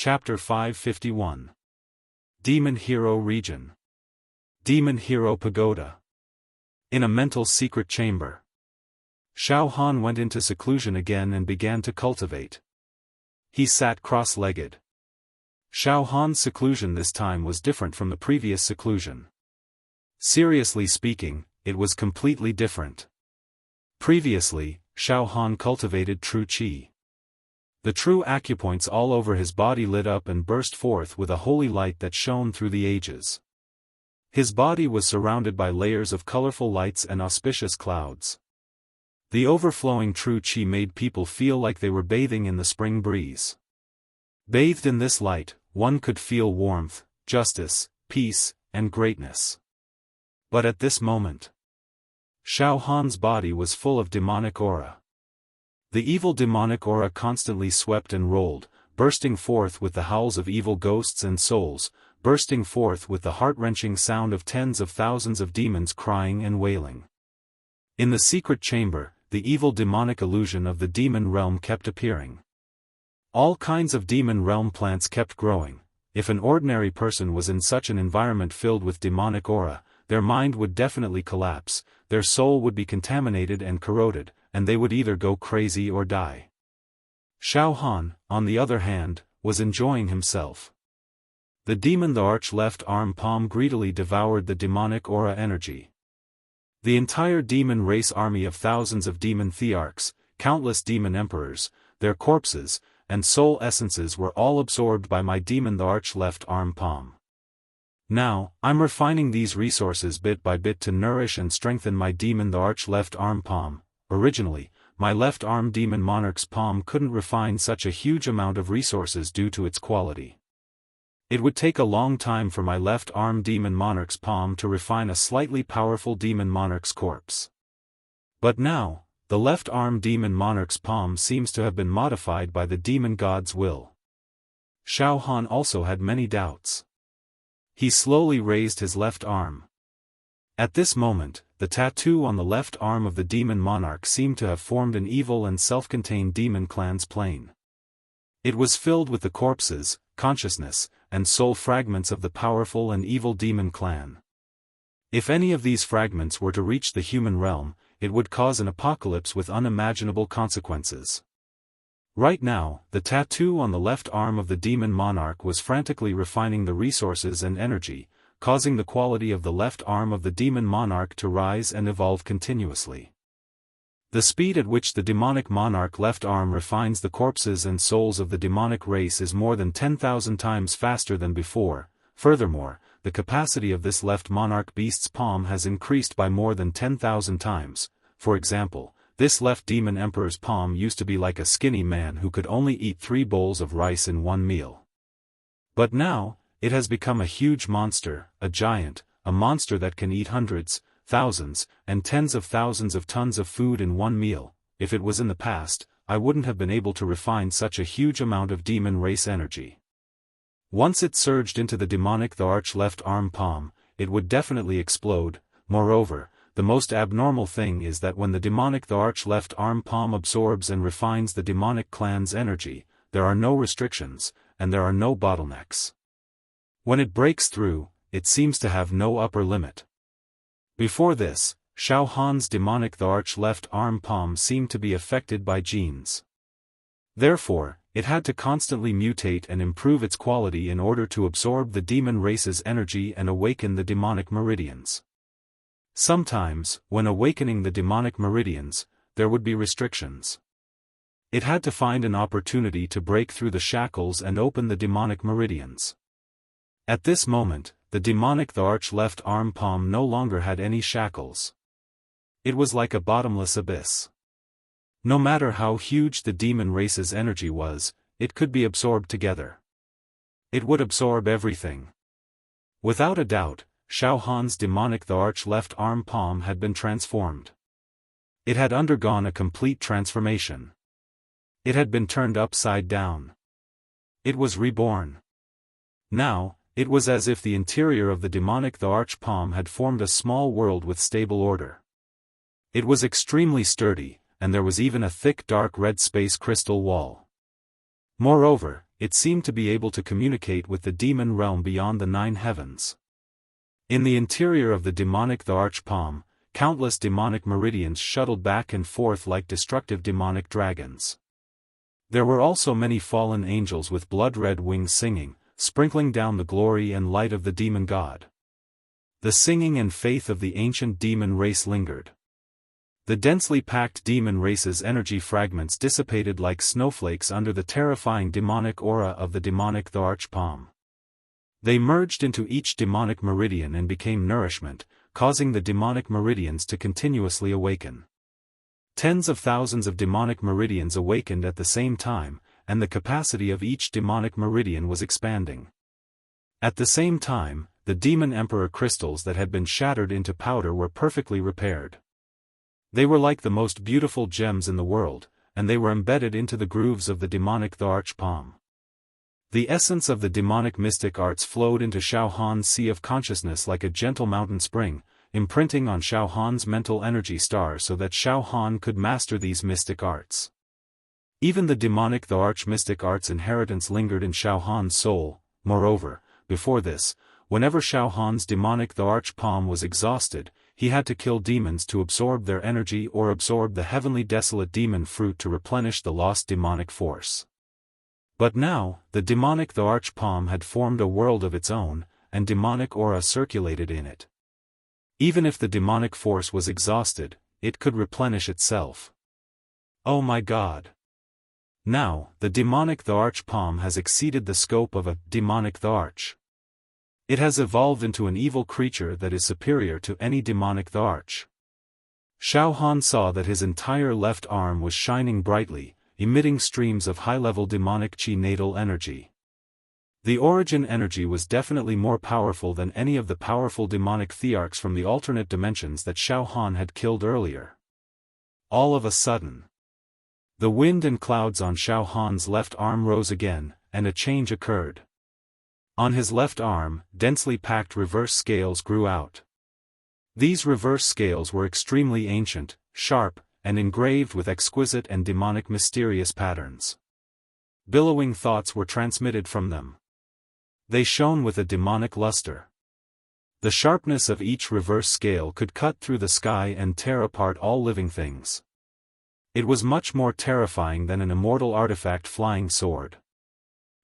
Chapter 551. Demon Hero Region. Demon Hero Pagoda. In a mental secret chamber, Xiaofan went into seclusion again and began to cultivate. He sat cross-legged. Xiaofan's seclusion this time was different from the previous seclusion. Seriously speaking, it was completely different. Previously, Xiaofan cultivated true qi. The true acupoints all over his body lit up and burst forth with a holy light that shone through the ages. His body was surrounded by layers of colorful lights and auspicious clouds. The overflowing true qi made people feel like they were bathing in the spring breeze. Bathed in this light, one could feel warmth, justice, peace, and greatness. But at this moment, Xiaofan's body was full of demonic aura. The evil demonic aura constantly swept and rolled, bursting forth with the howls of evil ghosts and souls, bursting forth with the heart-wrenching sound of tens of thousands of demons crying and wailing. In the secret chamber, the evil demonic illusion of the demon realm kept appearing. All kinds of demon realm plants kept growing. If an ordinary person was in such an environment filled with demonic aura, their mind would definitely collapse, their soul would be contaminated and corroded, and they would either go crazy or die. Xiaofan, on the other hand, was enjoying himself. The demon the arch left arm palm greedily devoured the demonic aura energy. The entire demon race army of thousands of demon thearchs, countless demon emperors, their corpses, and soul essences were all absorbed by my demon the arch left arm palm. Now, I'm refining these resources bit by bit to nourish and strengthen my demon the arch left arm palm. Originally, my left arm demon monarch's palm couldn't refine such a huge amount of resources due to its quality. It would take a long time for my left arm demon monarch's palm to refine a slightly powerful demon monarch's corpse. But now, the left arm demon monarch's palm seems to have been modified by the demon god's will. Xiaofan also had many doubts. He slowly raised his left arm. At this moment, the tattoo on the left arm of the demon monarch seemed to have formed an evil and self-contained demon clan's plane. It was filled with the corpses, consciousness, and soul fragments of the powerful and evil demon clan. If any of these fragments were to reach the human realm, it would cause an apocalypse with unimaginable consequences. Right now, the tattoo on the left arm of the demon monarch was frantically refining the resources and energy, causing the quality of the left arm of the demon monarch to rise and evolve continuously. The speed at which the demonic monarch left arm refines the corpses and souls of the demonic race is more than 10,000 times faster than before. Furthermore, the capacity of this left monarch beast's palm has increased by more than 10,000 times. For example, this left demon emperor's palm used to be like a skinny man who could only eat 3 bowls of rice in one meal. But now, it has become a huge monster, a giant, a monster that can eat hundreds, thousands, and tens of thousands of tons of food in one meal. If it was in the past, I wouldn't have been able to refine such a huge amount of demon race energy. Once it surged into the demonic the arch left arm palm, it would definitely explode. Moreover, the most abnormal thing is that when the demonic the arch left arm palm absorbs and refines the demonic clan's energy, there are no restrictions, and there are no bottlenecks. When it breaks through, it seems to have no upper limit. Before this, Xiaofan's demonic the arch left arm palm seemed to be affected by genes. Therefore, it had to constantly mutate and improve its quality in order to absorb the demon race's energy and awaken the demonic meridians. Sometimes, when awakening the demonic meridians, there would be restrictions. It had to find an opportunity to break through the shackles and open the demonic meridians. At this moment, the demonic the arch left arm palm no longer had any shackles. It was like a bottomless abyss. No matter how huge the demon race's energy was, it could be absorbed together. It would absorb everything. Without a doubt, Xiaofan's demonic the arch left arm palm had been transformed. It had undergone a complete transformation. It had been turned upside down. It was reborn. Now, it was as if the interior of the demonic the arch palm had formed a small world with stable order. It was extremely sturdy, and there was even a thick dark red space crystal wall. Moreover, it seemed to be able to communicate with the demon realm beyond the 9 heavens. In the interior of the demonic the arch-palm, countless demonic meridians shuttled back and forth like destructive demonic dragons. There were also many fallen angels with blood-red wings singing, sprinkling down the glory and light of the demon god. The singing and faith of the ancient demon race lingered. The densely packed demon race's energy fragments dissipated like snowflakes under the terrifying demonic aura of the demonic the arch-palm. They merged into each demonic meridian and became nourishment, causing the demonic meridians to continuously awaken. Tens of thousands of demonic meridians awakened at the same time, and the capacity of each demonic meridian was expanding. At the same time, the demon emperor crystals that had been shattered into powder were perfectly repaired. They were like the most beautiful gems in the world, and they were embedded into the grooves of the demonic the arch-palm. The essence of the demonic mystic arts flowed into Xiaofan's sea of consciousness like a gentle mountain spring, imprinting on Xiaofan's mental energy star so that Xiaofan could master these mystic arts. Even the demonic the arch-mystic arts inheritance lingered in Xiaofan's soul. Moreover, before this, whenever Xiaofan's demonic the arch-palm was exhausted, he had to kill demons to absorb their energy or absorb the heavenly desolate demon fruit to replenish the lost demonic force. But now, the demonic the arch-palm had formed a world of its own, and demonic aura circulated in it. Even if the demonic force was exhausted, it could replenish itself. Oh my God! Now, the demonic the arch-palm has exceeded the scope of a demonic the arch. It has evolved into an evil creature that is superior to any demonic the arch. Xiaofan saw that his entire left arm was shining brightly, emitting streams of high-level demonic chi natal energy. The origin energy was definitely more powerful than any of the powerful demonic thearchs from the alternate dimensions that Xiaofan had killed earlier. All of a sudden, the wind and clouds on Xiaofan's left arm rose again, and a change occurred. On his left arm, densely packed reverse scales grew out. These reverse scales were extremely ancient, sharp, and engraved with exquisite and demonic mysterious patterns. Billowing thoughts were transmitted from them. They shone with a demonic luster. The sharpness of each reverse scale could cut through the sky and tear apart all living things. It was much more terrifying than an immortal artifact flying sword.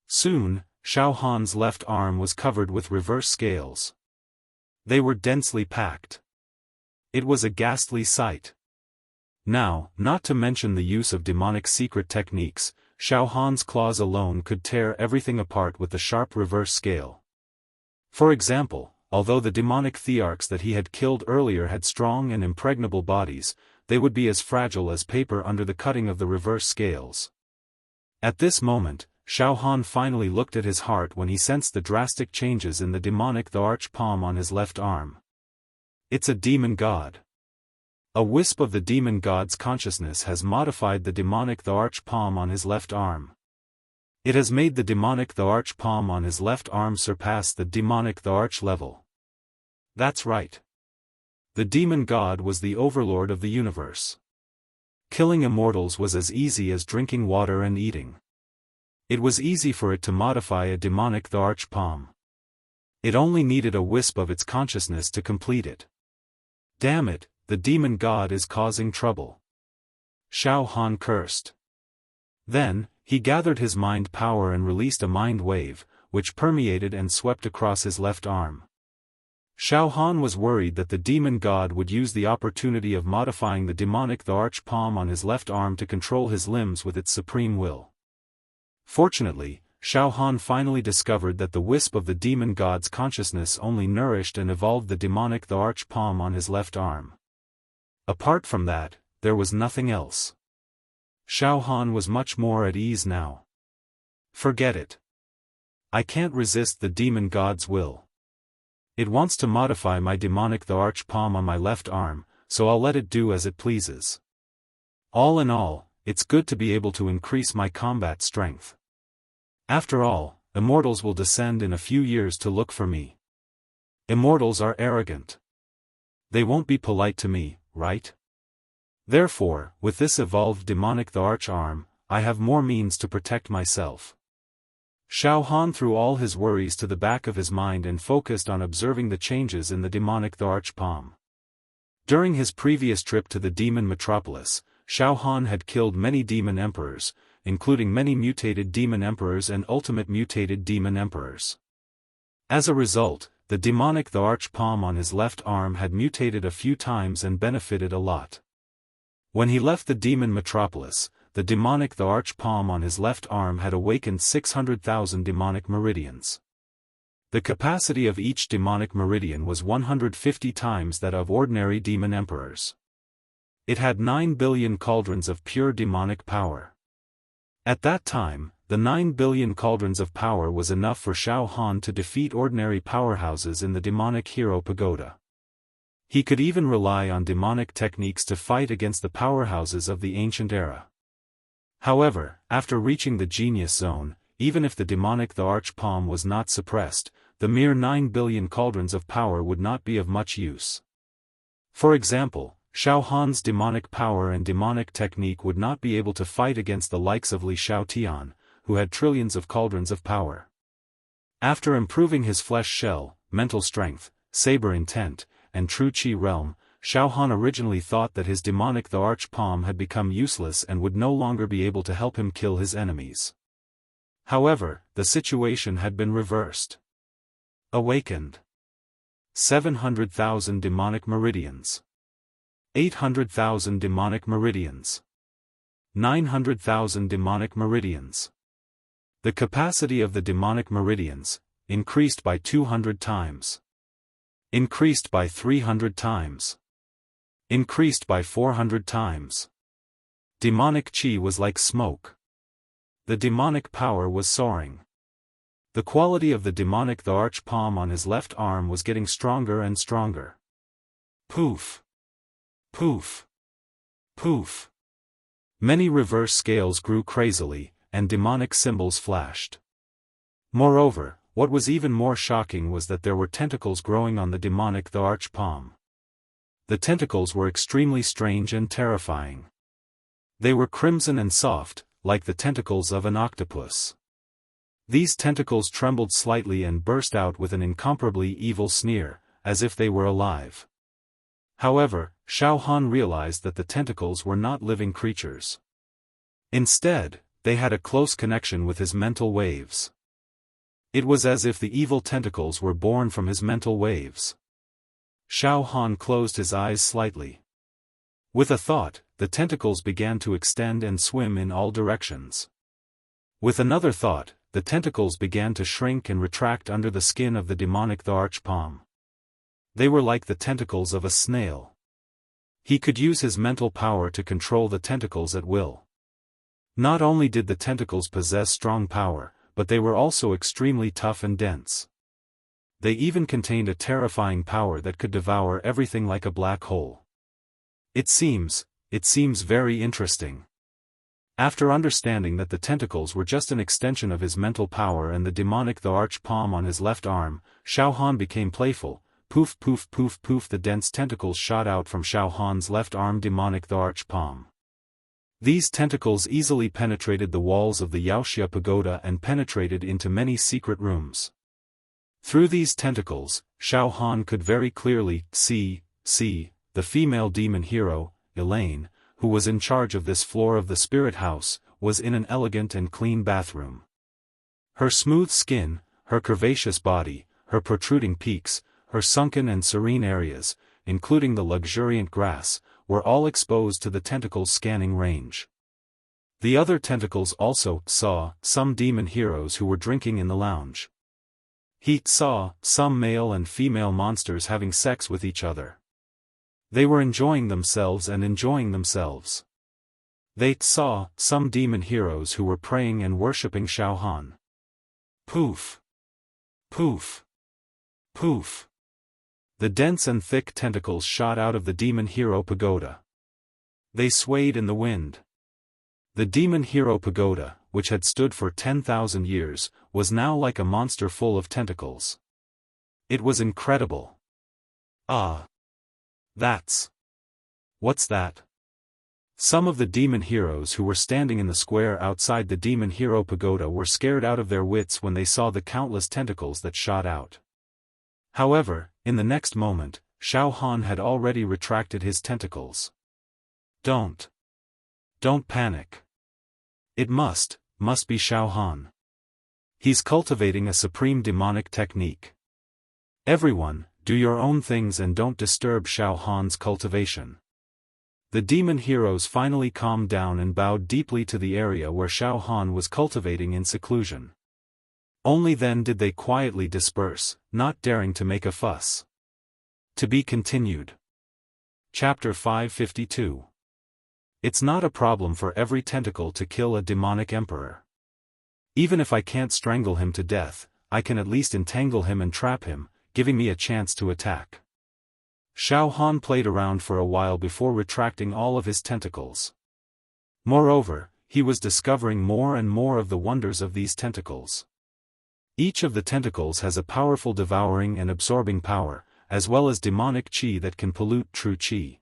Soon, Xiaofan's left arm was covered with reverse scales. They were densely packed. It was a ghastly sight. Now, not to mention the use of demonic secret techniques, Xiaofan's claws alone could tear everything apart with the sharp reverse scale. For example, although the demonic thearchs that he had killed earlier had strong and impregnable bodies, they would be as fragile as paper under the cutting of the reverse scales. At this moment, Xiaofan finally looked at his heart when he sensed the drastic changes in the demonic the arch-palm on his left arm. It's a demon god. A wisp of the demon god's consciousness has modified the demonic the arch-palm on his left arm. It has made the demonic the arch-palm on his left arm surpass the demonic the arch level. That's right. The demon god was the overlord of the universe. Killing immortals was as easy as drinking water and eating. It was easy for it to modify a demonic the arch-palm. It only needed a wisp of its consciousness to complete it. Damn it, the demon god is causing trouble. Xiaofan cursed. Then, he gathered his mind power and released a mind wave, which permeated and swept across his left arm. Xiaofan was worried that the demon god would use the opportunity of modifying the demonic the arch-palm on his left arm to control his limbs with its supreme will. Fortunately, Xiaofan finally discovered that the wisp of the demon god's consciousness only nourished and evolved the demonic the arch-palm on his left arm. Apart from that, there was nothing else. Xiaofan was much more at ease now. Forget it. I can't resist the demon god's will. It wants to modify my demonic the arch-palm on my left arm, so I'll let it do as it pleases. All in all, it's good to be able to increase my combat strength. After all, immortals will descend in a few years to look for me. Immortals are arrogant. They won't be polite to me, right? Therefore, with this evolved demonic the arch arm, I have more means to protect myself. Xiaofan threw all his worries to the back of his mind and focused on observing the changes in the demonic the Archpalm. During his previous trip to the demon metropolis, Xiaofan had killed many demon emperors, including many mutated demon emperors and ultimate mutated demon emperors. As a result, the demonic the Archpalm on his left arm had mutated a few times and benefited a lot. When he left the demon metropolis, the demonic the Archpalm on his left arm had awakened 600,000 demonic meridians. The capacity of each demonic meridian was 150 times that of ordinary demon emperors. It had 9 billion cauldrons of pure demonic power. At that time, the 9 billion cauldrons of power was enough for Xiaofan to defeat ordinary powerhouses in the demonic hero pagoda. He could even rely on demonic techniques to fight against the powerhouses of the ancient era. However, after reaching the genius zone, even if the demonic the Archpalm was not suppressed, the mere 9 billion cauldrons of power would not be of much use. For example, Xiaohan's demonic power and demonic technique would not be able to fight against the likes of Li Xiaotian, who had trillions of cauldrons of power. After improving his flesh shell, mental strength, saber intent, and true qi realm, Xiaofan originally thought that his demonic the Archpalm had become useless and would no longer be able to help him kill his enemies. However, the situation had been reversed. Awakened. 700,000 demonic meridians. 800,000 demonic meridians. 900,000 demonic meridians. The capacity of the demonic meridians increased by 200 times. Increased by 300 times. Increased by 400 times. Demonic qi was like smoke. The demonic power was soaring. The quality of the demonic the Archpalm on his left arm was getting stronger and stronger. Poof. Poof. Poof. Many reverse scales grew crazily, and demonic symbols flashed. Moreover, what was even more shocking was that there were tentacles growing on the demonic the Archpalm. The tentacles were extremely strange and terrifying. They were crimson and soft, like the tentacles of an octopus. These tentacles trembled slightly and burst out with an incomparably evil sneer, as if they were alive. However, Xiaofan realized that the tentacles were not living creatures. Instead, they had a close connection with his mental waves. It was as if the evil tentacles were born from his mental waves. Xiaofan closed his eyes slightly. With a thought, the tentacles began to extend and swim in all directions. With another thought, the tentacles began to shrink and retract under the skin of the demonic the Archpalm. They were like the tentacles of a snail. He could use his mental power to control the tentacles at will. Not only did the tentacles possess strong power, but they were also extremely tough and dense. They even contained a terrifying power that could devour everything like a black hole. It seems very interesting. After understanding that the tentacles were just an extension of his mental power and the demonic the Archpalm on his left arm, Xiaofan became playful. Poof poof poof poof, the dense tentacles shot out from Xiaohan's left arm demonic the Archpalm. These tentacles easily penetrated the walls of the Wuxia pagoda and penetrated into many secret rooms. Through these tentacles, Xiaofan could very clearly see the female demon hero, Elaine, who was in charge of this floor of the spirit house, was in an elegant and clean bathroom. Her smooth skin, her curvaceous body, her protruding peaks, her sunken and serene areas, including the luxuriant grass, were all exposed to the tentacles' scanning range. The other tentacles also saw some demon heroes who were drinking in the lounge. He saw some male and female monsters having sex with each other. They were enjoying themselves and enjoying themselves. They saw some demon heroes who were praying and worshipping Xiaofan. Poof. Poof. Poof. The dense and thick tentacles shot out of the demon hero pagoda. They swayed in the wind. The demon hero pagoda, which had stood for 10,000 years, was now like a monster full of tentacles. It was incredible. Ah. What's that? Some of the demon heroes who were standing in the square outside the demon hero pagoda were scared out of their wits when they saw the countless tentacles that shot out. However, in the next moment, Xiaofan had already retracted his tentacles. Don't panic. It must be Xiaofan. He's cultivating a supreme demonic technique. Everyone, do your own things and don't disturb Xiaofan's cultivation. The demon heroes finally calmed down and bowed deeply to the area where Xiaofan was cultivating in seclusion. Only then did they quietly disperse, not daring to make a fuss. To be continued. Chapter 552. It's not a problem for every tentacle to kill a demonic emperor. Even if I can't strangle him to death, I can at least entangle him and trap him, giving me a chance to attack. Xiaofan played around for a while before retracting all of his tentacles. Moreover, he was discovering more and more of the wonders of these tentacles. Each of the tentacles has a powerful devouring and absorbing power, as well as demonic qi that can pollute true qi.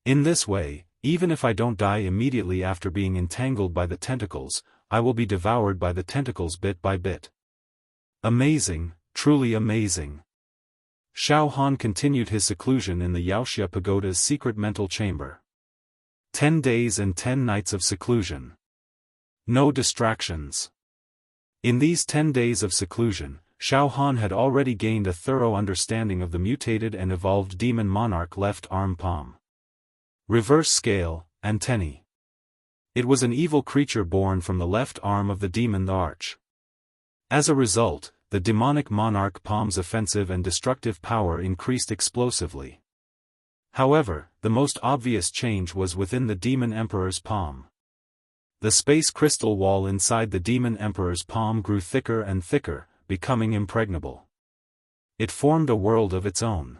In this way, even if I don't die immediately after being entangled by the tentacles, I will be devoured by the tentacles bit by bit. Amazing, truly amazing. Xiaofan continued his seclusion in the Wuxia pagoda's secret mental chamber. 10 days and 10 nights of seclusion. No distractions. In these 10 days of seclusion, Xiaofan had already gained a thorough understanding of the mutated and evolved demon monarch left arm palm. Reverse scale, antennae. It was an evil creature born from the left arm of the demon the Arch. As a result, the demonic monarch palm's offensive and destructive power increased explosively. However, the most obvious change was within the demon emperor's palm. The space crystal wall inside the demon emperor's palm grew thicker and thicker, becoming impregnable. It formed a world of its own.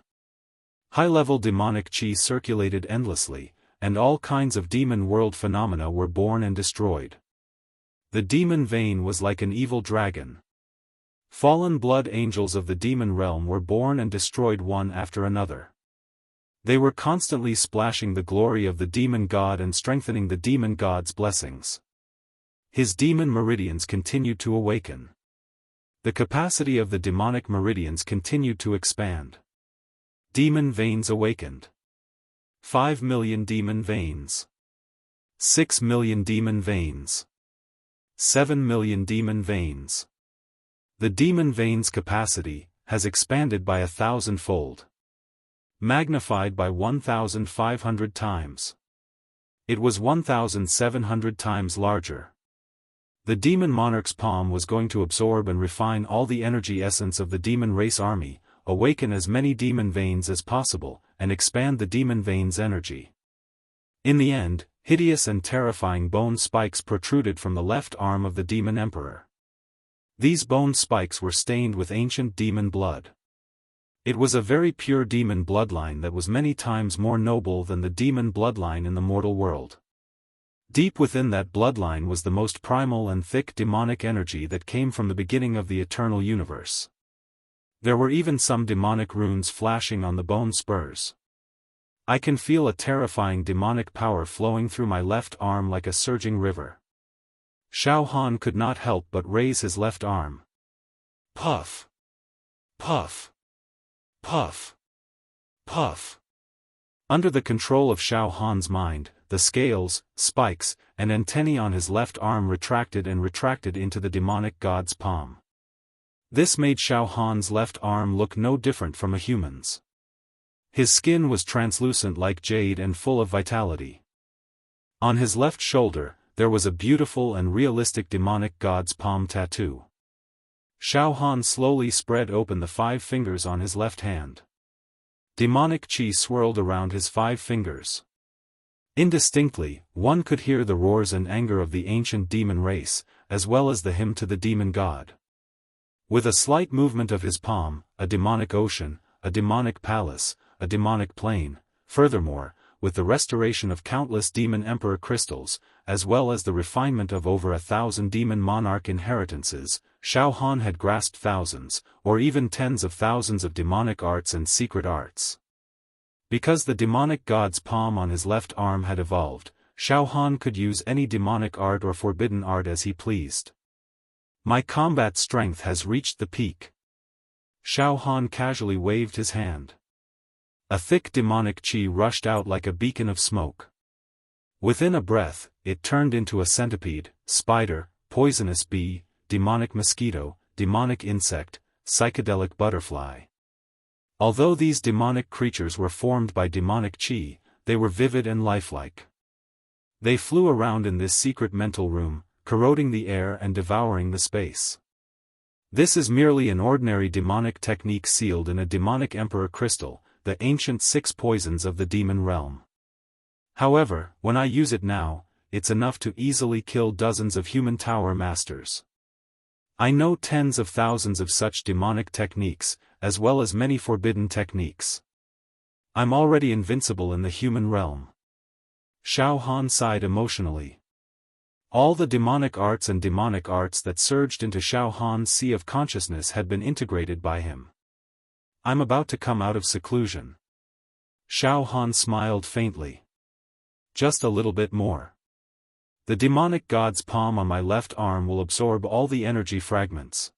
High-level demonic qi circulated endlessly, and all kinds of demon world phenomena were born and destroyed. The demon vein was like an evil dragon. Fallen blood angels of the demon realm were born and destroyed one after another. They were constantly splashing the glory of the demon god and strengthening the demon god's blessings. His demon meridians continued to awaken. The capacity of the demonic meridians continued to expand. Demon veins awakened. 5 million demon veins. 6 million demon veins. 7 million demon veins. The demon veins' capacity has expanded by 1,000-fold. Magnified by 1,500 times. It was 1,700 times larger. The demon monarch's palm was going to absorb and refine all the energy essence of the demon race army, awaken as many demon veins as possible, and expand the demon veins' energy. In the end, hideous and terrifying bone spikes protruded from the left arm of the demon emperor. These bone spikes were stained with ancient demon blood. It was a very pure demon bloodline that was many times more noble than the demon bloodline in the mortal world. Deep within that bloodline was the most primal and thick demonic energy that came from the beginning of the eternal universe. There were even some demonic runes flashing on the bone spurs. I can feel a terrifying demonic power flowing through my left arm like a surging river. Xiaofan could not help but raise his left arm. Puff! Puff! Puff! Puff! Under the control of Xiaofan's mind, the scales, spikes, and antennae on his left arm retracted and retracted into the demonic god's palm. This made Xiaofan's left arm look no different from a human's. His skin was translucent like jade and full of vitality. On his left shoulder, there was a beautiful and realistic demonic god's palm tattoo. Xiaofan slowly spread open the 5 fingers on his left hand. Demonic qi swirled around his 5 fingers. Indistinctly, one could hear the roars and anger of the ancient demon race, as well as the hymn to the demon god. With a slight movement of his palm, a demonic ocean, a demonic palace, a demonic plain, furthermore, with the restoration of countless demon emperor crystals, as well as the refinement of over 1,000 demon monarch inheritances, Xiaofan had grasped thousands, or even tens of thousands of demonic arts and secret arts. Because the demonic god's palm on his left arm had evolved, Xiaofan could use any demonic art or forbidden art as he pleased. My combat strength has reached the peak. Xiaofan casually waved his hand. A thick demonic qi rushed out like a beacon of smoke. Within a breath, it turned into a centipede, spider, poisonous bee, demonic mosquito, demonic insect, psychedelic butterfly. Although these demonic creatures were formed by demonic qi, they were vivid and lifelike. They flew around in this secret mental room, corroding the air and devouring the space. This is merely an ordinary demonic technique sealed in a demonic emperor crystal, the ancient 6 poisons of the demon realm. However, when I use it now, it's enough to easily kill dozens of human tower masters. I know tens of thousands of such demonic techniques, as well as many forbidden techniques. I'm already invincible in the human realm. Xiaofan sighed emotionally. All the demonic arts that surged into Xiaohan's sea of consciousness had been integrated by him. I'm about to come out of seclusion. Xiaofan smiled faintly. Just a little bit more. The demonic god's palm on my left arm will absorb all the energy fragments.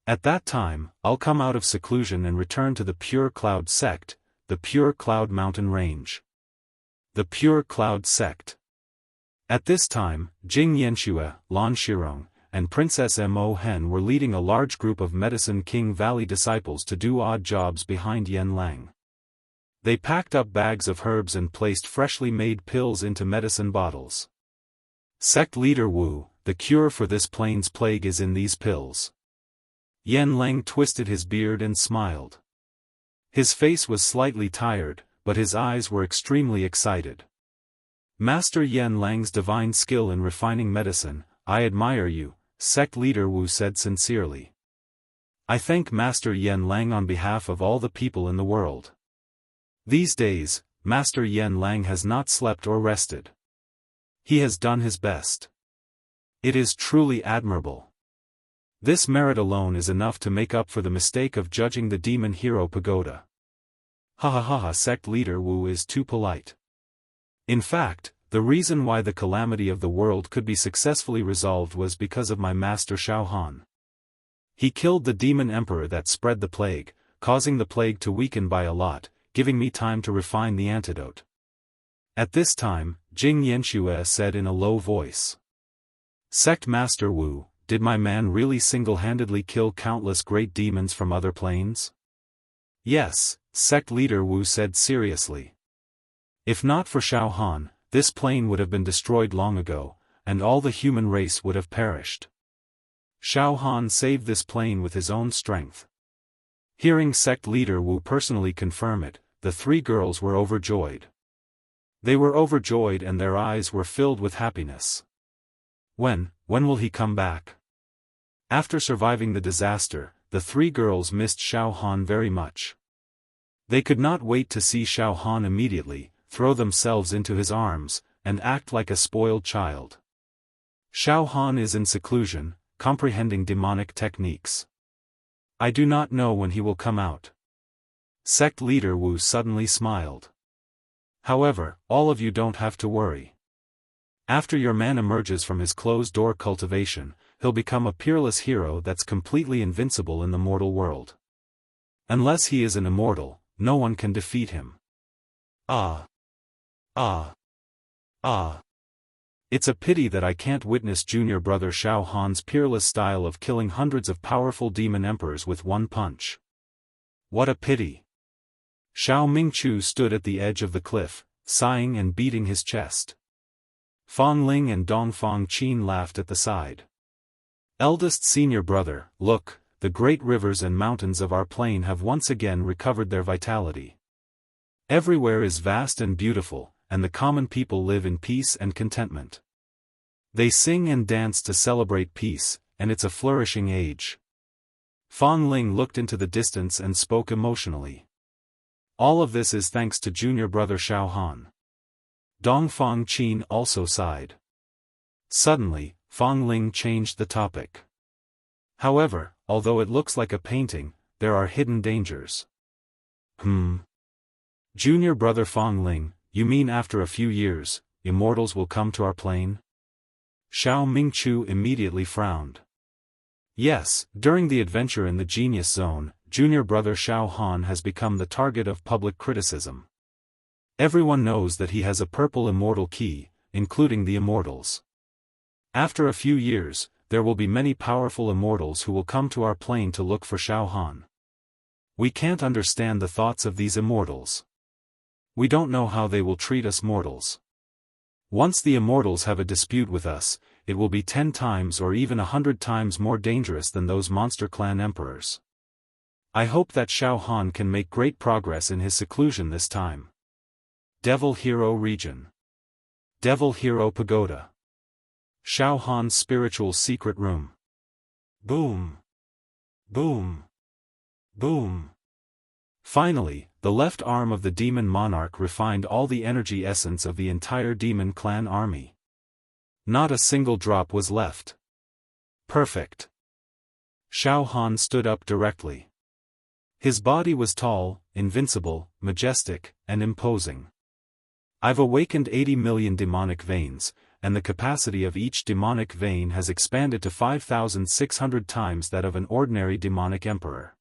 At that time, I'll come out of seclusion and return to the Pure Cloud sect, the Pure Cloud mountain range. The Pure Cloud sect. At this time, Jing Yanxue, Lan Shirong, and Princess Mo Hen were leading a large group of Medicine King Valley disciples to do odd jobs behind Yen Lang. They packed up bags of herbs and placed freshly made pills into medicine bottles. Sect leader Wu, the cure for this plains plague is in these pills. Yen Lang twisted his beard and smiled. His face was slightly tired, but his eyes were extremely excited. Master Yen Lang's divine skill in refining medicine, I admire you, sect leader Wu said sincerely. I thank Master Yen Lang on behalf of all the people in the world. These days, Master Yen Lang has not slept or rested. He has done his best. It is truly admirable. This merit alone is enough to make up for the mistake of judging the demon hero pagoda. Ha ha ha ha, sect leader Wu is too polite. In fact, the reason why the calamity of the world could be successfully resolved was because of my master Xiaofan. He killed the demon emperor that spread the plague, causing the plague to weaken by a lot, giving me time to refine the antidote. At this time, Jing Yanxue said in a low voice. Sect Master Wu, did my man really single-handedly kill countless great demons from other planes? Yes, sect leader Wu said seriously. If not for Xiaofan, this plane would have been destroyed long ago, and all the human race would have perished. Xiaofan saved this plane with his own strength. Hearing sect leader Wu personally confirm it, the 3 girls were overjoyed. They were overjoyed and their eyes were filled with happiness. When will he come back? After surviving the disaster, the 3 girls missed Xiaofan very much. They could not wait to see Xiaofan immediately, throw themselves into his arms, and act like a spoiled child. Xiaofan is in seclusion, comprehending demonic techniques. I do not know when he will come out. Sect leader Wu suddenly smiled. However, all of you don't have to worry. After your man emerges from his closed-door cultivation, he'll become a peerless hero that's completely invincible in the mortal world. Unless he is an immortal, no one can defeat him. Ah. It's a pity that I can't witness junior brother Xiaohan's peerless style of killing hundreds of powerful demon emperors with one punch. What a pity. Xiao Mingchu stood at the edge of the cliff, sighing and beating his chest. Fang Ling and Dongfang Qin laughed at the side. Eldest senior brother, look, the great rivers and mountains of our plain have once again recovered their vitality. Everywhere is vast and beautiful, and the common people live in peace and contentment. They sing and dance to celebrate peace, and it's a flourishing age. Fang Ling looked into the distance and spoke emotionally. All of this is thanks to junior brother Xiaohan. Dongfang Qin also sighed. Suddenly, Fang Ling changed the topic. However, although it looks like a painting, there are hidden dangers. Junior brother Fang Ling, you mean after a few years, immortals will come to our plane? Xiao Mingchu immediately frowned. Yes, during the adventure in the Genius Zone, junior brother Xiaofan has become the target of public criticism. Everyone knows that he has a purple immortal key, including the immortals. After a few years, there will be many powerful immortals who will come to our plane to look for Xiaofan. We can't understand the thoughts of these immortals. We don't know how they will treat us mortals. Once the immortals have a dispute with us, it will be 10 times or even 100 times more dangerous than those monster clan emperors. I hope that Xiaofan can make great progress in his seclusion this time. Devil Hero Region. Devil Hero Pagoda. Xiaohan's spiritual secret room. Boom. Boom. Boom. Finally, the left arm of the demon monarch refined all the energy essence of the entire demon clan army. Not a single drop was left. Perfect. Xiaofan stood up directly. His body was tall, invincible, majestic, and imposing. I've awakened 80 million demonic veins, and the capacity of each demonic vein has expanded to 5,600 times that of an ordinary demonic emperor.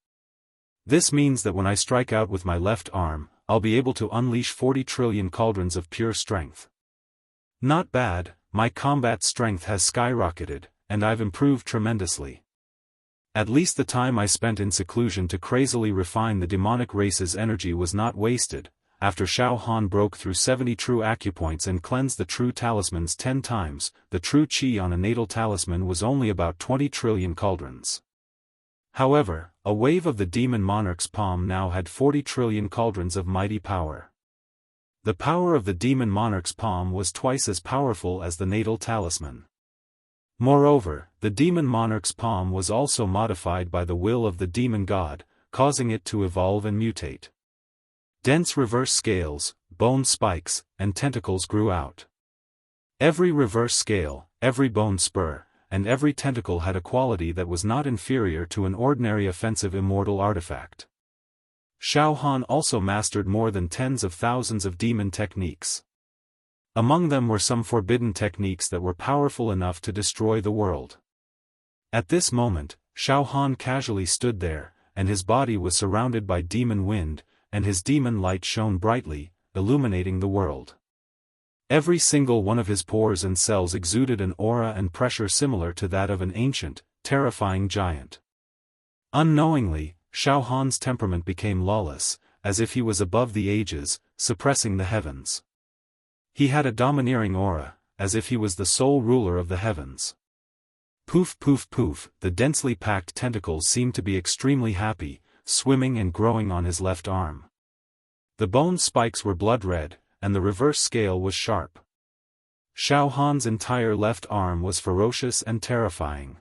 This means that when I strike out with my left arm, I'll be able to unleash 40 trillion cauldrons of pure strength. Not bad, my combat strength has skyrocketed, and I've improved tremendously. At least the time I spent in seclusion to crazily refine the demonic race's energy was not wasted. After Xiaofan broke through 70 true acupoints and cleansed the true talismans 10 times, the true qi on a natal talisman was only about 20 trillion cauldrons. However, a wave of the demon monarch's palm now had 40 trillion cauldrons of mighty power. The power of the demon monarch's palm was twice as powerful as the natal talisman. Moreover, the demon monarch's palm was also modified by the will of the demon god, causing it to evolve and mutate. Dense reverse scales, bone spikes, and tentacles grew out. Every reverse scale, every bone spur, and every tentacle had a quality that was not inferior to an ordinary offensive immortal artifact. Xiaofan also mastered more than tens of thousands of demon techniques. Among them were some forbidden techniques that were powerful enough to destroy the world. At this moment, Xiaofan casually stood there, and his body was surrounded by demon wind, and his demon light shone brightly, illuminating the world. Every single one of his pores and cells exuded an aura and pressure similar to that of an ancient, terrifying giant. Unknowingly, Xiaohan's temperament became lawless, as if he was above the ages, suppressing the heavens. He had a domineering aura, as if he was the sole ruler of the heavens. Poof poof poof, the densely packed tentacles seemed to be extremely happy, swimming and growing on his left arm. The bone spikes were blood red, and the reverse scale was sharp. Xiaohan's entire left arm was ferocious and terrifying.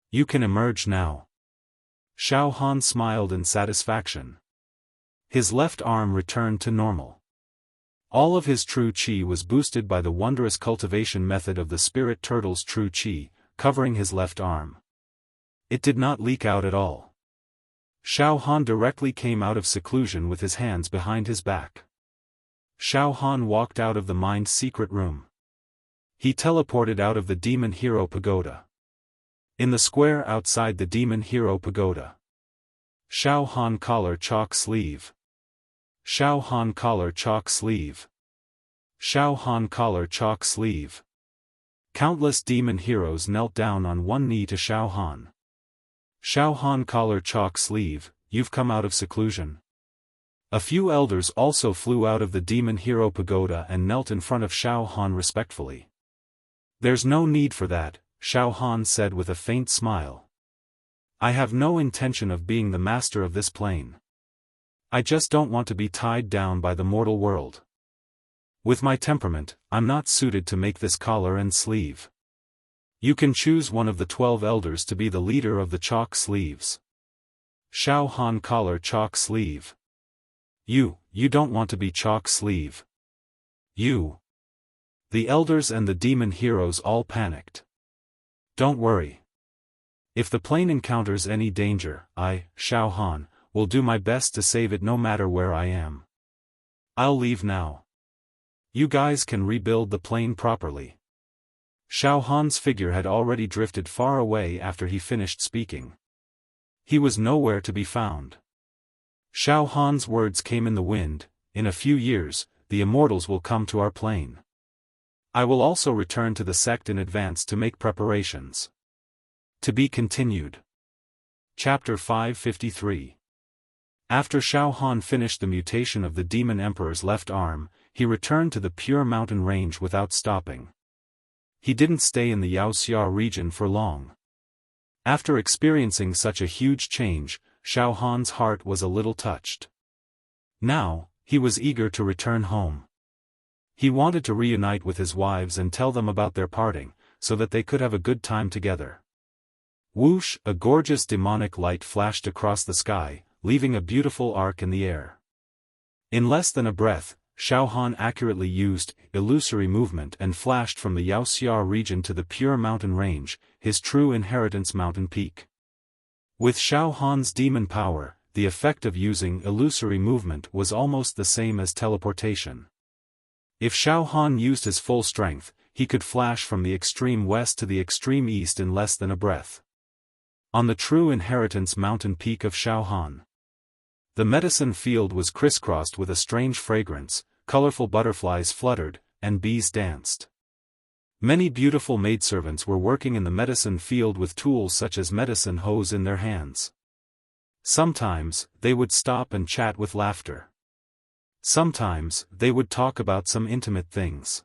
You can emerge now. Xiaofan smiled in satisfaction. His left arm returned to normal. All of his true qi was boosted by the wondrous cultivation method of the spirit turtle's true qi, covering his left arm. It did not leak out at all. Xiaofan directly came out of seclusion with his hands behind his back. Xiaofan walked out of the mind's secret room. He teleported out of the Demon Hero Pagoda. In the square outside the Demon Hero Pagoda. Xiaofan collar chalk sleeve. Xiaofan collar chalk sleeve. Xiaofan collar chalk sleeve. Countless demon heroes knelt down on one knee to Xiaofan. Xiaofan collar chalk sleeve, you've come out of seclusion. A few elders also flew out of the Demon Hero Pagoda and knelt in front of Xiaofan respectfully. There's no need for that, Xiaofan said with a faint smile. I have no intention of being the master of this plane. I just don't want to be tied down by the mortal world. With my temperament, I'm not suited to make this collar and sleeve. You can choose one of the 12 elders to be the leader of the chalk sleeves. Xiaofan collar chalk sleeve. You don't want to be chalk sleeve. You. The elders and the demon heroes all panicked. Don't worry. If the plane encounters any danger, I, Xiaofan, will do my best to save it no matter where I am. I'll leave now. You guys can rebuild the plane properly. Xiaofan's figure had already drifted far away after he finished speaking. He was nowhere to be found. Xiaofan's words came in the wind. In a few years, the Immortals will come to our plane. I will also return to the sect in advance to make preparations. To be continued. Chapter 553. After Xiaofan finished the mutation of the Demon Emperor's left arm, he returned to the pure mountain range without stopping. He didn't stay in the Wuxia region for long. After experiencing such a huge change, Xiaofan's heart was a little touched. Now, he was eager to return home. He wanted to reunite with his wives and tell them about their parting, so that they could have a good time together. Whoosh! A gorgeous demonic light flashed across the sky, leaving a beautiful arc in the air. In less than a breath, Xiaofan accurately used illusory movement and flashed from the Wuxia region to the pure mountain range, his true inheritance mountain peak. With Xiaofan's demon power, the effect of using illusory movement was almost the same as teleportation. If Xiaofan used his full strength, he could flash from the extreme west to the extreme east in less than a breath. On the true inheritance mountain peak of Xiaofan, the medicine field was crisscrossed with a strange fragrance, colorful butterflies fluttered, and bees danced. Many beautiful maidservants were working in the medicine field with tools such as medicine hoes in their hands. Sometimes, they would stop and chat with laughter. Sometimes, they would talk about some intimate things.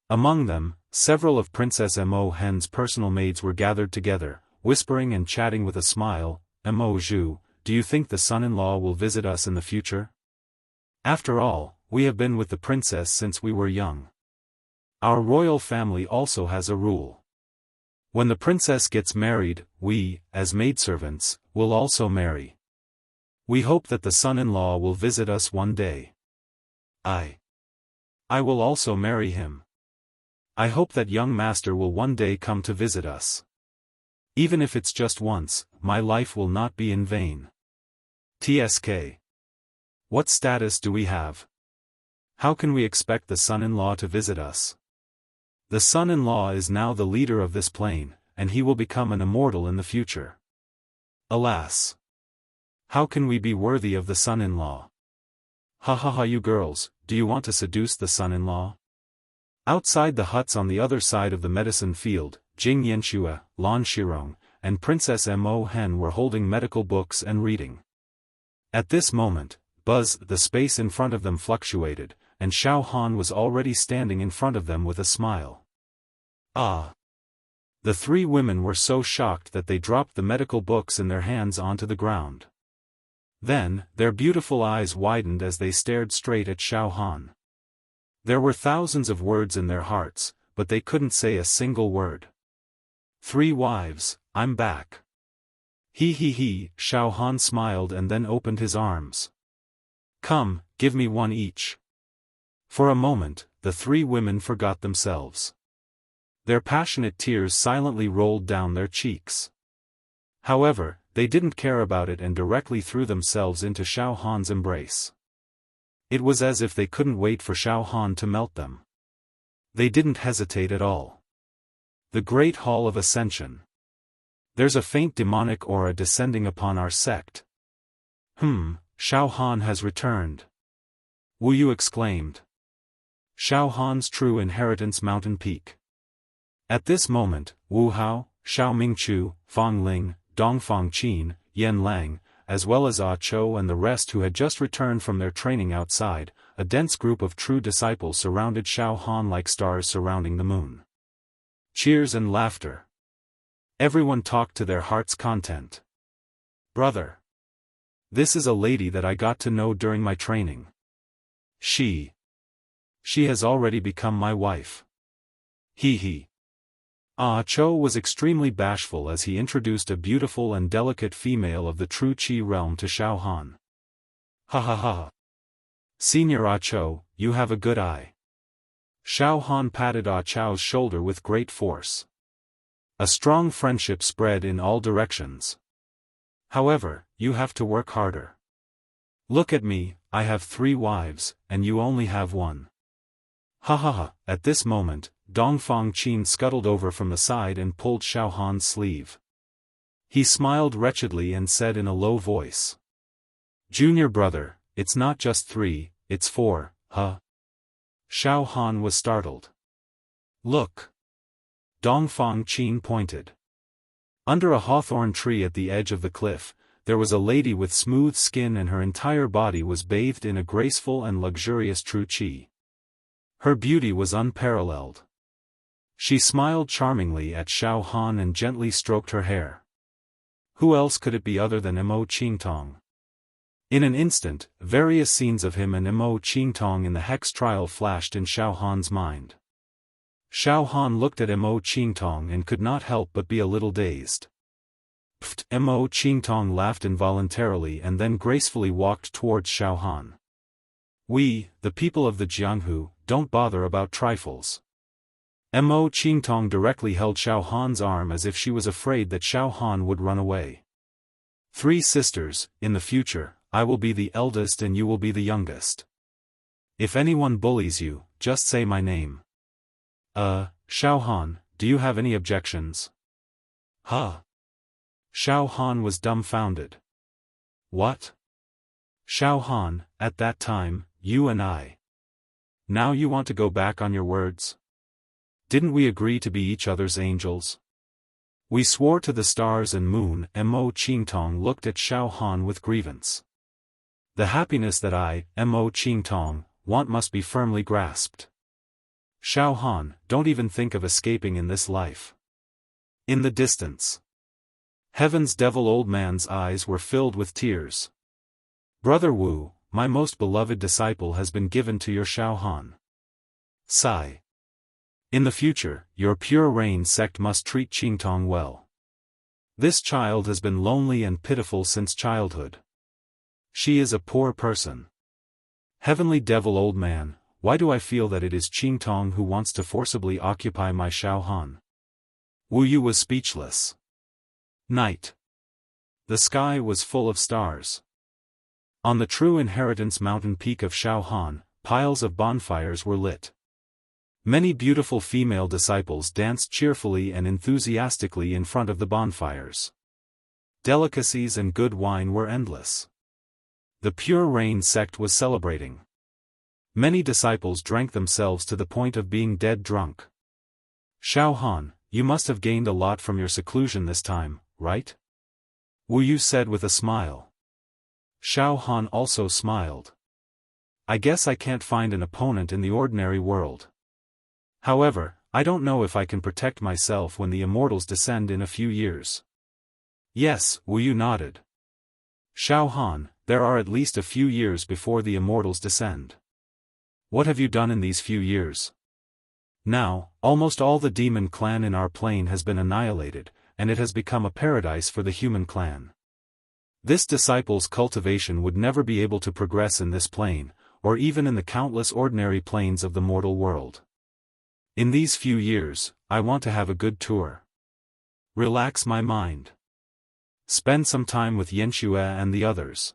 Among them, several of Princess Mo Hen's personal maids were gathered together, whispering and chatting with a smile. Mo Zhu, do you think the son-in-law will visit us in the future? After all, we have been with the princess since we were young. Our royal family also has a rule. When the princess gets married, we, as maidservants, will also marry. We hope that the son-in-law will visit us one day. I will also marry him. I hope that young master will one day come to visit us. Even if it's just once, my life will not be in vain. TSK. What status do we have? How can we expect the son-in-law to visit us? The son-in-law is now the leader of this plane, and he will become an immortal in the future. Alas! How can we be worthy of the son-in-law? Ha ha ha, you girls, do you want to seduce the son-in-law? Outside the huts on the other side of the medicine field, Jing Yanxue, Lan Shirong, and Princess Mo Hen were holding medical books and reading. At this moment, the space in front of them fluctuated, and Xiaofan was already standing in front of them with a smile. Ah! The three women were so shocked that they dropped the medical books in their hands onto the ground. Then, their beautiful eyes widened as they stared straight at Xiaofan. There were thousands of words in their hearts, but they couldn't say a single word. 3 wives, I'm back. He, Xiaofan smiled and then opened his arms. Come, give me one each. For a moment, the 3 women forgot themselves. Their passionate tears silently rolled down their cheeks. However, they didn't care about it and directly threw themselves into Xiaofan's embrace. It was as if they couldn't wait for Xiaofan to melt them. They didn't hesitate at all. The Great Hall of Ascension. There's a faint demonic aura descending upon our sect. Xiaofan has returned. Wu Yu exclaimed. Xiaofan's true inheritance mountain peak. At this moment, Wu Hao, Xiao Mingchu, Fang Ling, Dongfang Qin, Yen Lang, as well as Ah Cho and the rest who had just returned from their training outside, a dense group of true disciples surrounded Xiaofan like stars surrounding the moon. Cheers and laughter. Everyone talked to their heart's content. Brother. This is a lady that I got to know during my training. She has already become my wife. He. Ah Cho was extremely bashful as he introduced a beautiful and delicate female of the true Qi realm to Xiaofan. Ha ha ha. Senior Ah Cho, you have a good eye. Xiaofan patted Ah Cho's shoulder with great force. A strong friendship spread in all directions. However, you have to work harder. Look at me, I have 3 wives, and you only have 1. Ha ha ha. At this moment, Dongfang Qin scuttled over from the side and pulled Xiaohan's sleeve. He smiled wretchedly and said in a low voice. Junior brother, it's not just 3, it's 4, huh? Xiaohan was startled. Look. Dongfang Qin pointed. Under a hawthorn tree at the edge of the cliff, there was a lady with smooth skin and her entire body was bathed in a graceful and luxurious true qi. Her beauty was unparalleled. She smiled charmingly at Xiaohan and gently stroked her hair. Who else could it be other than Mo Qingtong? In an instant, various scenes of him and Mo Qingtong in the hex trial flashed in Xiaohan's mind. Xiaohan looked at Mo Qingtong and could not help but be a little dazed. Pfft! Mo Qingtong laughed involuntarily and then gracefully walked towards Xiaohan. We, the people of the Jianghu, don't bother about trifles. Mo Qingtong directly held Xiaohan's arm as if she was afraid that Xiaohan would run away. 3 sisters, in the future, I will be the eldest and you will be the youngest. If anyone bullies you, just say my name. Xiaohan, do you have any objections? Huh? Xiaohan was dumbfounded. What? Xiaohan, at that time, you and I. Now you want to go back on your words? Didn't we agree to be each other's angels? We swore to the stars and moon. Mo Qingtong looked at Xiaohan with grievance. The happiness that I, Mo Qingtong, want must be firmly grasped. Xiaohan, don't even think of escaping in this life. In the distance. Heaven's devil old man's eyes were filled with tears. Brother Wu, my most beloved disciple has been given to your Xiaohan. Sigh. In the future, your Pure Rain sect must treat Qingtong well. This child has been lonely and pitiful since childhood. She is a poor person. Heavenly devil old man, why do I feel that it is Qingtong who wants to forcibly occupy my Xiaohan? Wu Yu was speechless. Night. The sky was full of stars. On the true inheritance mountain peak of Xiaohan, piles of bonfires were lit. Many beautiful female disciples danced cheerfully and enthusiastically in front of the bonfires. Delicacies and good wine were endless. The Pure Rain sect was celebrating. Many disciples drank themselves to the point of being dead drunk. Xiaohan, you must have gained a lot from your seclusion this time, right? Wu Yu said with a smile. Xiaohan also smiled. I guess I can't find an opponent in the ordinary world. However, I don't know if I can protect myself when the Immortals descend in a few years. Yes, Wu Yu nodded. Xiaohan, there are at least a few years before the Immortals descend. What have you done in these few years? Now, almost all the demon clan in our plane has been annihilated, and it has become a paradise for the human clan. This disciple's cultivation would never be able to progress in this plane, or even in the countless ordinary planes of the mortal world. In these few years, I want to have a good tour. Relax my mind. Spend some time with Yanxue and the others.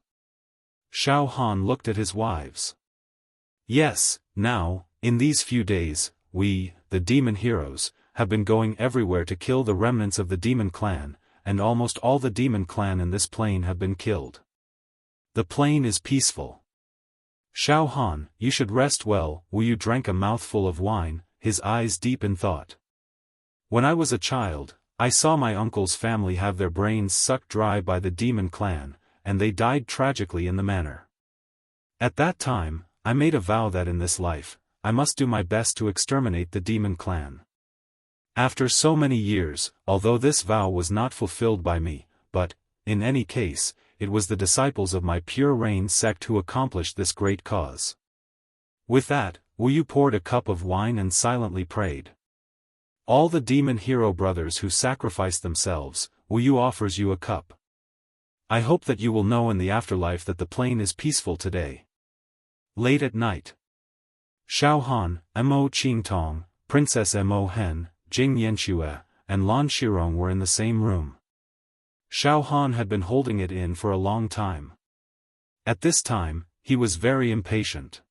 Xiaohan looked at his wives. Yes, now, in these few days, we, the demon heroes, have been going everywhere to kill the remnants of the demon clan, and almost all the demon clan in this plane have been killed. The plane is peaceful. Xiaohan, you should rest well. Wu Yu drank a mouthful of wine, his eyes deep in thought. When I was a child, I saw my uncle's family have their brains sucked dry by the demon clan, and they died tragically in the manner. At that time, I made a vow that in this life, I must do my best to exterminate the demon clan. After so many years, although this vow was not fulfilled by me, but, in any case, it was the disciples of my Pure Rain sect who accomplished this great cause. With that, Wu Yu poured a cup of wine and silently prayed. All the demon hero brothers who sacrificed themselves, Wu Yu offers you a cup. I hope that you will know in the afterlife that the plane is peaceful today. Late at night. Xiaohan, Mo Qingtong, Princess Mo Hen, Jing Yanxue, and Lan Shirong were in the same room. Xiaohan had been holding it in for a long time. At this time, he was very impatient.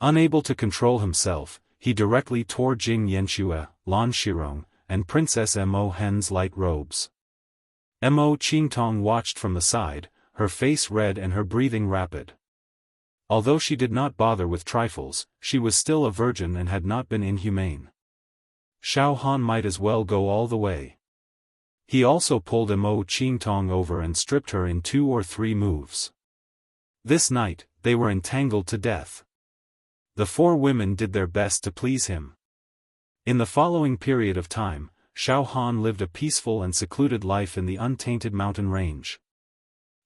Unable to control himself, he directly tore Jing Yanxue, Lan Shirong, and Princess Mo Hen's light robes. Mo Qingtong watched from the side, her face red and her breathing rapid. Although she did not bother with trifles, she was still a virgin and had not been inhumane. Xiaofan might as well go all the way. He also pulled Mo Qingtong over and stripped her in 2 or 3 moves. This night, they were entangled to death. The 4 women did their best to please him. In the following period of time, Xiaofan lived a peaceful and secluded life in the untainted mountain range.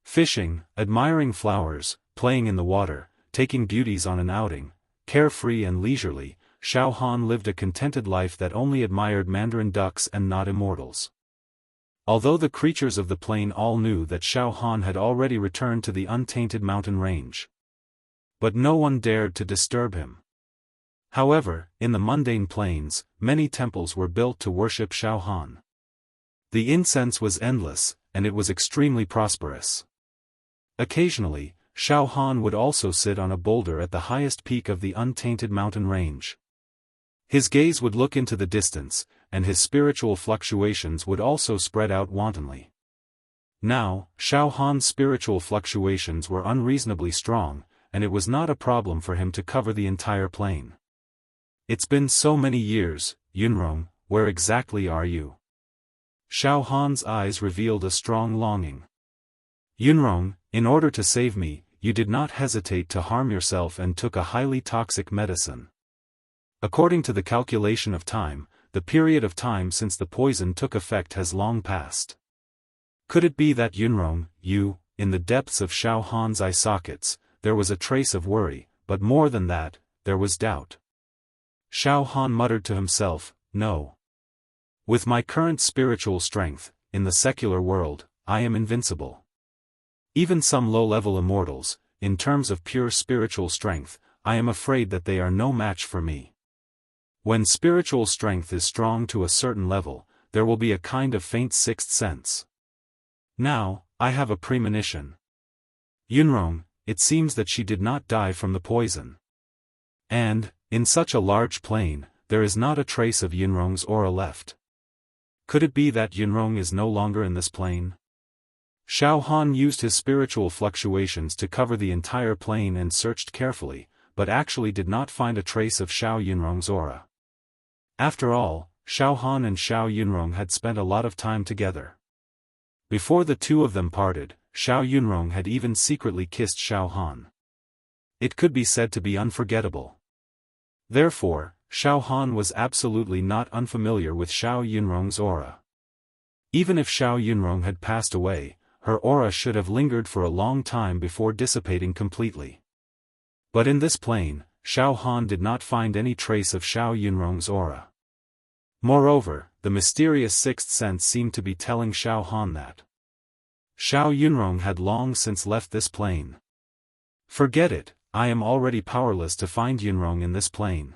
Fishing, admiring flowers, playing in the water, taking beauties on an outing, carefree and leisurely, Xiaofan lived a contented life that only admired mandarin ducks and not immortals. Although the creatures of the plain all knew that Xiaofan had already returned to the untainted mountain range. But no one dared to disturb him. However, in the mundane plains, many temples were built to worship Xiaofan. The incense was endless, and it was extremely prosperous. Occasionally, Xiaofan would also sit on a boulder at the highest peak of the untainted mountain range. His gaze would look into the distance, and his spiritual fluctuations would also spread out wantonly. Now, Xiaohan's spiritual fluctuations were unreasonably strong, and it was not a problem for him to cover the entire plain. It's been so many years, Yunrong, where exactly are you? Xiaohan's eyes revealed a strong longing. Yunrong, in order to save me, you did not hesitate to harm yourself and took a highly toxic medicine. According to the calculation of time, the period of time since the poison took effect has long passed. Could it be that Yunrong, you, in the depths of Xiaohan's eye sockets, there was a trace of worry, but more than that, there was doubt. Xiaohan muttered to himself, no. With my current spiritual strength, in the secular world, I am invincible. Even some low-level immortals, in terms of pure spiritual strength, I am afraid that they are no match for me. When spiritual strength is strong to a certain level, there will be a kind of faint sixth sense. Now, I have a premonition. Yunrong, it seems that she did not die from the poison. And, in such a large plain, there is not a trace of Yunrong's aura left. Could it be that Yunrong is no longer in this plain? Xiaohan used his spiritual fluctuations to cover the entire plain and searched carefully, but actually did not find a trace of Xiao Yunrong's aura. After all, Xiaohan and Xiao Yunrong had spent a lot of time together. Before the 2 of them parted, Xiao Yunrong had even secretly kissed Xiaohan. It could be said to be unforgettable. Therefore, Xiaohan was absolutely not unfamiliar with Xiao Yunrong's aura. Even if Xiao Yunrong had passed away, her aura should have lingered for a long time before dissipating completely. But in this plain, Xiaohan did not find any trace of Xiao Yunrong's aura. Moreover, the mysterious sixth sense seemed to be telling Xiaohan that Xiao Yunrong had long since left this plain. Forget it, I am already powerless to find Yunrong in this plain.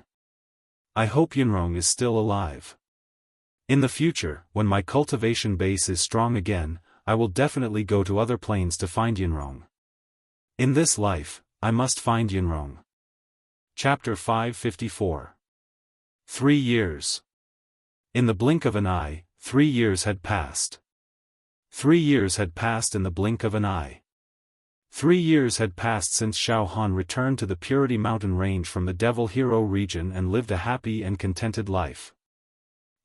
I hope Yunrong is still alive. In the future, when my cultivation base is strong again, I will definitely go to other plains to find Yunrong. In this life, I must find Yunrong. Chapter 554. 3 years. In the blink of an eye, 3 years had passed. 3 years had passed in the blink of an eye. 3 years had passed since Xiaohan returned to the Purity Mountain Range from the Devil Hero region and lived a happy and contented life.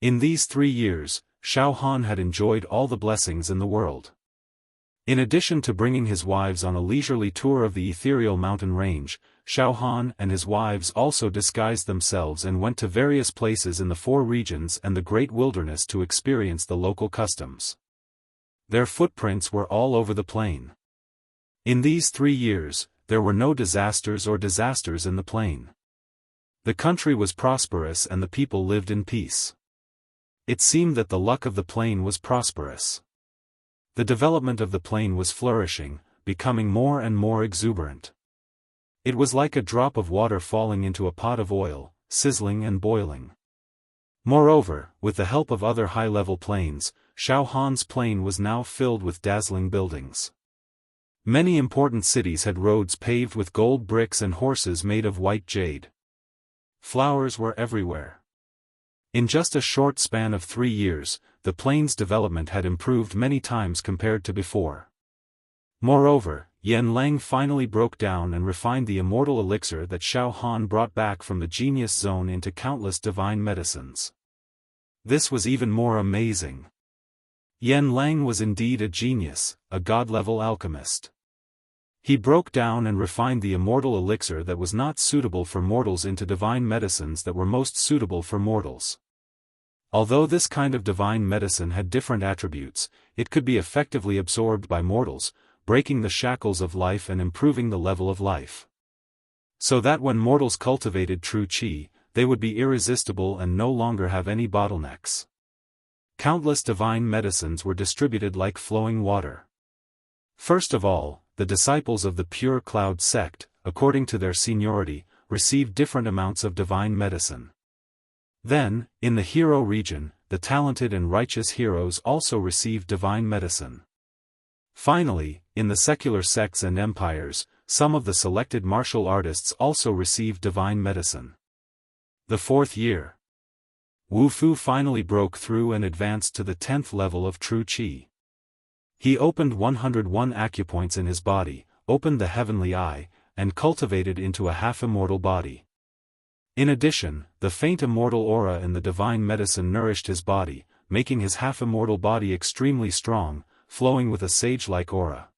In these 3 years, Xiaohan had enjoyed all the blessings in the world. In addition to bringing his wives on a leisurely tour of the ethereal mountain range, Xiaohan and his wives also disguised themselves and went to various places in the 4 regions and the great wilderness to experience the local customs. Their footprints were all over the plain. In these 3 years, there were no disasters in the plain. The country was prosperous and the people lived in peace. It seemed that the luck of the plain was prosperous. The development of the plain was flourishing, becoming more and more exuberant. It was like a drop of water falling into a pot of oil, sizzling and boiling. Moreover, with the help of other high-level plains, Xiaohan's plain was now filled with dazzling buildings. Many important cities had roads paved with gold bricks and horses made of white jade. Flowers were everywhere. In just a short span of 3 years, the plain's development had improved many times compared to before. Moreover, Yan Lang finally broke down and refined the immortal elixir that Xiaofan brought back from the genius zone into countless divine medicines. This was even more amazing. Yan Lang was indeed a genius, a god-level alchemist. He broke down and refined the immortal elixir that was not suitable for mortals into divine medicines that were most suitable for mortals. Although this kind of divine medicine had different attributes, it could be effectively absorbed by mortals, breaking the shackles of life and improving the level of life. So that when mortals cultivated true qi, they would be irresistible and no longer have any bottlenecks. Countless divine medicines were distributed like flowing water. First of all, the disciples of the Pure Cloud sect, according to their seniority, received different amounts of divine medicine. Then, in the hero region, the talented and righteous heroes also received divine medicine. Finally, in the secular sects and empires, some of the selected martial artists also received divine medicine. The 4th year. Wu Fu finally broke through and advanced to the 10th level of true qi. He opened 101 acupoints in his body, opened the heavenly eye, and cultivated into a half-immortal body. In addition, the faint immortal aura in the divine medicine nourished his body, making his half-immortal body extremely strong, flowing with a sage-like aura.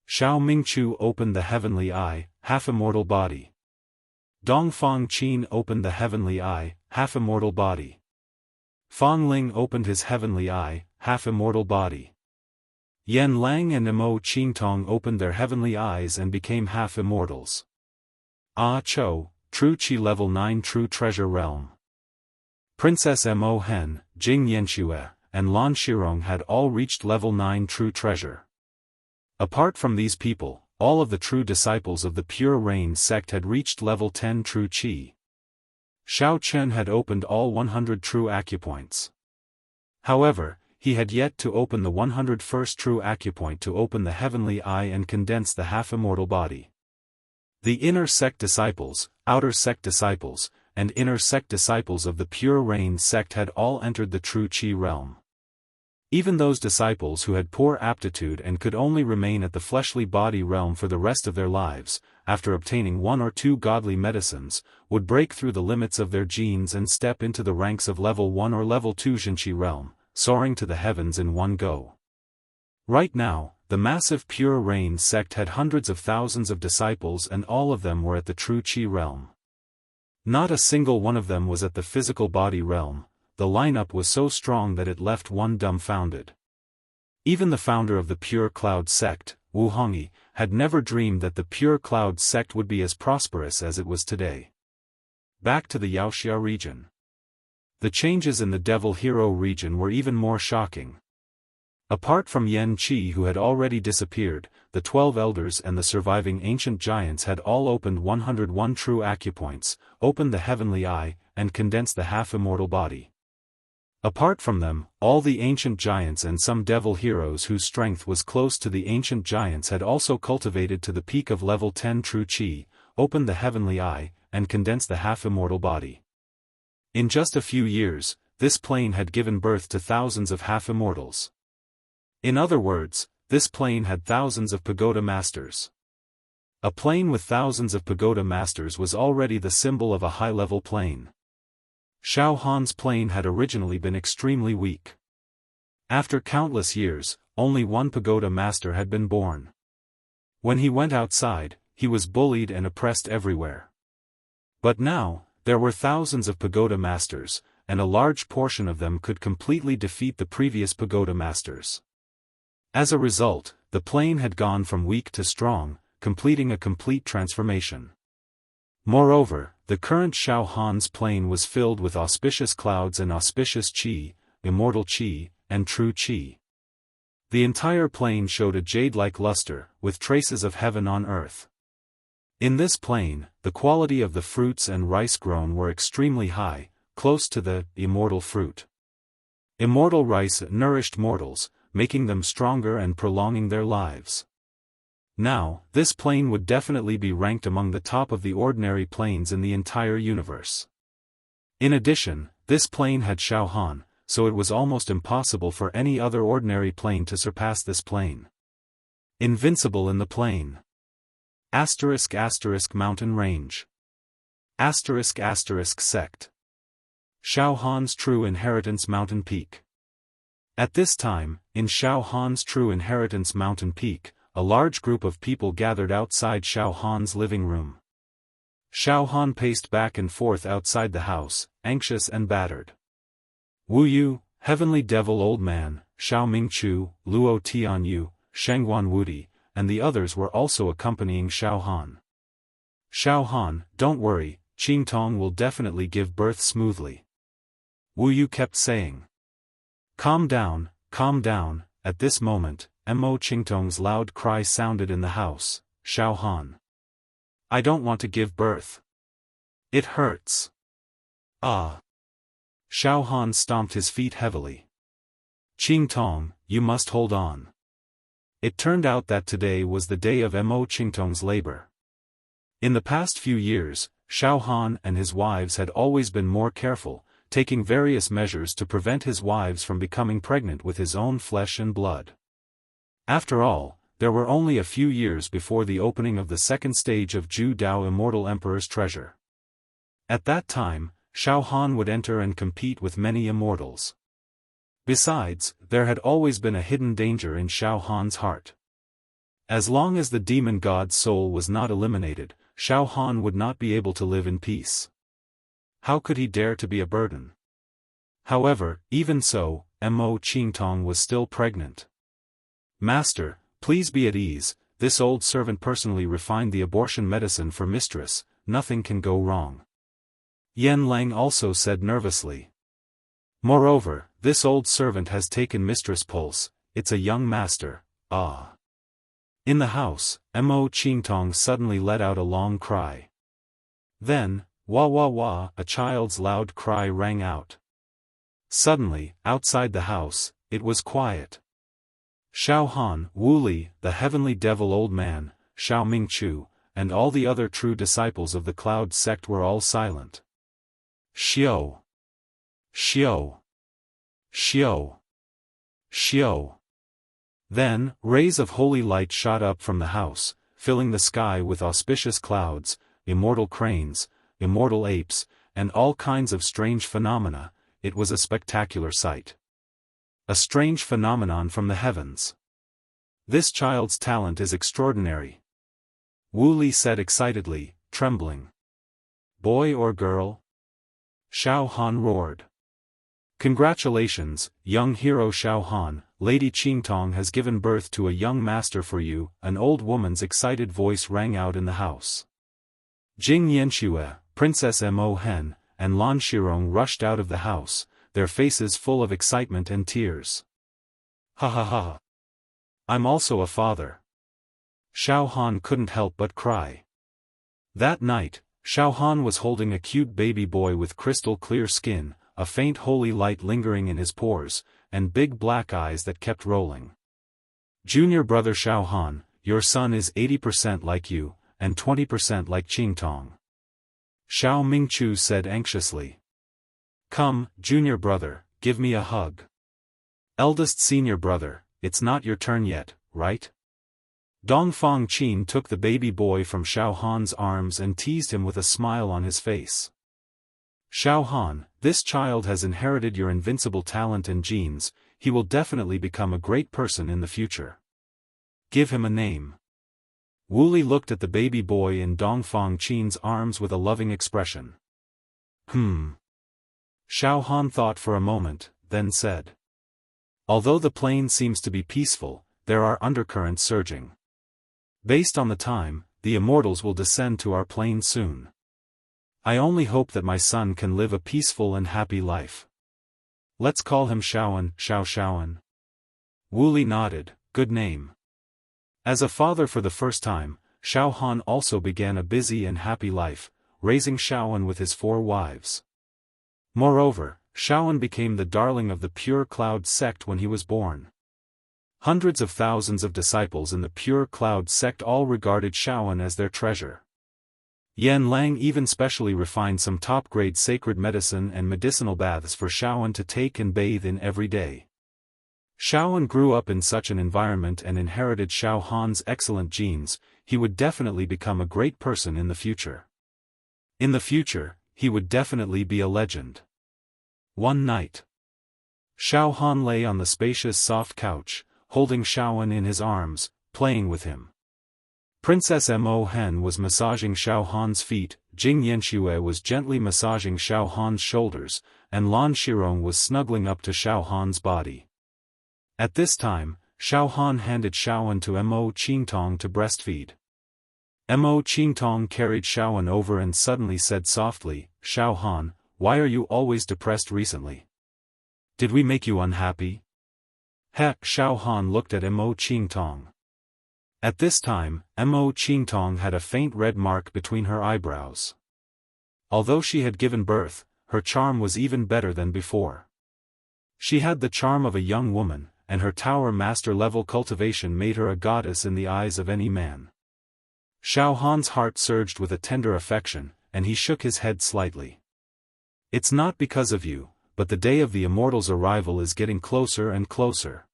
Xiao Mingchu opened the heavenly eye, half-immortal body. Dongfang Qin opened the heavenly eye, half-immortal body. Fang Ling opened his heavenly eye, half-immortal body. Yan Lang and Mo Qingtong opened their heavenly eyes and became half-immortals. Ah Cho, True Qi Level 9 True Treasure Realm. Princess Mo Hen, Jing Yanxue, and Lan Shirong had all reached Level 9 True Treasure. Apart from these people, all of the true disciples of the Pure Rain sect had reached Level 10 True Qi. Xiao Chen had opened all 100 true acupoints. However, he had yet to open the 101st true acupoint to open the heavenly eye and condense the half-immortal body. The inner sect disciples, outer sect disciples, and inner sect disciples of the Pure Rain sect had all entered the true qi realm. Even those disciples who had poor aptitude and could only remain at the fleshly body realm for the rest of their lives, after obtaining 1 or 2 godly medicines, would break through the limits of their genes and step into the ranks of Level 1 or Level 2 Jinqi realm, soaring to the heavens in one go. Right now, the massive Pure Rain sect had hundreds of thousands of disciples and all of them were at the true qi realm. Not a single one of them was at the physical body realm. The lineup was so strong that it left one dumbfounded. Even the founder of the Pure Cloud sect, Wu Hongyi, had never dreamed that the Pure Cloud sect would be as prosperous as it was today. Back to the Wuxia region. The changes in the Devil Hero region were even more shocking. Apart from Yan Qi who had already disappeared, the 12 elders and the surviving ancient giants had all opened 101 true acupoints, opened the heavenly eye, and condensed the half-immortal body. Apart from them, all the ancient giants and some devil heroes whose strength was close to the ancient giants had also cultivated to the peak of level 10 true qi, opened the heavenly eye, and condensed the half-immortal body. In just a few years, this plane had given birth to thousands of half-immortals. In other words, this plane had thousands of pagoda masters. A plane with thousands of pagoda masters was already the symbol of a high-level plane. Xiaohan's plane had originally been extremely weak. After countless years, only one pagoda master had been born. When he went outside, he was bullied and oppressed everywhere. But now, there were thousands of pagoda masters, and a large portion of them could completely defeat the previous pagoda masters. As a result, the plane had gone from weak to strong, completing a complete transformation. Moreover, the current Xiaohan's plane was filled with auspicious clouds and auspicious qi, immortal qi, and true qi. The entire plane showed a jade-like luster, with traces of heaven on earth. In this plane, the quality of the fruits and rice grown were extremely high, close to the immortal fruit. Immortal rice nourished mortals, making them stronger and prolonging their lives. Now, this plane would definitely be ranked among the top of the ordinary planes in the entire universe. In addition, this plane had Xiaofan, so it was almost impossible for any other ordinary plane to surpass this plane. Invincible in the plane. *** mountain range. *** sect. Xiaohan's true inheritance mountain peak. At this time, in Xiaohan's true inheritance mountain peak, a large group of people gathered outside Xiaohan's living room. Xiaohan paced back and forth outside the house, anxious and battered. Wu Yu, Heavenly Devil Old Man, Xiao Mingchu, Luo Tianyu, Shengguan Wudi, and the others were also accompanying Xiaohan. Xiaohan, don't worry, Qingtong will definitely give birth smoothly. Wu Yu kept saying. Calm down, at this moment, Mo Qingtong's loud cry sounded in the house, Xiaohan. I don't want to give birth. It hurts. Ah. Xiaohan stomped his feet heavily. Qingtong, you must hold on. It turned out that today was the day of Mo Qingtong's labor. In the past few years, Xiaohan and his wives had always been more careful, taking various measures to prevent his wives from becoming pregnant with his own flesh and blood. After all, there were only a few years before the opening of the second stage of Zhu Dao Immortal Emperor's treasure. At that time, Xiaohan would enter and compete with many immortals. Besides, there had always been a hidden danger in Xiaohan's heart. As long as the demon god's soul was not eliminated, Xiaohan would not be able to live in peace. How could he dare to be a burden? However, even so, Mo Qingtong was still pregnant. Master, please be at ease, this old servant personally refined the abortion medicine for mistress, nothing can go wrong. Yan Lang also said nervously. Moreover, this old servant has taken mistress' pulse, it's a young master, ah. In the house, Mo Qingtong suddenly let out a long cry. Then, wah wah wah, a child's loud cry rang out. Suddenly, outside the house, it was quiet. Xiaohan, Wu Li, the Heavenly Devil Old Man, Xiao Mingchu, and all the other true disciples of the Cloud sect were all silent. Xiao. Xiao. Xiao. Xiao. Then, rays of holy light shot up from the house, filling the sky with auspicious clouds, immortal cranes, immortal apes, and all kinds of strange phenomena. It was a spectacular sight. A strange phenomenon from the heavens. This child's talent is extraordinary. Wu Li said excitedly, trembling. Boy or girl? Xiaohan roared. Congratulations, young hero Xiaohan, Lady Qingtong has given birth to a young master for you, an old woman's excited voice rang out in the house. Jing Yanxue, Princess Mo Hen, and Lan Shirong rushed out of the house, their faces full of excitement and tears. Ha ha ha. I'm also a father. Xiaohan couldn't help but cry. That night, Xiaohan was holding a cute baby boy with crystal clear skin, a faint holy light lingering in his pores, and big black eyes that kept rolling. Junior brother Xiaohan, your son is 80% like you, and 20% like Qingtong. Xiao Mingchu said anxiously. Come, junior brother, give me a hug. Eldest senior brother, it's not your turn yet, right? Dongfang Qin took the baby boy from Xiaohan's arms and teased him with a smile on his face. Xiaohan, this child has inherited your invincible talent and genes, he will definitely become a great person in the future. Give him a name. Wu Li looked at the baby boy in Dongfang Qin's arms with a loving expression. Xiaohan thought for a moment, then said. Although the plane seems to be peaceful, there are undercurrents surging. Based on the time, the immortals will descend to our plane soon. I only hope that my son can live a peaceful and happy life. Let's call him Xiaoan. Wu Li nodded, good name. As a father for the first time, Xiaohan also began a busy and happy life, raising Xiaoan with his 4 wives. Moreover, Xiaoan became the darling of the pure Cloud sect when he was born. Hundreds of thousands of disciples in the pure cloud sect all regarded Xiaofan as their treasure. Yan Lang even specially refined some top-grade sacred medicine and medicinal baths for Xiaofan to take and bathe in every day. Xiaofan grew up in such an environment and inherited Xiao Han's excellent genes. He would definitely become a great person in the future. In the future, he would definitely be a legend. One night, Xiao Han lay on the spacious soft couch, holding Xiaofan in his arms, playing with him. Princess Mo Hen was massaging Xiao Han's feet, Jing Yanxue was gently massaging Xiao Han's shoulders, and Lan Shirong was snuggling up to Xiao Han's body. At this time, Xiao Han handed Xiaofan to Mo Qingtong to breastfeed. Mo Qingtong carried Xiaofan over and suddenly said softly, "Xiao Han, why are you always depressed recently? Did we make you unhappy?" Xiao Han looked at Mo Qingtong. At this time, Mo Qingtong had a faint red mark between her eyebrows. Although she had given birth, her charm was even better than before. She had the charm of a young woman, and her tower master level cultivation made her a goddess in the eyes of any man. Xiao Han's heart surged with a tender affection, and he shook his head slightly. "It's not because of you, but the day of the Immortal's arrival is getting closer and closer.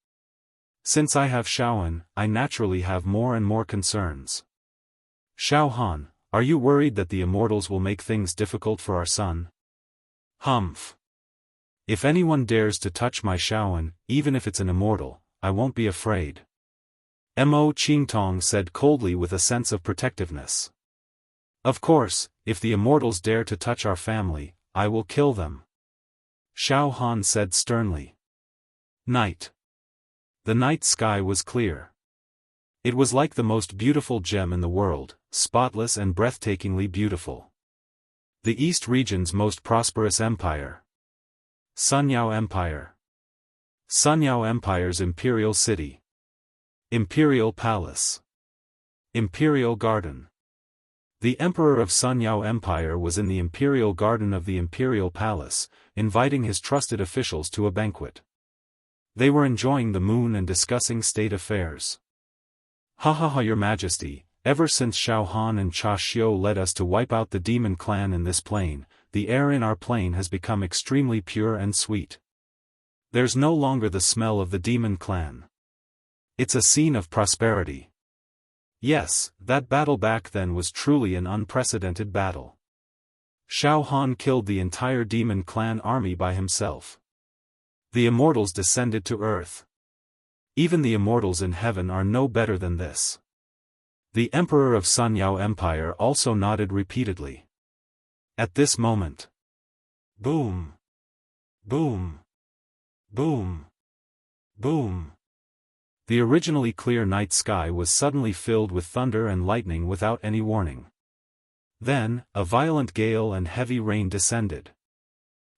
Since I have Xiaofan, I naturally have more and more concerns. Xiao Han, are you worried that the Immortals will make things difficult for our son?" "Humph. If anyone dares to touch my Xiaofan, even if it's an Immortal, I won't be afraid," Mo Qingtong said coldly with a sense of protectiveness. "Of course, if the Immortals dare to touch our family, I will kill them," Xiao Han said sternly. Night. The night sky was clear. It was like the most beautiful gem in the world, spotless and breathtakingly beautiful. The East region's most prosperous empire. Sunyao Empire. Sunyao Empire's imperial city. Imperial Palace. Imperial Garden. The Emperor of Sunyao Empire was in the Imperial Garden of the Imperial Palace, inviting his trusted officials to a banquet. They were enjoying the moon and discussing state affairs. "Ha, Your Majesty, ever since Xiao Han and Cha Xiu led us to wipe out the demon clan in this plane, the air in our plane has become extremely pure and sweet. There's no longer the smell of the demon clan. It's a scene of prosperity. Yes, that battle back then was truly an unprecedented battle. Xiao Han killed the entire demon clan army by himself. The Immortals descended to earth. Even the Immortals in heaven are no better than this." The Emperor of Sunyao Empire also nodded repeatedly. At this moment, boom, boom, boom, boom. The originally clear night sky was suddenly filled with thunder and lightning without any warning. Then, a violent gale and heavy rain descended.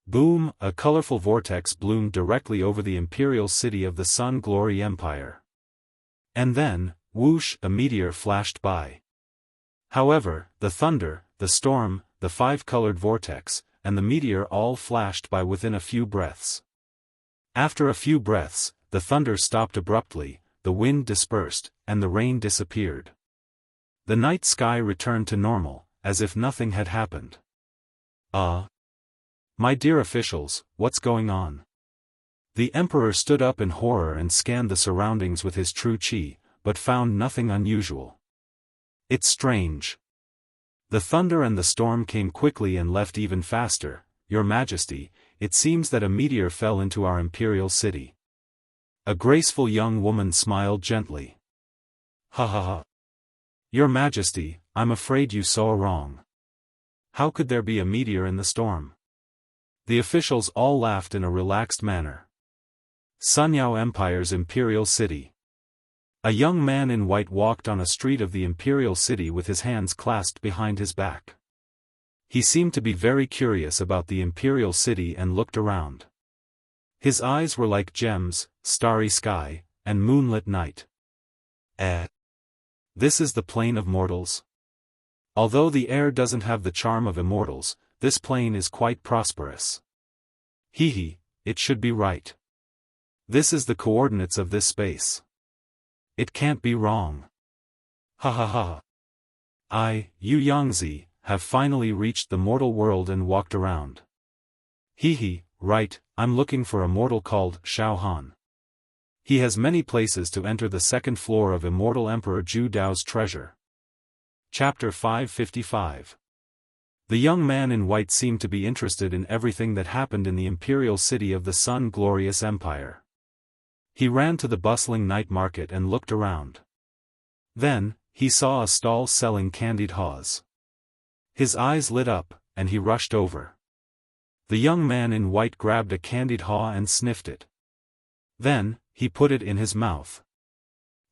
Boom, a colorful vortex bloomed directly over the imperial city of the Sun Glory Empire. And then, whoosh, a meteor flashed by. However, the thunder, the storm, the five-colored vortex, and the meteor all flashed by within a few breaths. After a few breaths, the thunder stopped abruptly, the wind dispersed, and the rain disappeared. The night sky returned to normal, as if nothing had happened. My dear officials, what's going on?" The Emperor stood up in horror and scanned the surroundings with his true qi, but found nothing unusual. "It's strange. The thunder and the storm came quickly and left even faster, Your Majesty. It seems that a meteor fell into our imperial city." A graceful young woman smiled gently. Ha. "Your Majesty, I'm afraid you saw wrong. How could there be a meteor in the storm?" The officials all laughed in a relaxed manner. Sunyao Empire's imperial city. A young man in white walked on a street of the imperial city with his hands clasped behind his back. He seemed to be very curious about the imperial city and looked around. His eyes were like gems, starry sky, and moonlit night. This is the plane of mortals? Although the air doesn't have the charm of Immortals, this plane is quite prosperous. It should be right. This is the coordinates of this space. It can't be wrong. Ha ha ha. Yu Yangzi, have finally reached the mortal world and walked around. Hee, right, I'm looking for a mortal called Xiaofan. He has many places to enter the second floor of Immortal Emperor Zhu Dao's treasure. Chapter 555. The young man in white seemed to be interested in everything that happened in the imperial city of the Sun Glorious Empire. He ran to the bustling night market and looked around. Then, he saw a stall selling candied haws. His eyes lit up, and he rushed over. The young man in white grabbed a candied haw and sniffed it. Then, he put it in his mouth.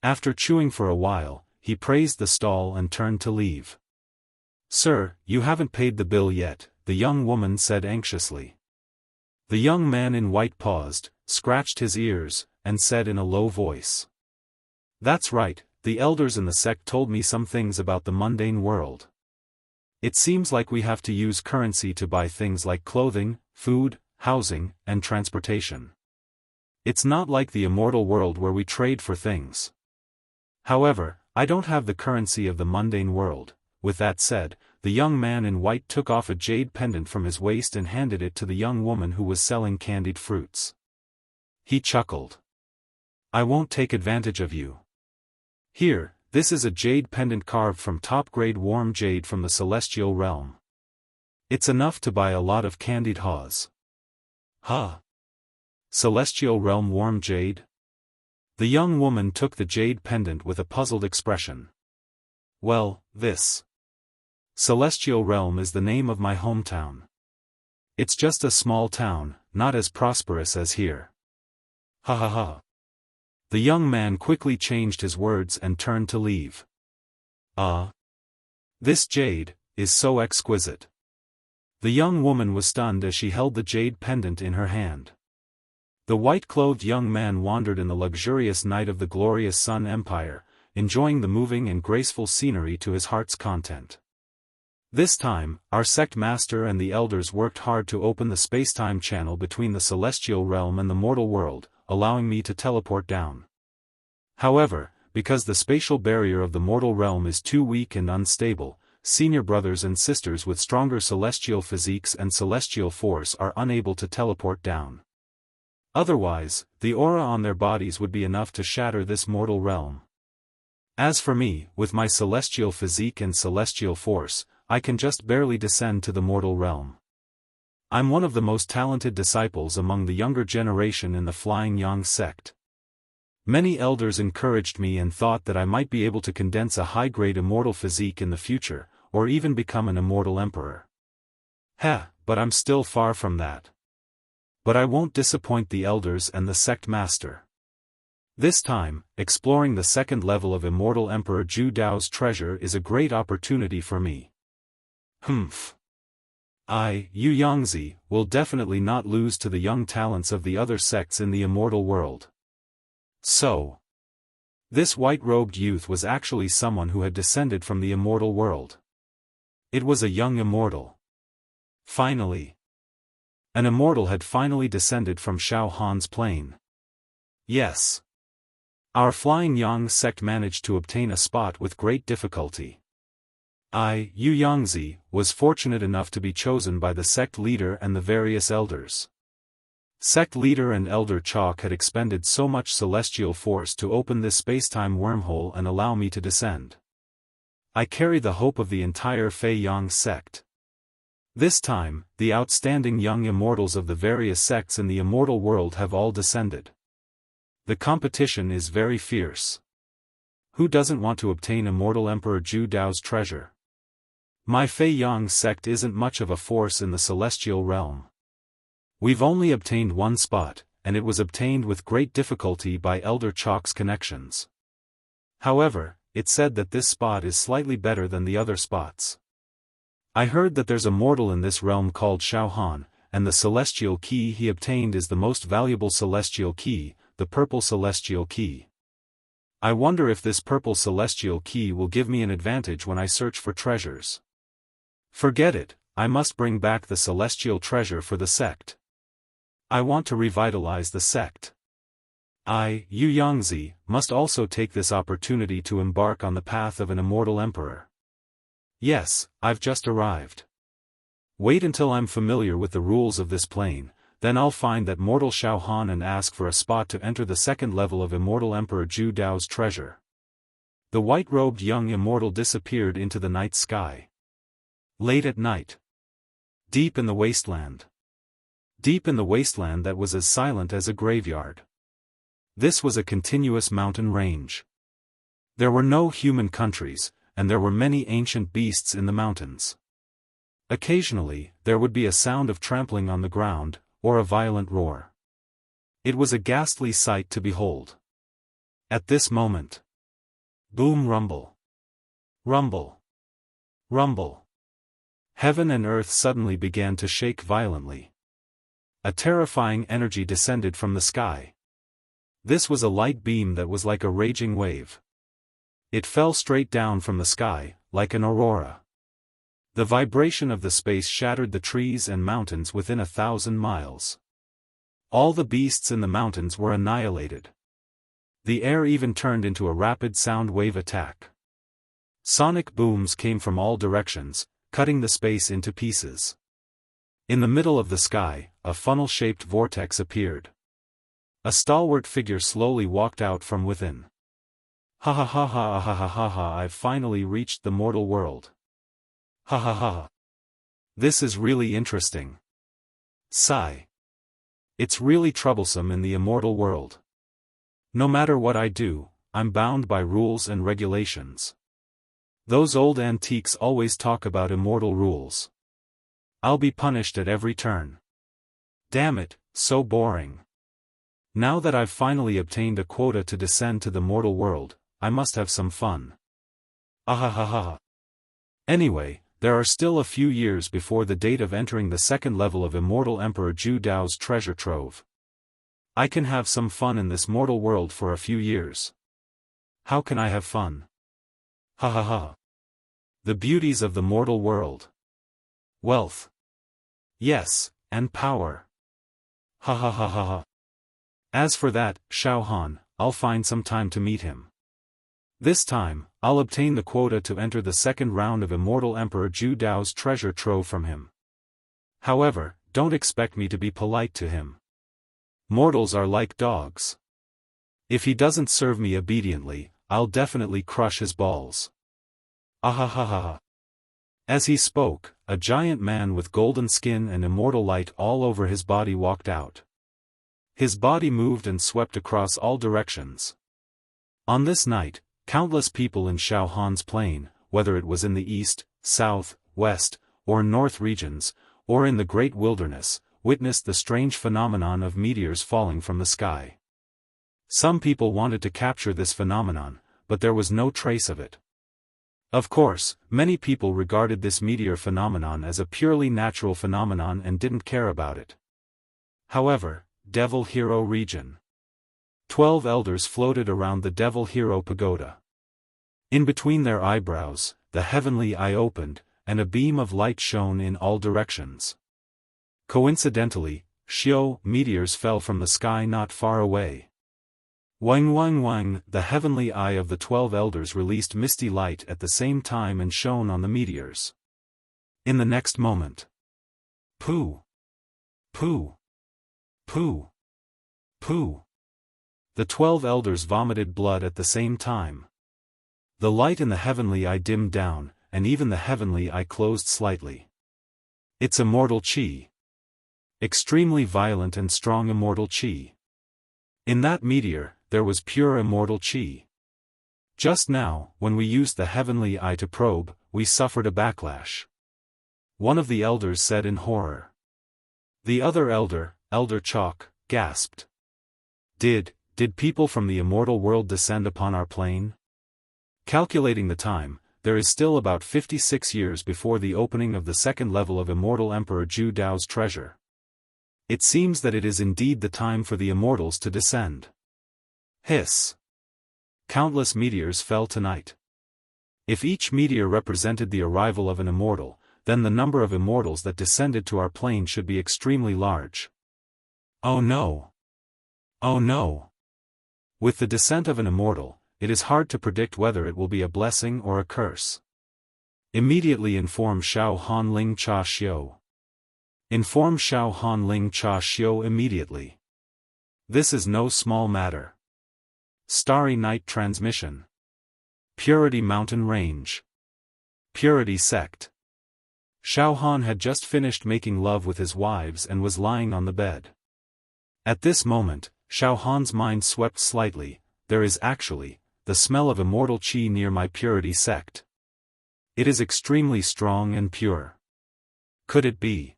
After chewing for a while, he praised the stall and turned to leave. "Sir, you haven't paid the bill yet," the young woman said anxiously. The young man in white paused, scratched his ears, and said in a low voice. "That's right, the elders in the sect told me some things about the mundane world. It seems like we have to use currency to buy things like clothing, food, housing, and transportation. It's not like the immortal world where we trade for things. However, I don't have the currency of the mundane world." With that said, the young man in white took off a jade pendant from his waist and handed it to the young woman who was selling candied fruits. He chuckled. "I won't take advantage of you. Here, this is a jade pendant carved from top-grade warm jade from the celestial realm. It's enough to buy a lot of candied haws." "Huh? Celestial realm warm jade?" The young woman took the jade pendant with a puzzled expression. "Well, this Celestial realm is the name of my hometown. It's just a small town, not as prosperous as here." Ha ha ha. The young man quickly changed his words and turned to leave. This jade is so exquisite." The young woman was stunned as she held the jade pendant in her hand. The white-clothed young man wandered in the luxurious night of the glorious Sun Empire, enjoying the moving and graceful scenery to his heart's content. This time, our sect master and the elders worked hard to open the space-time channel between the celestial realm and the mortal world, allowing me to teleport down. However, because the spatial barrier of the mortal realm is too weak and unstable, senior brothers and sisters with stronger celestial physiques and celestial force are unable to teleport down. Otherwise, the aura on their bodies would be enough to shatter this mortal realm. As for me, with my celestial physique and celestial force, I can just barely descend to the mortal realm. I'm one of the most talented disciples among the younger generation in the Flying Yang sect. Many elders encouraged me and thought that I might be able to condense a high-grade immortal physique in the future, or even become an immortal emperor. But I'm still far from that. But I won't disappoint the elders and the sect master. This time, exploring the second level of Immortal Emperor Zhu Dao's treasure is a great opportunity for me. Yu Yangzi will definitely not lose to the young talents of the other sects in the immortal world. So, this white-robed youth was actually someone who had descended from the immortal world. It was a young immortal. Finally. An immortal had finally descended from Xiaofan's plane. Yes. Our Flying Yang sect managed to obtain a spot with great difficulty. Yu Yangzi was fortunate enough to be chosen by the sect leader and the various elders. Sect leader and elder Chalk had expended so much celestial force to open this spacetime wormhole and allow me to descend. I carry the hope of the entire Fei Yang sect. This time, the outstanding young immortals of the various sects in the immortal world have all descended. The competition is very fierce. Who doesn't want to obtain Immortal Emperor Zhu Dao's treasure? My Fei Yang sect isn't much of a force in the celestial realm. We've only obtained one spot, and it was obtained with great difficulty by Elder Chalk's connections. However, it's said that this spot is slightly better than the other spots. I heard that there's a mortal in this realm called Xiaofan, and the celestial key he obtained is the most valuable celestial key, the purple celestial key. I wonder if this purple celestial key will give me an advantage when I search for treasures. Forget it, I must bring back the celestial treasure for the sect. I want to revitalize the sect. I, Yu Yangzi, must also take this opportunity to embark on the path of an immortal emperor. Yes, I've just arrived. Wait until I'm familiar with the rules of this plane, then I'll find that mortal Xiaofan and ask for a spot to enter the second level of Immortal Emperor Zhu Dao's treasure. The white-robed young immortal disappeared into the night sky. Late at night. Deep in the wasteland. Deep in the wasteland that was as silent as a graveyard. This was a continuous mountain range. There were no human countries, and there were many ancient beasts in the mountains. Occasionally, there would be a sound of trampling on the ground, or a violent roar. It was a ghastly sight to behold. At this moment. Boom rumble. Rumble. Rumble. Heaven and earth suddenly began to shake violently. A terrifying energy descended from the sky. This was a light beam that was like a raging wave. It fell straight down from the sky, like an aurora. The vibration of the space shattered the trees and mountains within 1,000 miles. All the beasts in the mountains were annihilated. The air even turned into a rapid sound wave attack. Sonic booms came from all directions, cutting the space into pieces. In the middle of the sky, a funnel-shaped vortex appeared. A stalwart figure slowly walked out from within. Ha ha ha ha ha ha ha ha, I've finally reached the mortal world. Ha ha ha. This is really interesting. Sigh. It's really troublesome in the immortal world. No matter what I do, I'm bound by rules and regulations. Those old antiques always talk about immortal rules. I'll be punished at every turn. Damn it, so boring. Now that I've finally obtained a quota to descend to the mortal world, I must have some fun. Ahahaha. Anyway, there are still a few years before the date of entering the second level of Immortal Emperor Zhu Dao's treasure trove. I can have some fun in this mortal world for a few years. How can I have fun? Ha ha ha. The beauties of the mortal world. Wealth. Yes, and power. Ha ha ha ha ha. As for that, Xiaofan, I'll find some time to meet him. This time, I'll obtain the quota to enter the second round of Immortal Emperor Zhu Dao's treasure trove from him. However, don't expect me to be polite to him. Mortals are like dogs. If he doesn't serve me obediently, I'll definitely crush his balls. Ahahaha. As he spoke, a giant man with golden skin and immortal light all over his body walked out. His body moved and swept across all directions. On this night, countless people in Xiaohan's plain, whether it was in the east, south, west, or north regions, or in the great wilderness, witnessed the strange phenomenon of meteors falling from the sky. Some people wanted to capture this phenomenon, but there was no trace of it. Of course, many people regarded this meteor phenomenon as a purely natural phenomenon and didn't care about it. However, Devil Hero region. 12 elders floated around the Devil Hero pagoda. In between their eyebrows, the heavenly eye opened, and a beam of light shone in all directions. Coincidentally, meteors fell from the sky not far away. Wang wang wang, the heavenly eye of the 12 elders released misty light at the same time and shone on the meteors. In the next moment. Pooh! Pooh! Pooh! Pooh! The 12 elders vomited blood at the same time. The light in the heavenly eye dimmed down, and even the heavenly eye closed slightly. It's immortal chi. Extremely violent and strong immortal chi. In that meteor, there was pure immortal chi. Just now, when we used the heavenly eye to probe, we suffered a backlash. One of the elders said in horror. The other elder, Elder Chalk, gasped. Did people from the immortal world descend upon our plane? Calculating the time, there is still about 56 years before the opening of the second level of Immortal Emperor Zhu Dao's treasure. It seems that it is indeed the time for the immortals to descend. Hiss! Countless meteors fell tonight. If each meteor represented the arrival of an immortal, then the number of immortals that descended to our plane should be extremely large. Oh no! Oh no! With the descent of an immortal, it is hard to predict whether it will be a blessing or a curse. Immediately inform Xiaofan Ling Cha Xiu. Inform Xiaofan Ling Cha Xiu immediately. This is no small matter. Starry Night Transmission. Purity Mountain Range. Purity Sect. Xiaohan had just finished making love with his wives and was lying on the bed. At this moment, Xiaohan's mind swept slightly. There is actually the smell of immortal qi near my purity sect. It is extremely strong and pure. Could it be?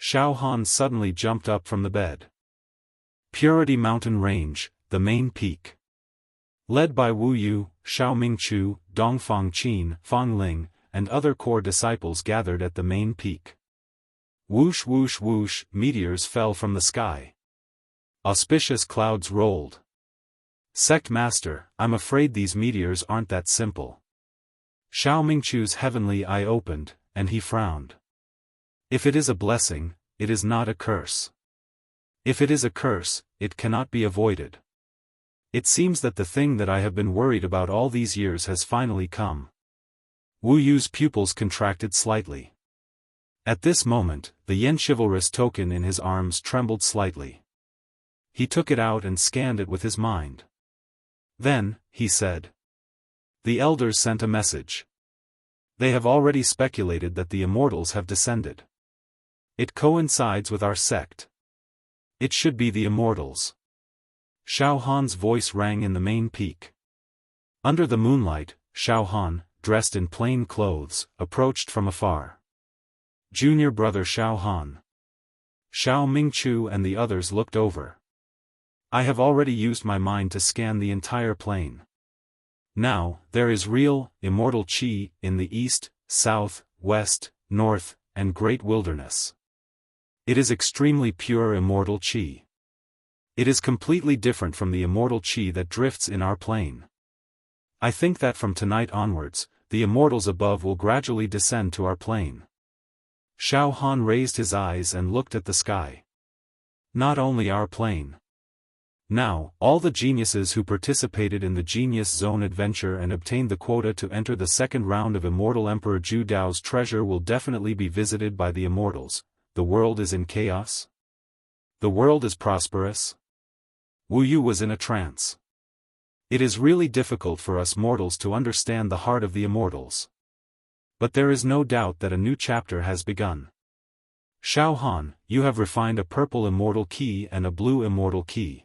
Xiaohan suddenly jumped up from the bed. Purity Mountain Range, the main peak. Led by Wu Yu, Xiao Mingchu, Dongfang Qin, Fang Ling, and other core disciples gathered at the main peak. Whoosh whoosh whoosh, meteors fell from the sky. Auspicious clouds rolled. Sect Master, I'm afraid these meteors aren't that simple. Xiao Mingchu's heavenly eye opened, and he frowned. If it is a blessing, it is not a curse. If it is a curse, it cannot be avoided. It seems that the thing that I have been worried about all these years has finally come. Wu Yu's pupils contracted slightly. At this moment, the yen chivalrous token in his arms trembled slightly. He took it out and scanned it with his mind. Then, he said. The elders sent a message. They have already speculated that the immortals have descended. It coincides with our sect. It should be the immortals. Xiaohan's voice rang in the main peak. Under the moonlight, Xiaohan, dressed in plain clothes, approached from afar. Junior brother Xiaohan. Xiao Mingchu and the others looked over. I have already used my mind to scan the entire plane. Now, there is real, immortal qi in the east, south, west, north, and great wilderness. It is extremely pure immortal qi. It is completely different from the immortal qi that drifts in our plane. I think that from tonight onwards, the immortals above will gradually descend to our plane. Xiaohan raised his eyes and looked at the sky. Not only our plane. Now, all the geniuses who participated in the Genius Zone adventure and obtained the quota to enter the second round of Immortal Emperor Zhu Dao's treasure will definitely be visited by the immortals. The world is in chaos? The world is prosperous? Wu Yu was in a trance. It is really difficult for us mortals to understand the heart of the immortals. But there is no doubt that a new chapter has begun. Xiaohan, you have refined a purple immortal key and a blue immortal key.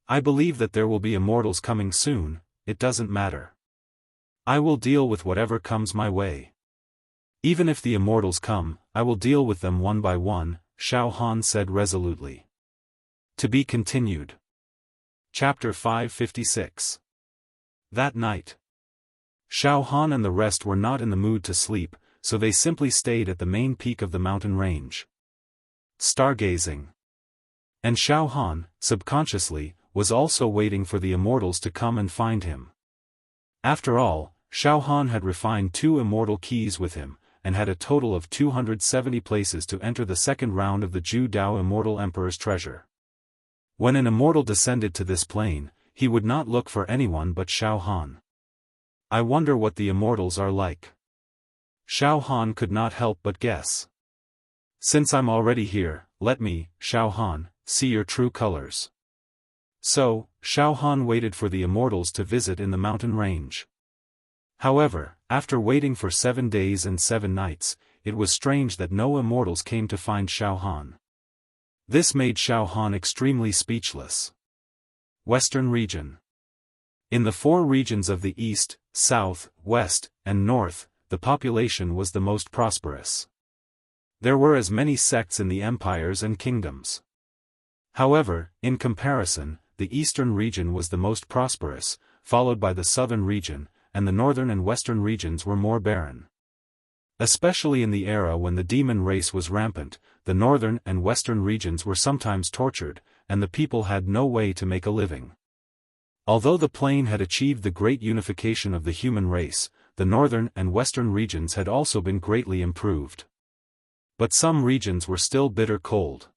I believe that there will be immortals coming soon, it doesn't matter. I will deal with whatever comes my way. Even if the immortals come, I will deal with them one by one, Xiaohan said resolutely. To be continued. Chapter 556. That night. Xiaohan and the rest were not in the mood to sleep, so they simply stayed at the main peak of the mountain range. Stargazing. And Xiaohan, subconsciously, was also waiting for the immortals to come and find him. After all, Xiaohan had refined 2 immortal keys with him, and had a total of 270 places to enter the second round of the Zhu Dao Immortal Emperor's treasure. When an immortal descended to this plane, he would not look for anyone but Xiaohan. I wonder what the immortals are like. Xiaohan could not help but guess. Since I'm already here, let me, Xiaohan, see your true colors. So, Xiaohan waited for the immortals to visit in the mountain range. However, after waiting for 7 days and 7 nights, it was strange that no immortals came to find Xiaohan. This made Xiaohan extremely speechless. Western Region. In the 4 regions of the east, south, west, and north, the population was the most prosperous. There were as many sects in the empires and kingdoms. However, in comparison, the eastern region was the most prosperous, followed by the southern region, and the northern and western regions were more barren. Especially in the era when the demon race was rampant, the northern and western regions were sometimes tortured, and the people had no way to make a living. Although the plane had achieved the great unification of the human race, the northern and western regions had also been greatly improved. But some regions were still bitter cold.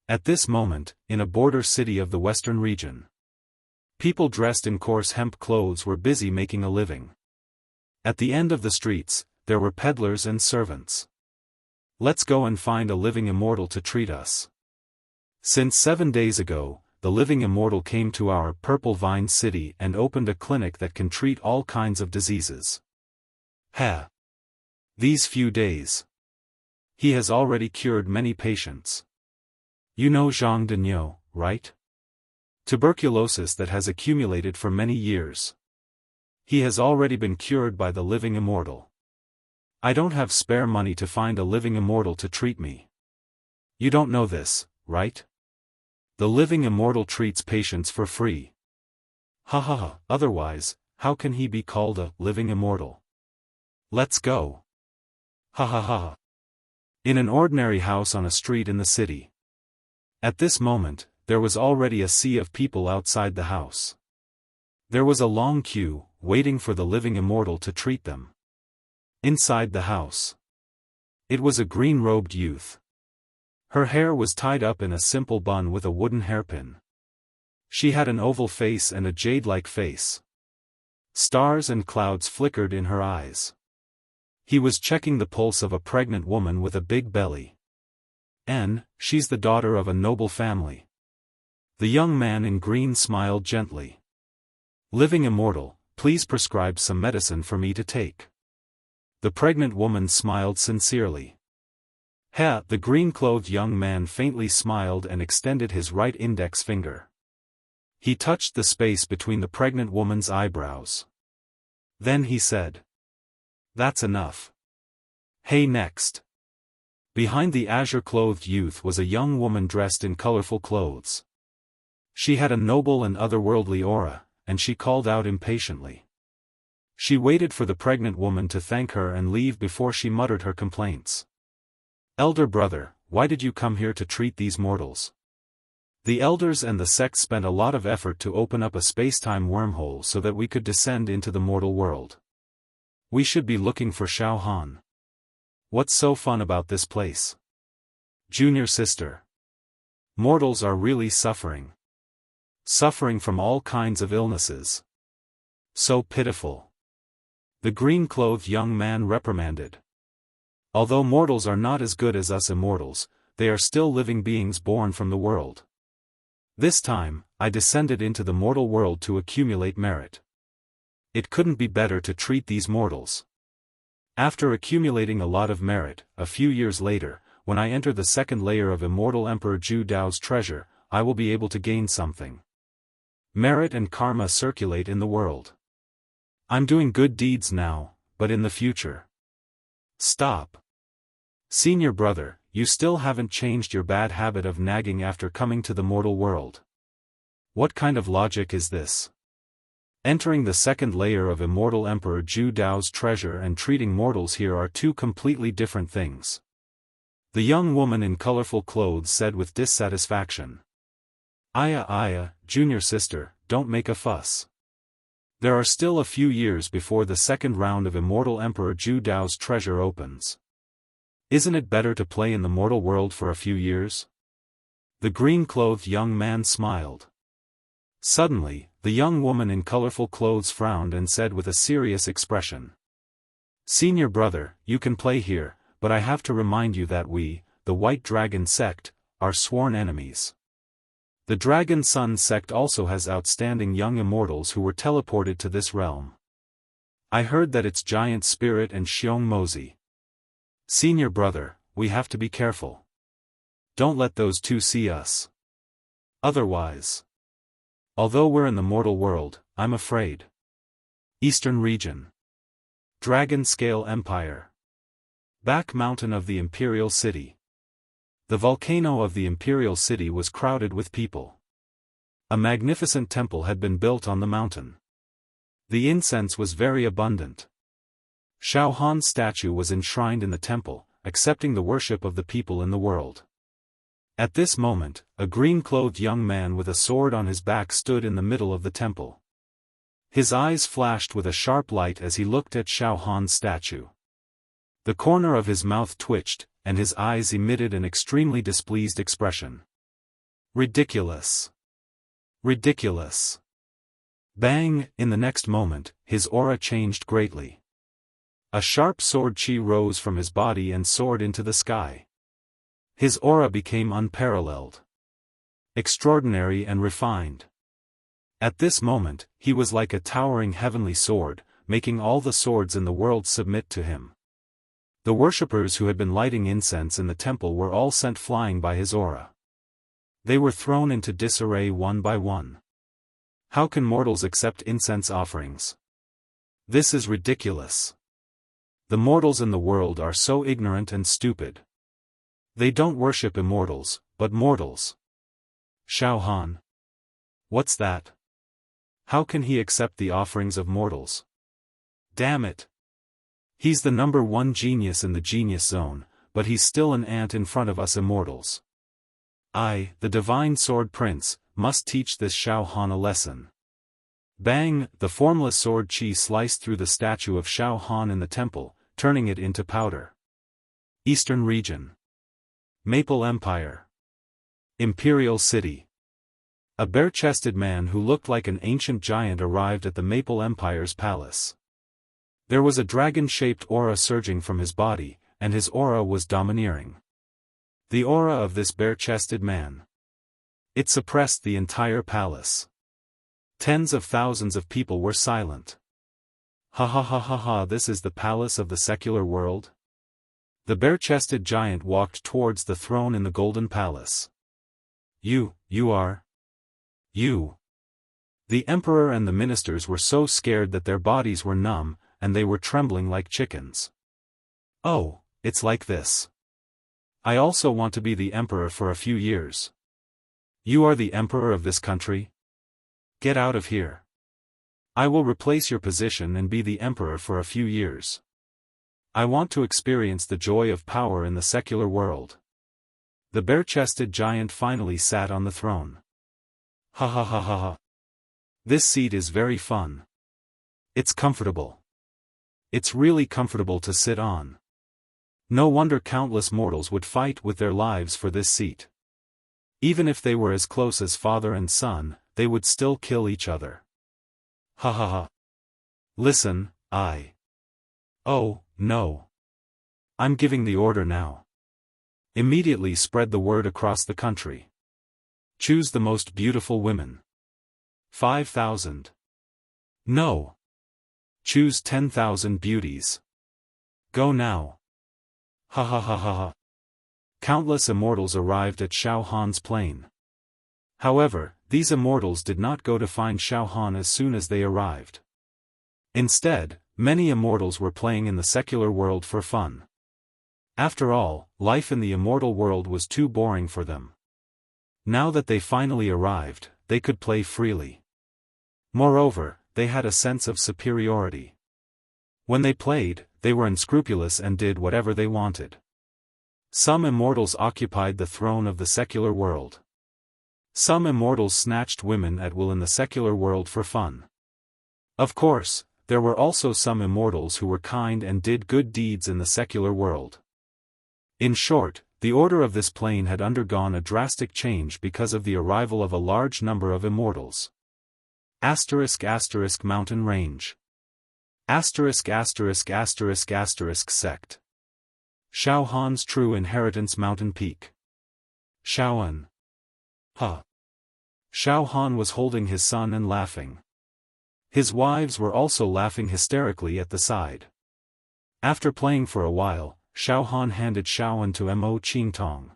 At this moment, in a border city of the western region, People dressed in coarse hemp clothes were busy making a living. At the end of the streets, there were peddlers and servants. Let's go and find a living immortal to treat us. Since 7 days ago, the living immortal came to our Purple Vine City and opened a clinic that can treat all kinds of diseases. These few days. He has already cured many patients. You know Zhang Denyo, right? Tuberculosis that has accumulated for many years. He has already been cured by the living immortal. I don't have spare money to find a living immortal to treat me. You don't know this, right? The living immortal treats patients for free. Otherwise, how can he be called a living immortal? Let's go. In an ordinary house on a street in the city. At this moment, there was already a sea of people outside the house. There was a long queue, waiting for the living immortal to treat them. Inside the house. It was a green-robed youth. Her hair was tied up in a simple bun with a wooden hairpin. She had an oval face and a jade-like face. Stars and clouds flickered in her eyes. He was checking the pulse of a pregnant woman with a big belly. She's the daughter of a noble family. The young man in green smiled gently. Living immortal, please prescribe some medicine for me to take. The pregnant woman smiled sincerely. The green-clothed young man faintly smiled and extended his right index finger. He touched the space between the pregnant woman's eyebrows. Then he said, "That's enough. Next." Behind the azure-clothed youth was a young woman dressed in colorful clothes. She had a noble and otherworldly aura, and she called out impatiently. She waited for the pregnant woman to thank her and leave before she muttered her complaints. "Elder brother, why did you come here to treat these mortals?" The elders and the sect spent a lot of effort to open up a space-time wormhole so that we could descend into the mortal world. We should be looking for Xiaofan. What's so fun about this place? Junior sister. Mortals are really suffering. Suffering from all kinds of illnesses. So pitiful. The green-clothed young man reprimanded. Although mortals are not as good as us immortals, they are still living beings born from the world. This time, I descended into the mortal world to accumulate merit. It couldn't be better to treat these mortals. After accumulating a lot of merit, a few years later, when I enter the second layer of Immortal Emperor Zhu Dao's treasure, I will be able to gain something. Merit and karma circulate in the world. I'm doing good deeds now, but in the future. Stop. Senior brother, you still haven't changed your bad habit of nagging after coming to the mortal world. What kind of logic is this? Entering the second layer of Immortal Emperor Zhu Dao's treasure and treating mortals here are two completely different things. The young woman in colorful clothes said with dissatisfaction. Aya, junior sister, don't make a fuss. There are still a few years before the second round of Immortal Emperor Zhu Dao's treasure opens. Isn't it better to play in the mortal world for a few years? The green-clothed young man smiled. Suddenly, the young woman in colorful clothes frowned and said with a serious expression. Senior brother, you can play here, but I have to remind you that we, the White Dragon sect, are sworn enemies. The Dragon Sun sect also has outstanding young immortals who were teleported to this realm. I heard that it's Giant Spirit and Xiong Mozi. Senior brother, we have to be careful. Don't let those two see us. Otherwise. Although we're in the mortal world, I'm afraid. Eastern Region. Dragon Scale Empire. Back mountain of the Imperial City. The volcano of the Imperial City was crowded with people. A magnificent temple had been built on the mountain. The incense was very abundant. Xiaofan's statue was enshrined in the temple, accepting the worship of the people in the world. At this moment, a green-clothed young man with a sword on his back stood in the middle of the temple. His eyes flashed with a sharp light as he looked at Xiaofan's statue. The corner of his mouth twitched, and his eyes emitted an extremely displeased expression. Ridiculous. Ridiculous. Bang! In the next moment, his aura changed greatly. A sharp sword chi rose from his body and soared into the sky. His aura became unparalleled, extraordinary and refined. At this moment, he was like a towering heavenly sword, making all the swords in the world submit to him. The worshippers who had been lighting incense in the temple were all sent flying by his aura. They were thrown into disarray one by one. How can mortals accept incense offerings? This is ridiculous. The mortals in the world are so ignorant and stupid. They don't worship immortals, but mortals. Xiaofan. What's that? How can he accept the offerings of mortals? Damn it. He's the #1 genius in the genius zone, but he's still an ant in front of us immortals. I, the divine sword prince, must teach this Xiaofan a lesson. Bang! The formless sword chi sliced through the statue of Xiaofan in the temple, turning it into powder. Eastern Region. Maple Empire. Imperial City. A bare-chested man who looked like an ancient giant arrived at the Maple Empire's palace. There was a dragon-shaped aura surging from his body, and his aura was domineering. The aura of this bare-chested man. It suppressed the entire palace. Tens of thousands of people were silent. Ha ha ha ha ha, this is the palace of the secular world? The bare-chested giant walked towards the throne in the golden palace. You are? You. The emperor and the ministers were so scared that their bodies were numb, and they were trembling like chickens. Oh, it's like this. I also want to be the emperor for a few years. You are the emperor of this country? Get out of here. I will replace your position and be the emperor for a few years. I want to experience the joy of power in the secular world. The bare-chested giant finally sat on the throne. Ha ha ha ha ha. This seat is very fun. It's comfortable. It's really comfortable to sit on. No wonder countless mortals would fight with their lives for this seat. Even if they were as close as father and son, they would still kill each other. Ha ha ha. Listen, Oh, no. I'm giving the order now. Immediately spread the word across the country. Choose the most beautiful women. 5,000. No. Choose 10,000 beauties. Go now. Ha ha ha ha ha. Countless immortals arrived at Xiaohan's plain. However, these immortals did not go to find Xiaofan as soon as they arrived. Instead, many immortals were playing in the secular world for fun. After all, life in the immortal world was too boring for them. Now that they finally arrived, they could play freely. Moreover, they had a sense of superiority. When they played, they were unscrupulous and did whatever they wanted. Some immortals occupied the throne of the secular world. Some immortals snatched women at will in the secular world for fun. Of course, there were also some immortals who were kind and did good deeds in the secular world. In short, the order of this plane had undergone a drastic change because of the arrival of a large number of immortals. *** mountain range. *** sect. Xiaohan's true inheritance mountain peak. Xiaoan. Ha. Xiaohan was holding his son and laughing. His wives were also laughing hysterically at the side. After playing for a while, Xiaohan handed Xiaoan to Mo Qingtong.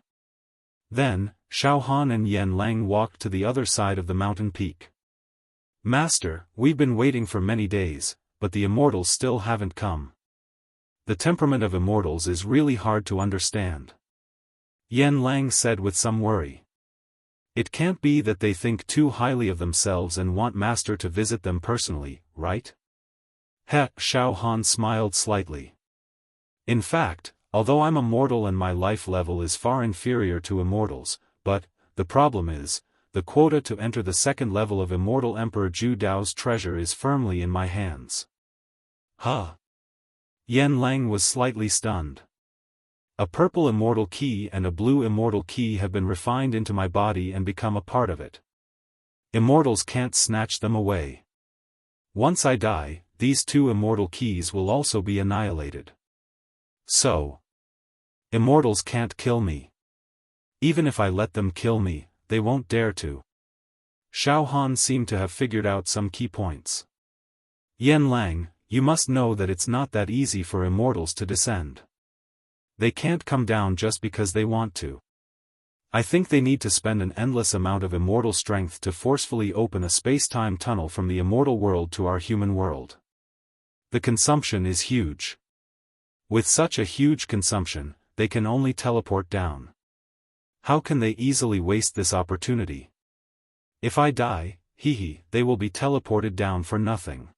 Then, Xiaohan and Yan Lang walked to the other side of the mountain peak. Master, we've been waiting for many days, but the immortals still haven't come. The temperament of immortals is really hard to understand. Yan Lang said with some worry. It can't be that they think too highly of themselves and want Master to visit them personally, right? Xiaohan smiled slightly. In fact, although I'm a mortal and my life level is far inferior to immortals, but, the problem is, the quota to enter the second level of Immortal Emperor Zhu Dao's treasure is firmly in my hands. Huh? Yan Lang was slightly stunned. A purple immortal key and a blue immortal key have been refined into my body and become a part of it. Immortals can't snatch them away. Once I die, these 2 immortal keys will also be annihilated. So, immortals can't kill me. Even if I let them kill me, they won't dare to. Xiaofan seemed to have figured out some key points. Yan Lang, you must know that it's not that easy for immortals to descend. They can't come down just because they want to. I think they need to spend an endless amount of immortal strength to forcefully open a space-time tunnel from the immortal world to our human world. The consumption is huge. With such a huge consumption, they can only teleport down. How can they easily waste this opportunity? If I die, they will be teleported down for nothing.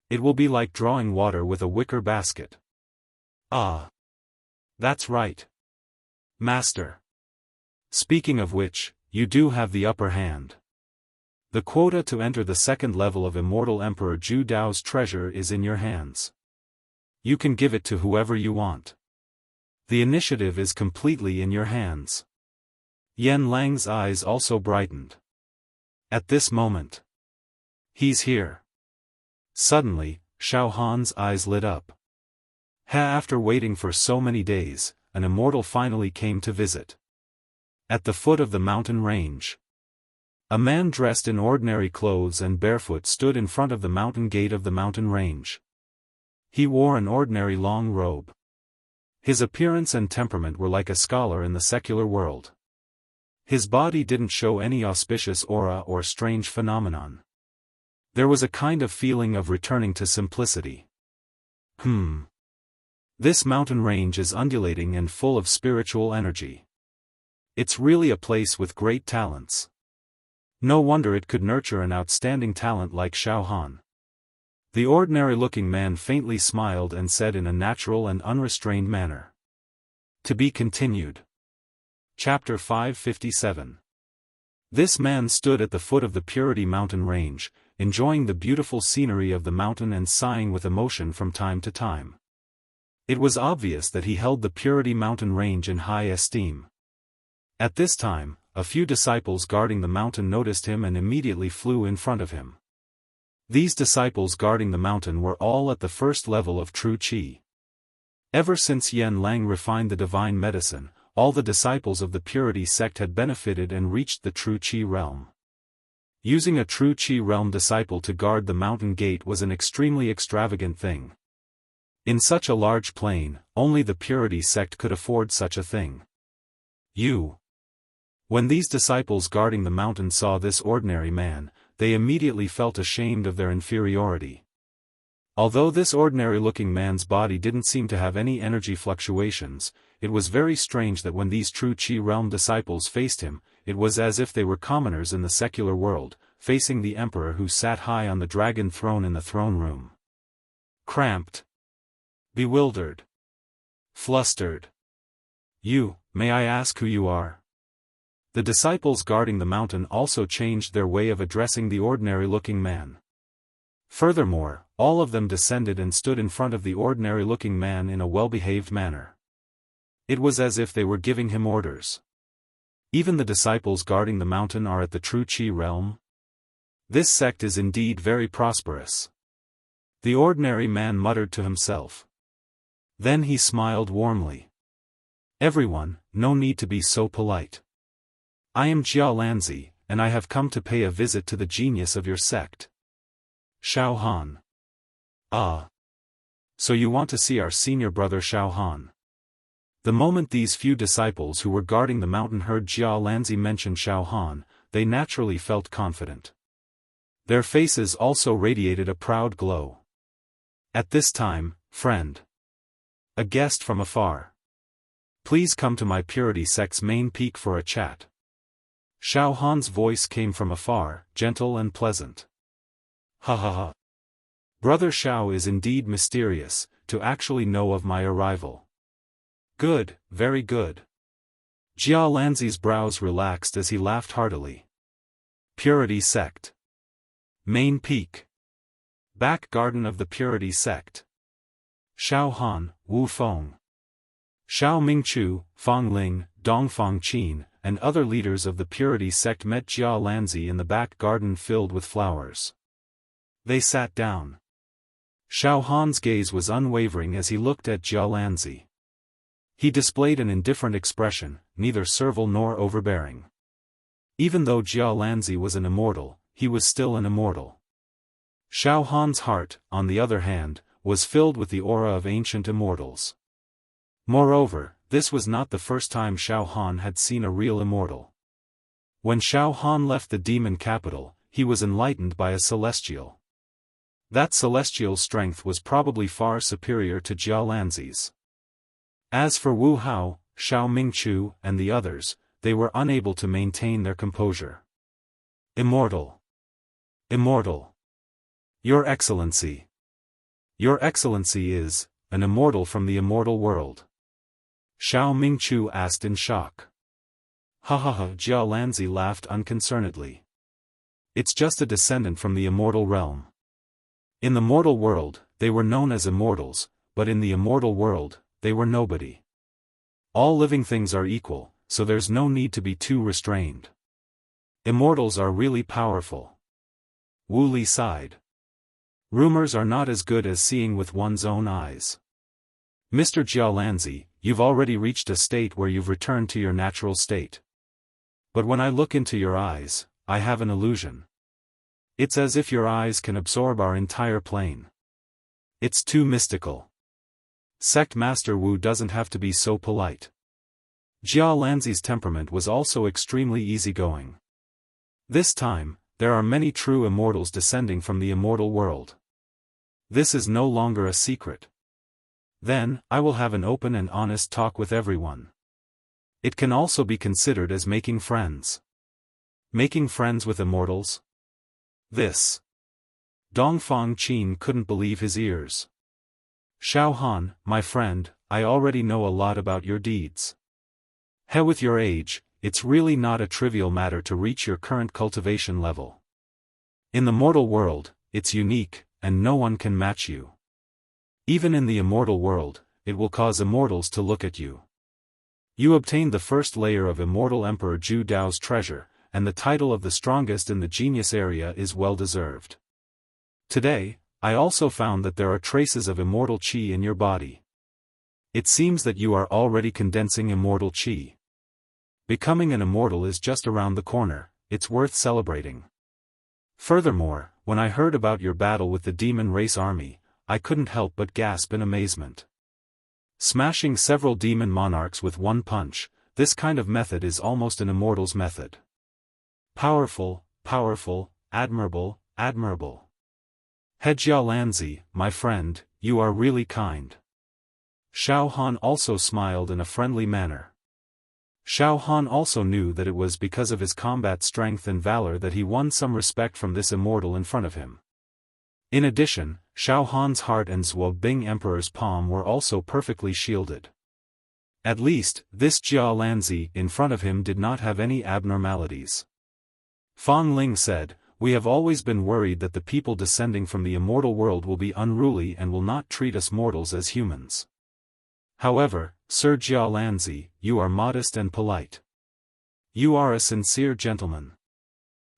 It will be like drawing water with a wicker basket. Ah. That's right. Master. Speaking of which, you do have the upper hand. The quota to enter the 2nd level of Immortal Emperor Zhu Dao's treasure is in your hands. You can give it to whoever you want. The initiative is completely in your hands. Yan Lang's eyes also brightened. At this moment. He's here. Suddenly, Xiaofan's eyes lit up. After waiting for so many days, an immortal finally came to visit. At the foot of the mountain range. A man dressed in ordinary clothes and barefoot stood in front of the mountain gate of the mountain range. He wore an ordinary long robe. His appearance and temperament were like a scholar in the secular world. His body didn't show any auspicious aura or strange phenomenon. There was a kind of feeling of returning to simplicity. This mountain range is undulating and full of spiritual energy. It's really a place with great talents. No wonder it could nurture an outstanding talent like Xiaofan. The ordinary-looking man faintly smiled and said in a natural and unrestrained manner. To be continued. Chapter 557. This man stood at the foot of the Purity Mountain range, enjoying the beautiful scenery of the mountain and sighing with emotion from time to time. It was obvious that he held the Purity Mountain range in high esteem. At this time, a few disciples guarding the mountain noticed him and immediately flew in front of him. These disciples guarding the mountain were all at the 1st level of true qi. Ever since Yan Lang refined the divine medicine, all the disciples of the Purity sect had benefited and reached the true qi realm. Using a true qi realm disciple to guard the mountain gate was an extremely extravagant thing. In such a large plain, only the Purity sect could afford such a thing. When these disciples guarding the mountain saw this ordinary man, they immediately felt ashamed of their inferiority. Although this ordinary-looking man's body didn't seem to have any energy fluctuations, it was very strange that when these true Qi realm disciples faced him, it was as if they were commoners in the secular world, facing the emperor who sat high on the dragon throne in the throne room. Cramped. Bewildered. Flustered. May I ask who you are? The disciples guarding the mountain also changed their way of addressing the ordinary-looking man. Furthermore, all of them descended and stood in front of the ordinary-looking man in a well-behaved manner. It was as if they were giving him orders. Even the disciples guarding the mountain are at the true Qi realm. This sect is indeed very prosperous. The ordinary man muttered to himself. Then he smiled warmly. Everyone, no need to be so polite. I am Xiaolanzi, and I have come to pay a visit to the genius of your sect. Xiaofan. Ah. So you want to see our senior brother Xiaofan. The moment these few disciples who were guarding the mountain heard Xiaolanzi mention Xiaofan, they naturally felt confident. Their faces also radiated a proud glow. At this time, friend. A guest from afar. Please come to my Purity sect's main peak for a chat. Xiaofan's voice came from afar, gentle and pleasant. Ha ha ha. Brother Xiao is indeed mysterious, to actually know of my arrival. Good, very good. Xiaolanzi's brows relaxed as he laughed heartily. Purity sect. Main peak. Back garden of the Purity sect. Xiao Han, Wu Feng. Xiao Mingchu, Fang Ling, Dongfang Qin, and other leaders of the Purity sect met Xiaolanzi in the back garden filled with flowers. They sat down. Xiaofan's gaze was unwavering as he looked at Jialanzi. He displayed an indifferent expression, neither servile nor overbearing. Even though Jialanzi was an immortal, he was still an immortal. Xiaofan's heart, on the other hand, was filled with the aura of ancient immortals. Moreover, this was not the first time Xiaofan had seen a real immortal. When Xiaofan left the demon capital, he was enlightened by a celestial. That celestial's strength was probably far superior to Jialanzi's. As for Wu Hao, Xiao Mingchu, and the others, they were unable to maintain their composure. Immortal! Immortal! Your Excellency! Your Excellency is an immortal from the immortal world. Xiao Mingchu asked in shock. Ha ha ha! Jialanzi laughed unconcernedly. It's just a descendant from the immortal realm. In the mortal world, they were known as immortals, but in the immortal world, they were nobody. All living things are equal, so there's no need to be too restrained. Immortals are really powerful. Wu Li sighed. Rumors are not as good as seeing with one's own eyes. Mr. Jialanzi, you've already reached a state where you've returned to your natural state. But when I look into your eyes, I have an illusion. It's as if your eyes can absorb our entire plane. It's too mystical. Sect Master Wu doesn't have to be so polite. Jialanzi's temperament was also extremely easygoing. This time, there are many true immortals descending from the immortal world. This is no longer a secret. Then, I will have an open and honest talk with everyone. It can also be considered as making friends. Making friends with immortals? This. Dongfang Qin couldn't believe his ears. Xiaohan, my friend, I already know a lot about your deeds. With your age, it's really not a trivial matter to reach your current cultivation level. In the mortal world, it's unique, and no one can match you. Even in the immortal world, it will cause immortals to look at you. You obtained the first layer of Immortal Emperor Zhu Dao's treasure, and the title of the strongest in the genius area is well deserved. Today, I also found that there are traces of immortal qi in your body. It seems that you are already condensing immortal qi. Becoming an immortal is just around the corner, it's worth celebrating. Furthermore, when I heard about your battle with the demon race army, I couldn't help but gasp in amazement. Smashing several demon monarchs with one punch, this kind of method is almost an immortal's method. Powerful, powerful, admirable, admirable. Jialanzi, my friend, you are really kind. Xiaohan also smiled in a friendly manner. Xiaohan also knew that it was because of his combat strength and valor that he won some respect from this immortal in front of him. In addition, Xiaohan's heart and Zhuobing Emperor's palm were also perfectly shielded. At least, this Jialanzi in front of him did not have any abnormalities. Fang Ling said, "We have always been worried that the people descending from the immortal world will be unruly and will not treat us mortals as humans. However, Sir Jialanzi, you are modest and polite. You are a sincere gentleman.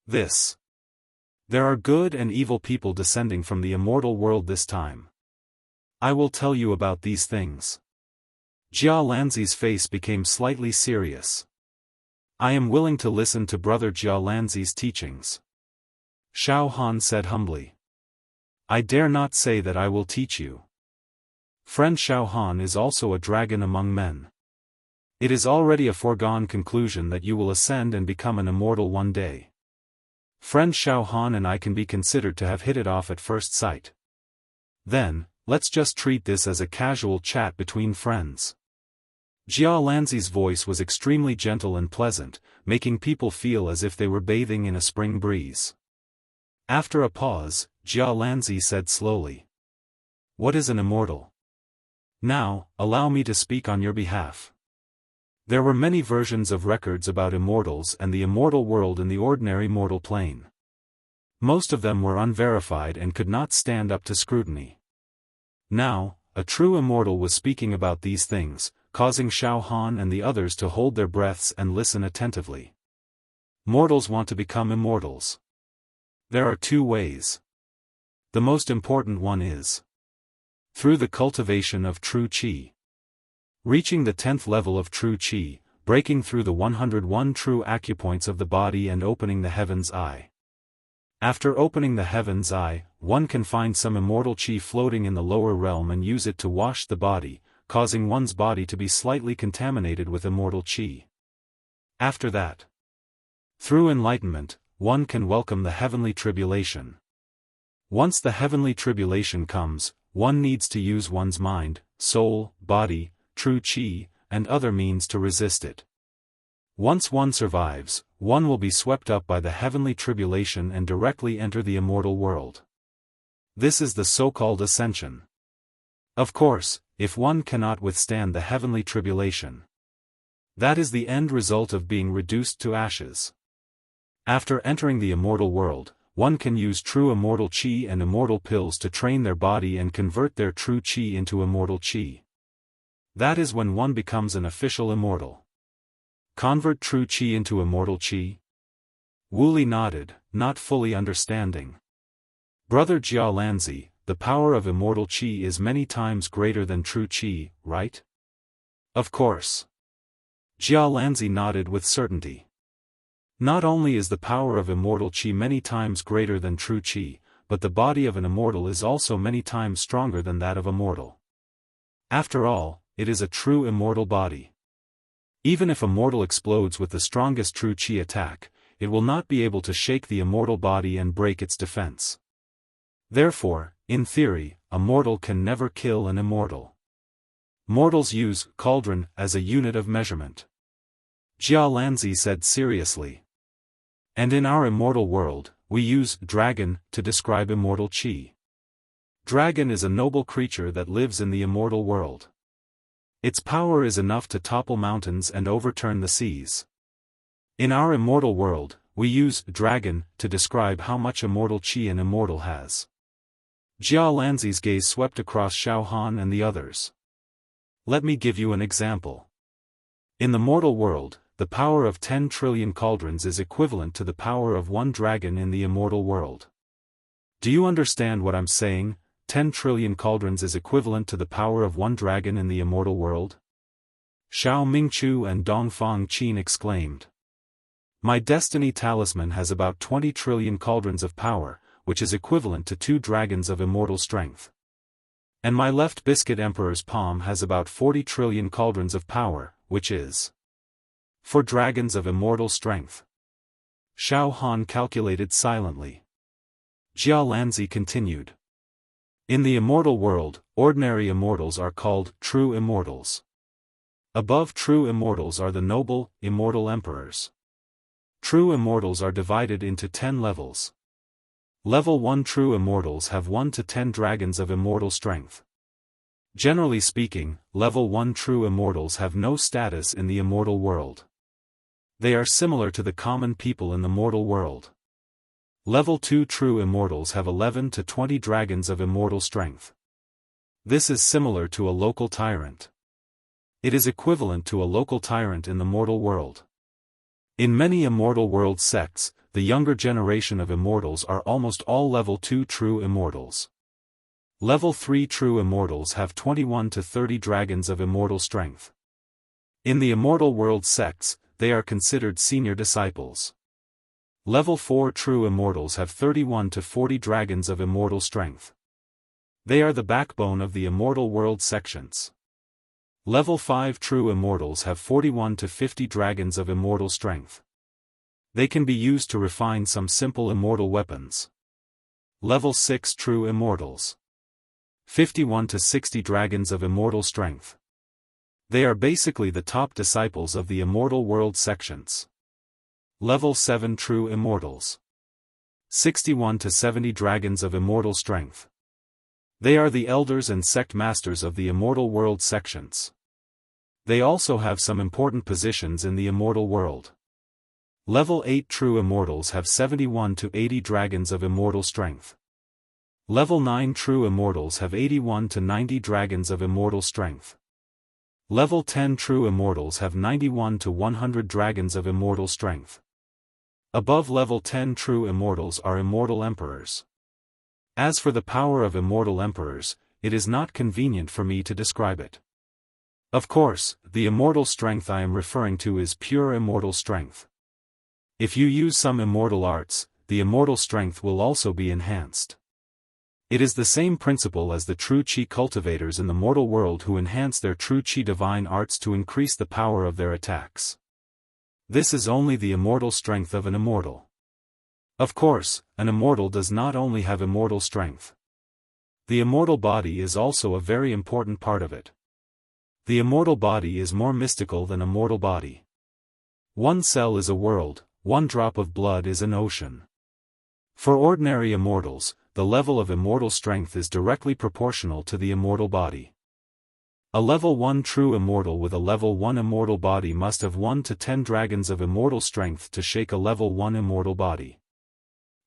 There are good and evil people descending from the immortal world this time. I will tell you about these things." Jialanzi's face became slightly serious. "I am willing to listen to Brother Jialanzi's teachings." Xiaohan said humbly. "I dare not say that I will teach you. Friend Xiaohan is also a dragon among men. It is already a foregone conclusion that you will ascend and become an immortal one day. Friend Xiaohan and I can be considered to have hit it off at first sight. Then, let's just treat this as a casual chat between friends." Jialanzi's voice was extremely gentle and pleasant, making people feel as if they were bathing in a spring breeze. After a pause, Jialanzi said slowly, "What is an immortal? Now, allow me to speak on your behalf." There were many versions of records about immortals and the immortal world in the ordinary mortal plane. Most of them were unverified and could not stand up to scrutiny. Now, a true immortal was speaking about these things, causing Xiaohan and the others to hold their breaths and listen attentively. Mortals want to become immortals. There are two ways. The most important one is through the cultivation of true qi. Reaching the 10th level of true qi, breaking through the 101 true acupoints of the body and opening the heaven's eye. After opening the heaven's eye, one can find some immortal qi floating in the lower realm and use it to wash the body, causing one's body to be slightly contaminated with immortal qi. After that, through enlightenment, one can welcome the heavenly tribulation. Once the heavenly tribulation comes, one needs to use one's mind, soul, body, true qi, and other means to resist it. Once one survives, one will be swept up by the heavenly tribulation and directly enter the immortal world. This is the so-called ascension. Of course, if one cannot withstand the heavenly tribulation, that is the end result of being reduced to ashes. After entering the immortal world, one can use true immortal qi and immortal pills to train their body and convert their true qi into immortal qi. That is when one becomes an official immortal. Convert true qi into immortal qi? Wu Li nodded, not fully understanding. Brother Jia Lanzi, the power of immortal qi is many times greater than true qi, right? Of course. Jia Lanzi nodded with certainty. Not only is the power of immortal qi many times greater than true qi, but the body of an immortal is also many times stronger than that of a mortal. After all, it is a true immortal body. Even if a mortal explodes with the strongest true qi attack, it will not be able to shake the immortal body and break its defense. Therefore, in theory, a mortal can never kill an immortal. Mortals use cauldron as a unit of measurement. Jia Lanzi said seriously. And in our immortal world, we use dragon to describe immortal qi. Dragon is a noble creature that lives in the immortal world. Its power is enough to topple mountains and overturn the seas. In our immortal world, we use dragon to describe how much immortal qi an immortal has. Jia Lanzi's gaze swept across Xiaofan and the others. Let me give you an example. In the mortal world, the power of 10 trillion cauldrons is equivalent to the power of one dragon in the immortal world. Do you understand what I'm saying? 10 trillion cauldrons is equivalent to the power of one dragon in the immortal world? Xiao Mingchu and Dongfang Qin exclaimed. My destiny talisman has about 20 trillion cauldrons of power, which is equivalent to 2 dragons of immortal strength. And my left biscuit emperor's palm has about 40 trillion cauldrons of power, which is 4 dragons of immortal strength. Xiao Han calculated silently. Jia Lanzi continued. In the immortal world, ordinary immortals are called true immortals. Above true immortals are the noble, immortal emperors. True immortals are divided into 10 levels. Level 1 true immortals have 1 to 10 dragons of immortal strength. Generally speaking, level 1 true immortals have no status in the immortal world. They are similar to the common people in the mortal world. Level 2 true immortals have 11 to 20 dragons of immortal strength. This is similar to a local tyrant. It is equivalent to a local tyrant in the mortal world. In many immortal world sects, the younger generation of immortals are almost all level 2 true immortals. Level 3 true immortals have 21 to 30 dragons of immortal strength. In the immortal world sects, they are considered senior disciples. Level 4 true immortals have 31 to 40 dragons of immortal strength. They are the backbone of the immortal world sections. Level 5 true immortals have 41 to 50 dragons of immortal strength. They can be used to refine some simple immortal weapons. Level 6 true immortals. 51 to 60 dragons of immortal strength. They are basically the top disciples of the immortal world sections. Level 7 true immortals. 61 to 70 dragons of immortal strength. They are the elders and sect masters of the immortal world sections. They also have some important positions in the immortal world. Level 8 true immortals have 71 to 80 dragons of immortal strength. Level 9 true immortals have 81 to 90 dragons of immortal strength. Level 10 true immortals have 91 to 100 dragons of immortal strength. Above level 10 true immortals are immortal emperors. As for the power of immortal emperors, it is not convenient for me to describe it. Of course, the immortal strength I am referring to is pure immortal strength. If you use some immortal arts, the immortal strength will also be enhanced. It is the same principle as the true Qi cultivators in the mortal world who enhance their true Qi divine arts to increase the power of their attacks. This is only the immortal strength of an immortal. Of course, an immortal does not only have immortal strength. The immortal body is also a very important part of it. The immortal body is more mystical than a mortal body. One cell is a world, one drop of blood is an ocean. For ordinary immortals, the level of immortal strength is directly proportional to the immortal body. A level 1 true immortal with a level 1 immortal body must have 1 to 10 dragons of immortal strength to shake a level 1 immortal body.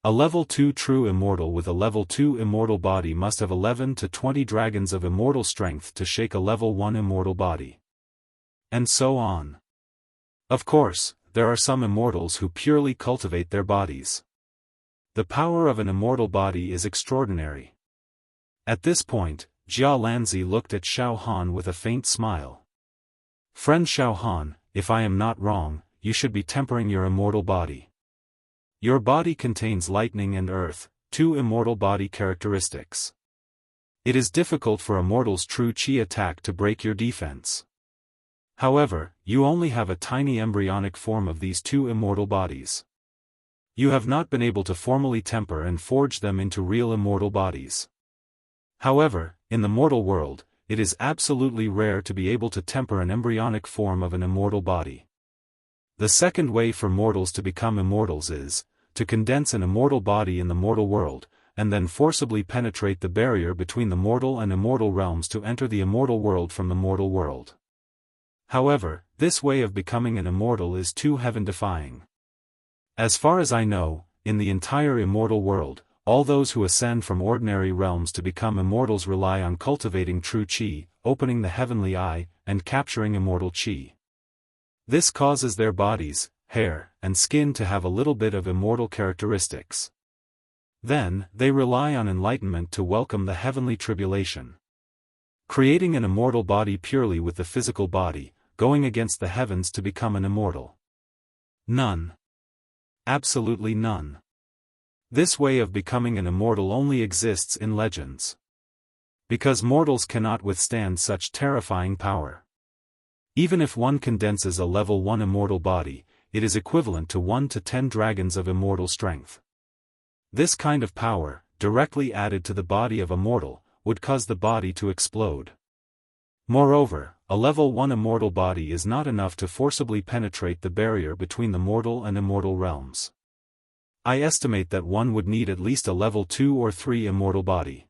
A level 2 true immortal with a level 2 immortal body must have 11 to 20 dragons of immortal strength to shake a level 1 immortal body. And so on. Of course, there are some immortals who purely cultivate their bodies. The power of an immortal body is extraordinary. At this point, Jia Lanzi looked at Xiaofan with a faint smile. Friend Xiaofan, if I am not wrong, you should be tempering your immortal body. Your body contains lightning and earth, two immortal body characteristics. It is difficult for a mortal's true Qi attack to break your defense. However, you only have a tiny embryonic form of these two immortal bodies. You have not been able to formally temper and forge them into real immortal bodies. However, in the mortal world, it is absolutely rare to be able to temper an embryonic form of an immortal body. The second way for mortals to become immortals is to condense an immortal body in the mortal world, and then forcibly penetrate the barrier between the mortal and immortal realms to enter the immortal world from the mortal world. However, this way of becoming an immortal is too heaven-defying. As far as I know, in the entire immortal world, all those who ascend from ordinary realms to become immortals rely on cultivating true Qi, opening the heavenly eye, and capturing immortal Qi. This causes their bodies, hair, and skin to have a little bit of immortal characteristics. Then, they rely on enlightenment to welcome the heavenly tribulation. Creating an immortal body purely with the physical body, going against the heavens to become an immortal. None. Absolutely none. This way of becoming an immortal only exists in legends. Because mortals cannot withstand such terrifying power. Even if one condenses a level 1 immortal body, it is equivalent to 1 to 10 dragons of immortal strength. This kind of power, directly added to the body of a mortal, would cause the body to explode. Moreover, a level 1 immortal body is not enough to forcibly penetrate the barrier between the mortal and immortal realms. I estimate that one would need at least a level 2 or 3 immortal body.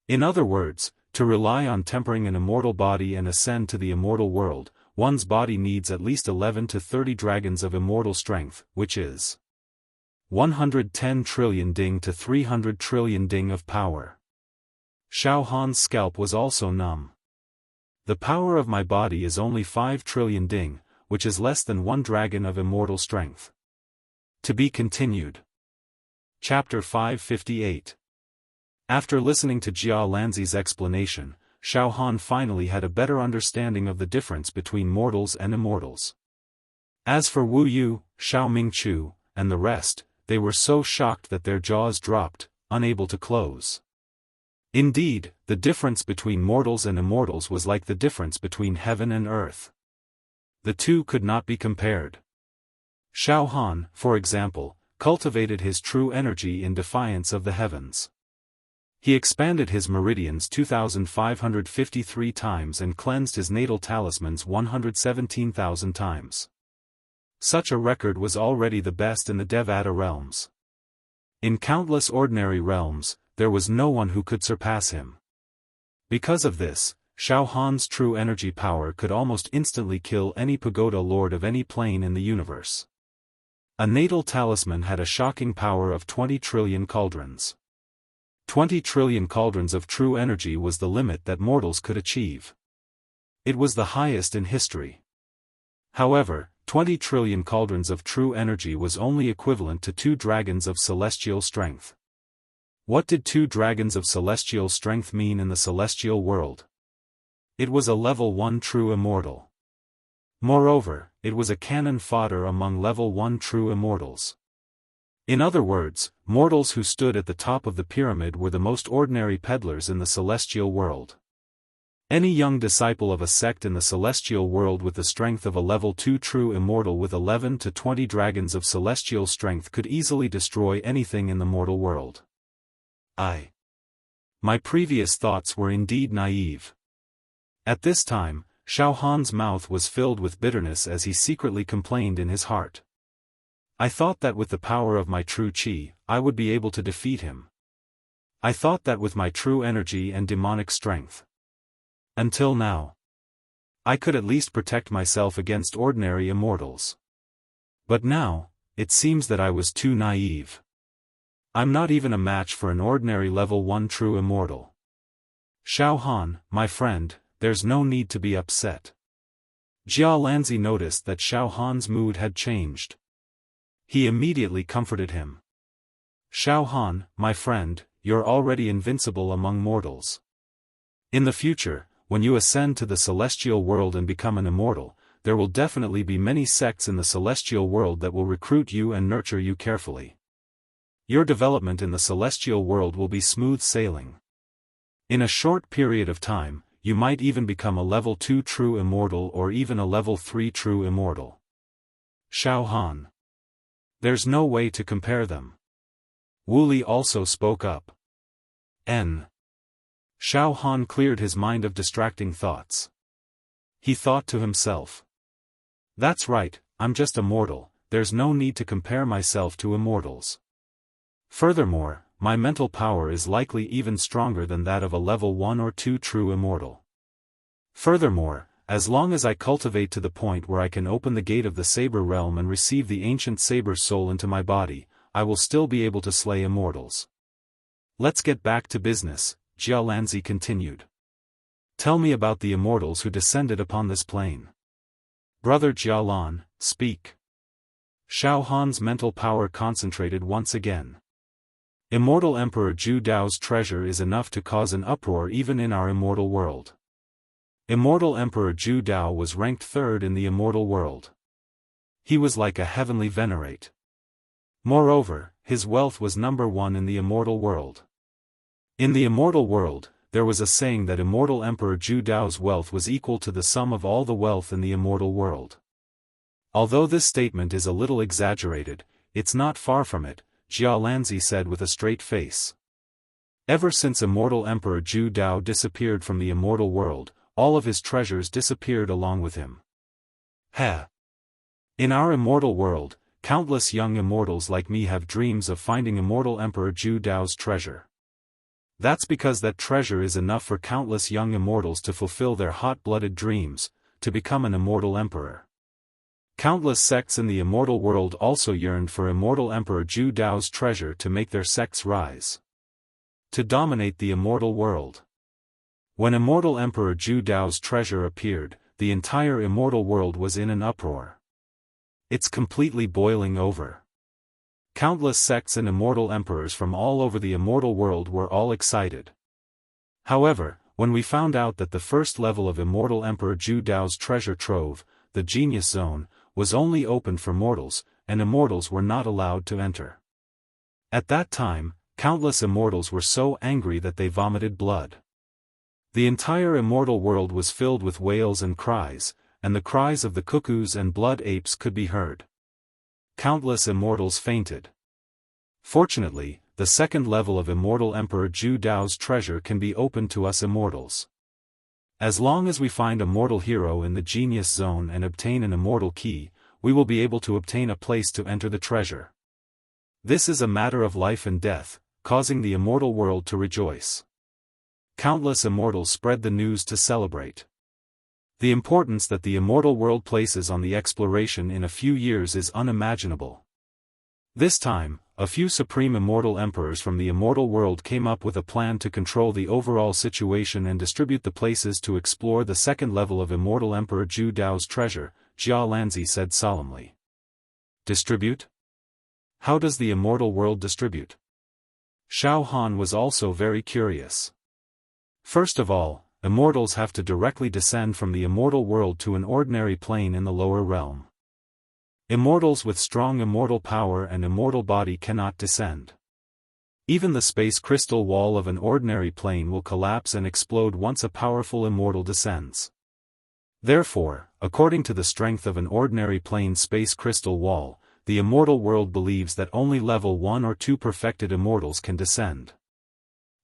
In other words, to rely on tempering an immortal body and ascend to the immortal world, one's body needs at least 11 to 30 dragons of immortal strength, which is 110 trillion ding to 300 trillion ding of power. Xiaohan's scalp was also numb. The power of my body is only 5 trillion ding, which is less than 1 dragon of immortal strength. To be continued. Chapter 558. After listening to Jia Lanzi's explanation, Xiaofan finally had a better understanding of the difference between mortals and immortals. As for Wu Yu, Xiao Mingchu, and the rest, they were so shocked that their jaws dropped, unable to close. Indeed, the difference between mortals and immortals was like the difference between heaven and earth. The two could not be compared. Xiaofan, for example, cultivated his true energy in defiance of the heavens. He expanded his meridians 2,553 times and cleansed his natal talismans 117,000 times. Such a record was already the best in the Devata realms. In countless ordinary realms, there was no one who could surpass him. Because of this, Xiaohan's true energy power could almost instantly kill any pagoda lord of any plane in the universe. A natal talisman had a shocking power of 20 trillion cauldrons. 20 trillion cauldrons of true energy was the limit that mortals could achieve. It was the highest in history. However, 20 trillion cauldrons of true energy was only equivalent to 2 dragons of celestial strength. What did 2 dragons of celestial strength mean in the celestial world? It was a level 1 true immortal. Moreover, it was a cannon fodder among level 1 true immortals. In other words, mortals who stood at the top of the pyramid were the most ordinary peddlers in the celestial world. Any young disciple of a sect in the celestial world with the strength of a level 2 true immortal with 11 to 20 dragons of celestial strength could easily destroy anything in the mortal world. My previous thoughts were indeed naive. At this time, Xiaofan's mouth was filled with bitterness as he secretly complained in his heart. I thought that with the power of my true qi, I would be able to defeat him. I thought that with my true energy and demonic strength. Until now, I could at least protect myself against ordinary immortals. But now, it seems that I was too naive. I'm not even a match for an ordinary level 1 true immortal. Xiaofan, my friend, there's no need to be upset. Jialanzi noticed that Xiaofan's mood had changed. He immediately comforted him. Xiaofan, my friend, you're already invincible among mortals. In the future, when you ascend to the celestial world and become an immortal, there will definitely be many sects in the celestial world that will recruit you and nurture you carefully. Your development in the celestial world will be smooth sailing. In a short period of time, you might even become a level 2 true immortal or even a level 3 true immortal. Xiaofan. There's no way to compare them. Wuli also spoke up. Xiaofan cleared his mind of distracting thoughts. He thought to himself. That's right, I'm just a mortal, there's no need to compare myself to immortals. Furthermore, my mental power is likely even stronger than that of a level 1 or 2 true immortal. Furthermore, as long as I cultivate to the point where I can open the gate of the saber realm and receive the ancient saber soul into my body, I will still be able to slay immortals. Let's get back to business, Jialanzi continued. Tell me about the immortals who descended upon this plane. Brother Jialan, speak. Xiaofan's mental power concentrated once again. Immortal Emperor Zhu Dao's treasure is enough to cause an uproar even in our immortal world. Immortal Emperor Zhu Dao was ranked 3rd in the immortal world. He was like a heavenly venerate. Moreover, his wealth was number 1 in the immortal world. In the immortal world, there was a saying that Immortal Emperor Zhu Dao's wealth was equal to the sum of all the wealth in the immortal world. Although this statement is a little exaggerated, it's not far from it, Jialanzi said with a straight face. Ever since Immortal Emperor Zhu Dao disappeared from the immortal world, all of his treasures disappeared along with him. In our immortal world, countless young immortals like me have dreams of finding Immortal Emperor Zhu Dao's treasure. That's because that treasure is enough for countless young immortals to fulfill their hot-blooded dreams, to become an immortal emperor. Countless sects in the immortal world also yearned for Immortal Emperor Zhu Dao's treasure to make their sects rise. To dominate the immortal world. When Immortal Emperor Zhu Dao's treasure appeared, the entire immortal world was in an uproar. It's completely boiling over. Countless sects and immortal emperors from all over the immortal world were all excited. However, when we found out that the first level of Immortal Emperor Zhu Dao's treasure trove, the Genius Zone, was only open for mortals, and immortals were not allowed to enter. At that time, countless immortals were so angry that they vomited blood. The entire immortal world was filled with wails and cries, and the cries of the cuckoos and blood apes could be heard. Countless immortals fainted. Fortunately, the second level of Immortal Emperor Zhu Dao's treasure can be opened to us immortals. As long as we find a mortal hero in the Genius Zone and obtain an immortal key, we will be able to obtain a place to enter the treasure. This is a matter of life and death, causing the immortal world to rejoice. Countless immortals spread the news to celebrate. The importance that the immortal world places on the exploration in a few years is unimaginable. This time, a few supreme immortal emperors from the immortal world came up with a plan to control the overall situation and distribute the places to explore the second level of Immortal Emperor Zhu Dao's treasure, Jialanzi said solemnly. Distribute? How does the immortal world distribute? Xiaofan was also very curious. First of all, immortals have to directly descend from the immortal world to an ordinary plane in the lower realm. Immortals with strong immortal power and immortal body cannot descend. Even the space crystal wall of an ordinary plane will collapse and explode once a powerful immortal descends. Therefore, according to the strength of an ordinary plane space crystal wall, the immortal world believes that only level 1 or 2 perfected immortals can descend.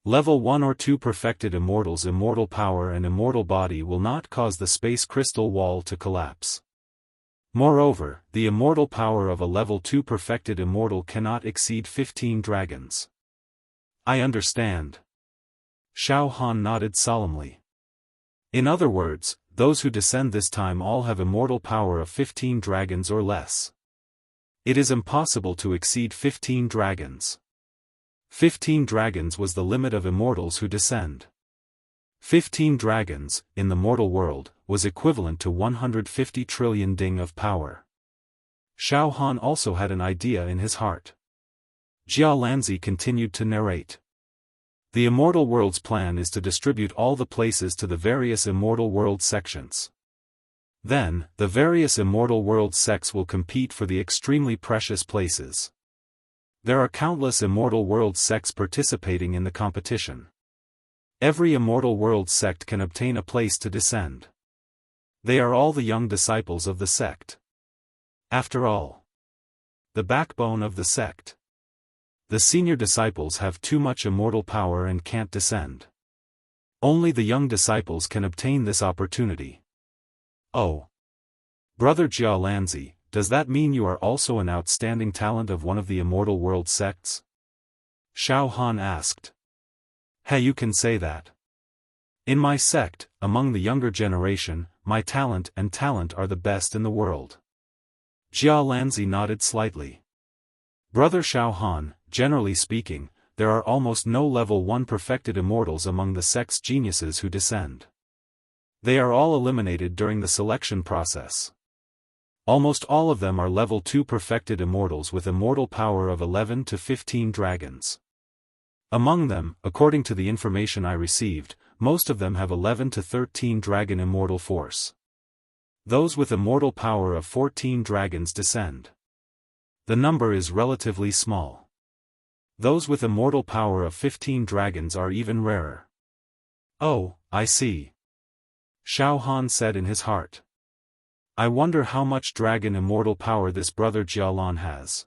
Level 1 or 2 perfected immortals' immortal power and immortal body will not cause the space crystal wall to collapse. Moreover, the immortal power of a level 2 perfected immortal cannot exceed 15 dragons. I understand. Xiaofan nodded solemnly. In other words, those who descend this time all have immortal power of 15 dragons or less. It is impossible to exceed 15 dragons. 15 dragons was the limit of immortals who descend. 15 dragons, in the mortal world, was equivalent to 150 trillion ding of power. Xiaofan also had an idea in his heart. Jialanzi continued to narrate. The immortal world's plan is to distribute all the places to the various immortal world sections. Then, the various immortal world sects will compete for the extremely precious places. There are countless immortal world sects participating in the competition. Every immortal world sect can obtain a place to descend. They are all the young disciples of the sect. After all, the backbone of the sect. The senior disciples have too much immortal power and can't descend. Only the young disciples can obtain this opportunity. Oh. Brother Jialanzi, does that mean you are also an outstanding talent of one of the immortal world sects? Xiaofan asked. Hey, you can say that. In my sect, among the younger generation, my talent are the best in the world. Jialanzi nodded slightly. Brother Xiaofan, generally speaking, there are almost no level 1 perfected immortals among the sect's geniuses who descend. They are all eliminated during the selection process. Almost all of them are level 2 perfected immortals with immortal power of 11 to 15 dragons. Among them, according to the information I received, most of them have 11 to 13 dragon immortal force. Those with immortal power of 14 dragons descend. The number is relatively small. Those with immortal power of 15 dragons are even rarer. Oh, I see. Xiaofan said in his heart. I wonder how much dragon immortal power this brother Jialan has.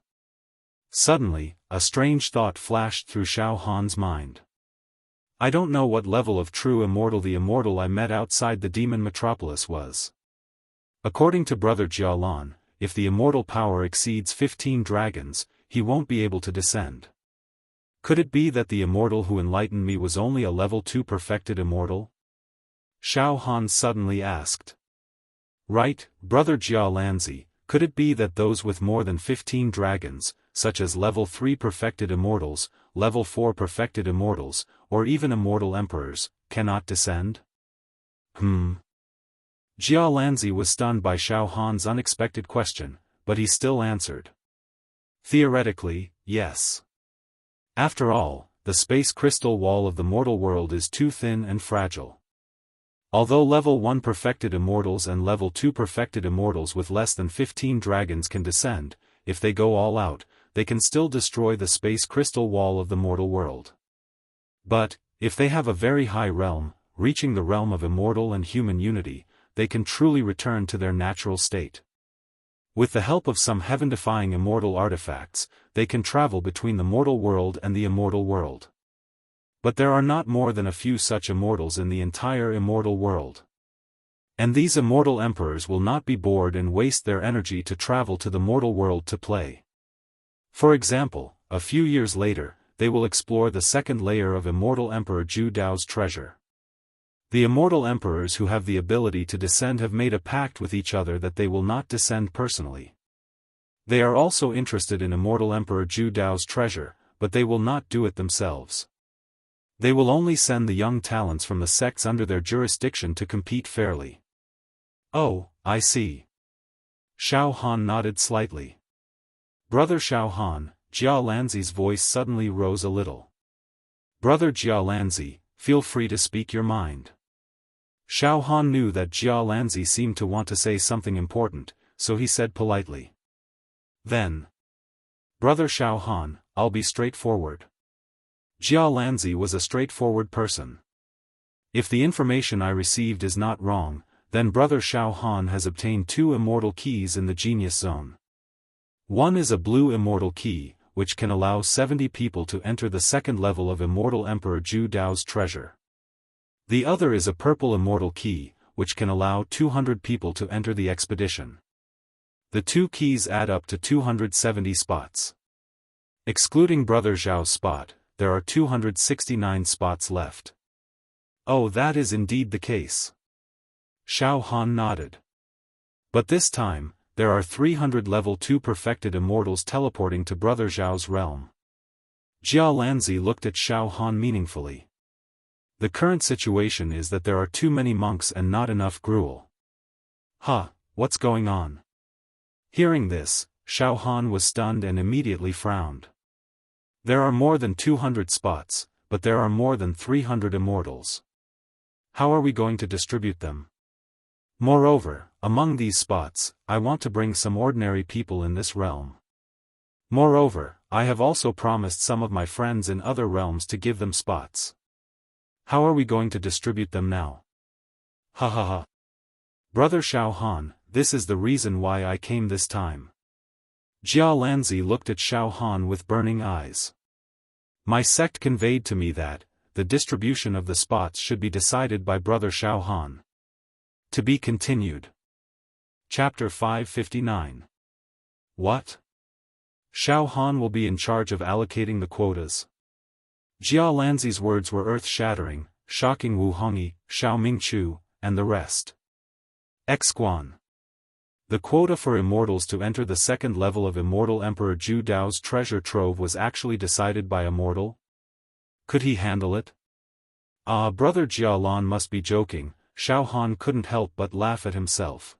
Suddenly, a strange thought flashed through Xiaofan's mind. I don't know what level of true immortal the immortal I met outside the demon metropolis was. According to brother Jialan, if the immortal power exceeds 15 dragons, he won't be able to descend. Could it be that the immortal who enlightened me was only a level 2 perfected immortal? Xiaofan suddenly asked. Right, brother Jialanzi, could it be that those with more than 15 dragons, such as level 3 perfected immortals, level 4 perfected immortals, or even immortal emperors, cannot descend? Jialanzi was stunned by Xiaofan's unexpected question, but he still answered. Theoretically, yes. After all, the space crystal wall of the mortal world is too thin and fragile. Although level 1 perfected immortals and level 2 perfected immortals with less than 15 dragons can descend, if they go all out, they can still destroy the space crystal wall of the mortal world. But, if they have a very high realm, reaching the realm of immortal and human unity, they can truly return to their natural state. With the help of some heaven-defying immortal artifacts, they can travel between the mortal world and the immortal world. But there are not more than a few such immortals in the entire immortal world. And these immortal emperors will not be bored and waste their energy to travel to the mortal world to play. For example, a few years later, they will explore the second layer of immortal Emperor Zhu Dao's treasure. The immortal emperors who have the ability to descend have made a pact with each other that they will not descend personally. They are also interested in immortal Emperor Zhu Dao's treasure, but they will not do it themselves. They will only send the young talents from the sects under their jurisdiction to compete fairly. Oh, I see. Xiaofan nodded slightly. Brother Xiaofan, Jialanzi's voice suddenly rose a little. Brother Jialanzi, feel free to speak your mind. Xiaofan knew that Jialanzi seemed to want to say something important, so he said politely. Then, Brother Xiaofan, I'll be straightforward. Jialanzi was a straightforward person. If the information I received is not wrong, then Brother Xiaofan has obtained 2 immortal keys in the Genius Zone. One is a blue immortal key, which can allow 70 people to enter the second level of Immortal Emperor Zhu Dao's treasure. The other is a purple immortal key, which can allow 200 people to enter the expedition. The 2 keys add up to 270 spots. Excluding Brother Zhao's spot, there are 269 spots left. Oh, that is indeed the case. Xiaofan nodded. But this time, there are 300 level 2 perfected immortals teleporting to Brother Zhao's realm. Jialanzi looked at Xiaofan meaningfully. The current situation is that there are too many monks and not enough gruel. What's going on? Hearing this, Xiaofan was stunned and immediately frowned. There are more than 200 spots, but there are more than 300 immortals. How are we going to distribute them? Moreover, among these spots, I want to bring some ordinary people in this realm. Moreover, I have also promised some of my friends in other realms to give them spots. How are we going to distribute them now? Brother Xiaofan, this is the reason why I came this time. Jialanzi looked at Xiaofan with burning eyes. My sect conveyed to me that the distribution of the spots should be decided by Brother Xiaofan. To be continued. Chapter 559. What? Xiaofan will be in charge of allocating the quotas. Jialanzi's words were earth-shattering, shocking Wu Hongyi, Xiao Mingchu, and the rest. Exquan. The quota for immortals to enter the second level of Immortal Emperor Zhu Dao's treasure trove was actually decided by a mortal? Could he handle it? Brother Jialan must be joking. Xiaofan couldn't help but laugh at himself.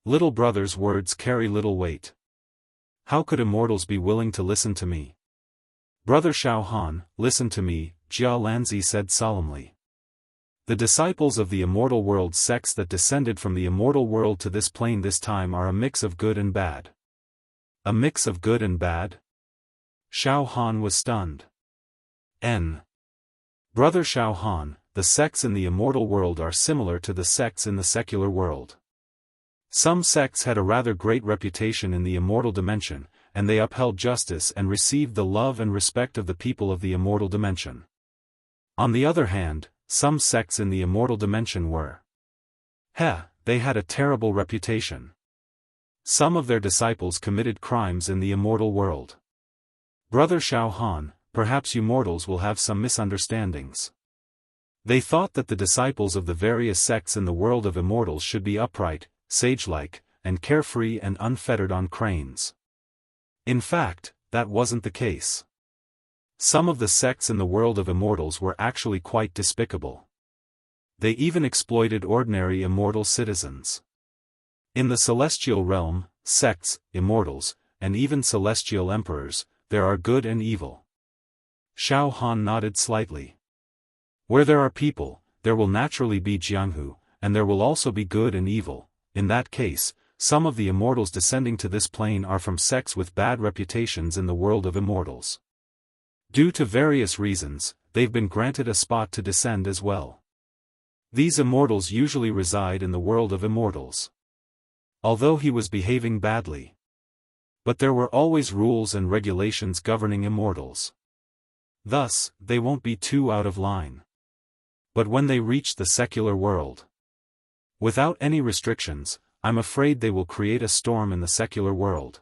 Little brother's words carry little weight. How could immortals be willing to listen to me? Brother Xiaofan, listen to me, Jialanzi said solemnly. The disciples of the immortal world sects that descended from the immortal world to this plane this time are a mix of good and bad. A mix of good and bad? Xiaofan was stunned. Brother Xiaofan, the sects in the immortal world are similar to the sects in the secular world. Some sects had a rather great reputation in the immortal dimension, and they upheld justice and received the love and respect of the people of the immortal dimension. On the other hand, some sects in the immortal dimension were. They had a terrible reputation. Some of their disciples committed crimes in the immortal world. Brother Xiaofan, perhaps you mortals will have some misunderstandings. They thought that the disciples of the various sects in the world of immortals should be upright, sage-like, and carefree and unfettered on cranes. In fact, that wasn't the case. Some of the sects in the world of immortals were actually quite despicable. They even exploited ordinary immortal citizens. In the celestial realm, sects, immortals, and even celestial emperors, there are good and evil. Xiaofan nodded slightly. Where there are people, there will naturally be Jianghu, and there will also be good and evil. In that case, some of the immortals descending to this plane are from sects with bad reputations in the world of immortals. Due to various reasons, they've been granted a spot to descend as well. These immortals usually reside in the world of immortals. Although he was behaving badly. But there were always rules and regulations governing immortals. Thus, they won't be too out of line. But when they reach the secular world, without any restrictions, I'm afraid they will create a storm in the secular world.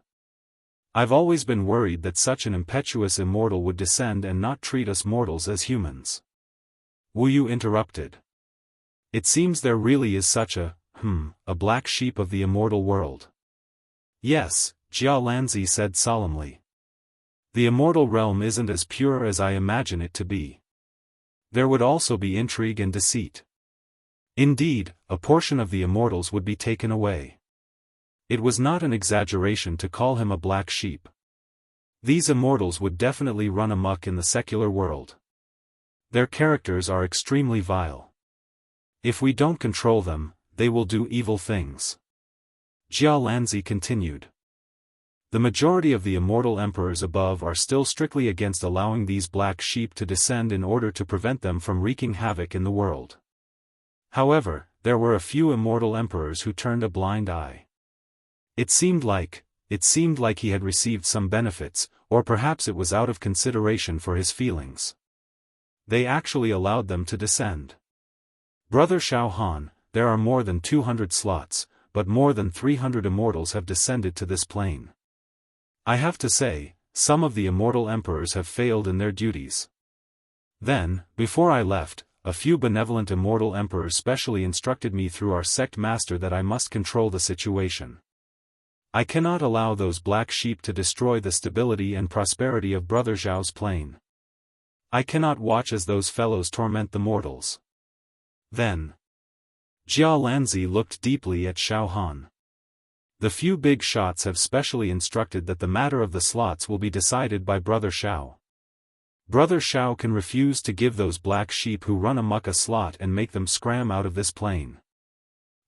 I've always been worried that such an impetuous immortal would descend and not treat us mortals as humans. Wu Yu interrupted. It seems there really is such a black sheep of the immortal world. Yes, Jialanzi said solemnly. The immortal realm isn't as pure as I imagine it to be. There would also be intrigue and deceit. Indeed, a portion of the immortals would be taken away. It was not an exaggeration to call him a black sheep. These immortals would definitely run amok in the secular world. Their characters are extremely vile. If we don't control them, they will do evil things. Jia Lanzi continued. The majority of the immortal emperors above are still strictly against allowing these black sheep to descend in order to prevent them from wreaking havoc in the world. However, there were a few immortal emperors who turned a blind eye. It seemed like he had received some benefits, or perhaps it was out of consideration for his feelings. They actually allowed them to descend. Brother Xiaofan, there are more than 200 slots, but more than 300 immortals have descended to this plane. I have to say, some of the immortal emperors have failed in their duties. Then, before I left, a few benevolent immortal emperors specially instructed me through our sect master that I must control the situation. I cannot allow those black sheep to destroy the stability and prosperity of Brother Zhao's plane. I cannot watch as those fellows torment the mortals. Then, Jia Lanzi looked deeply at Xiaofan. The few big shots have specially instructed that the matter of the slots will be decided by Brother Xiao. Brother Xiao can refuse to give those black sheep who run amok a slot and make them scram out of this plane.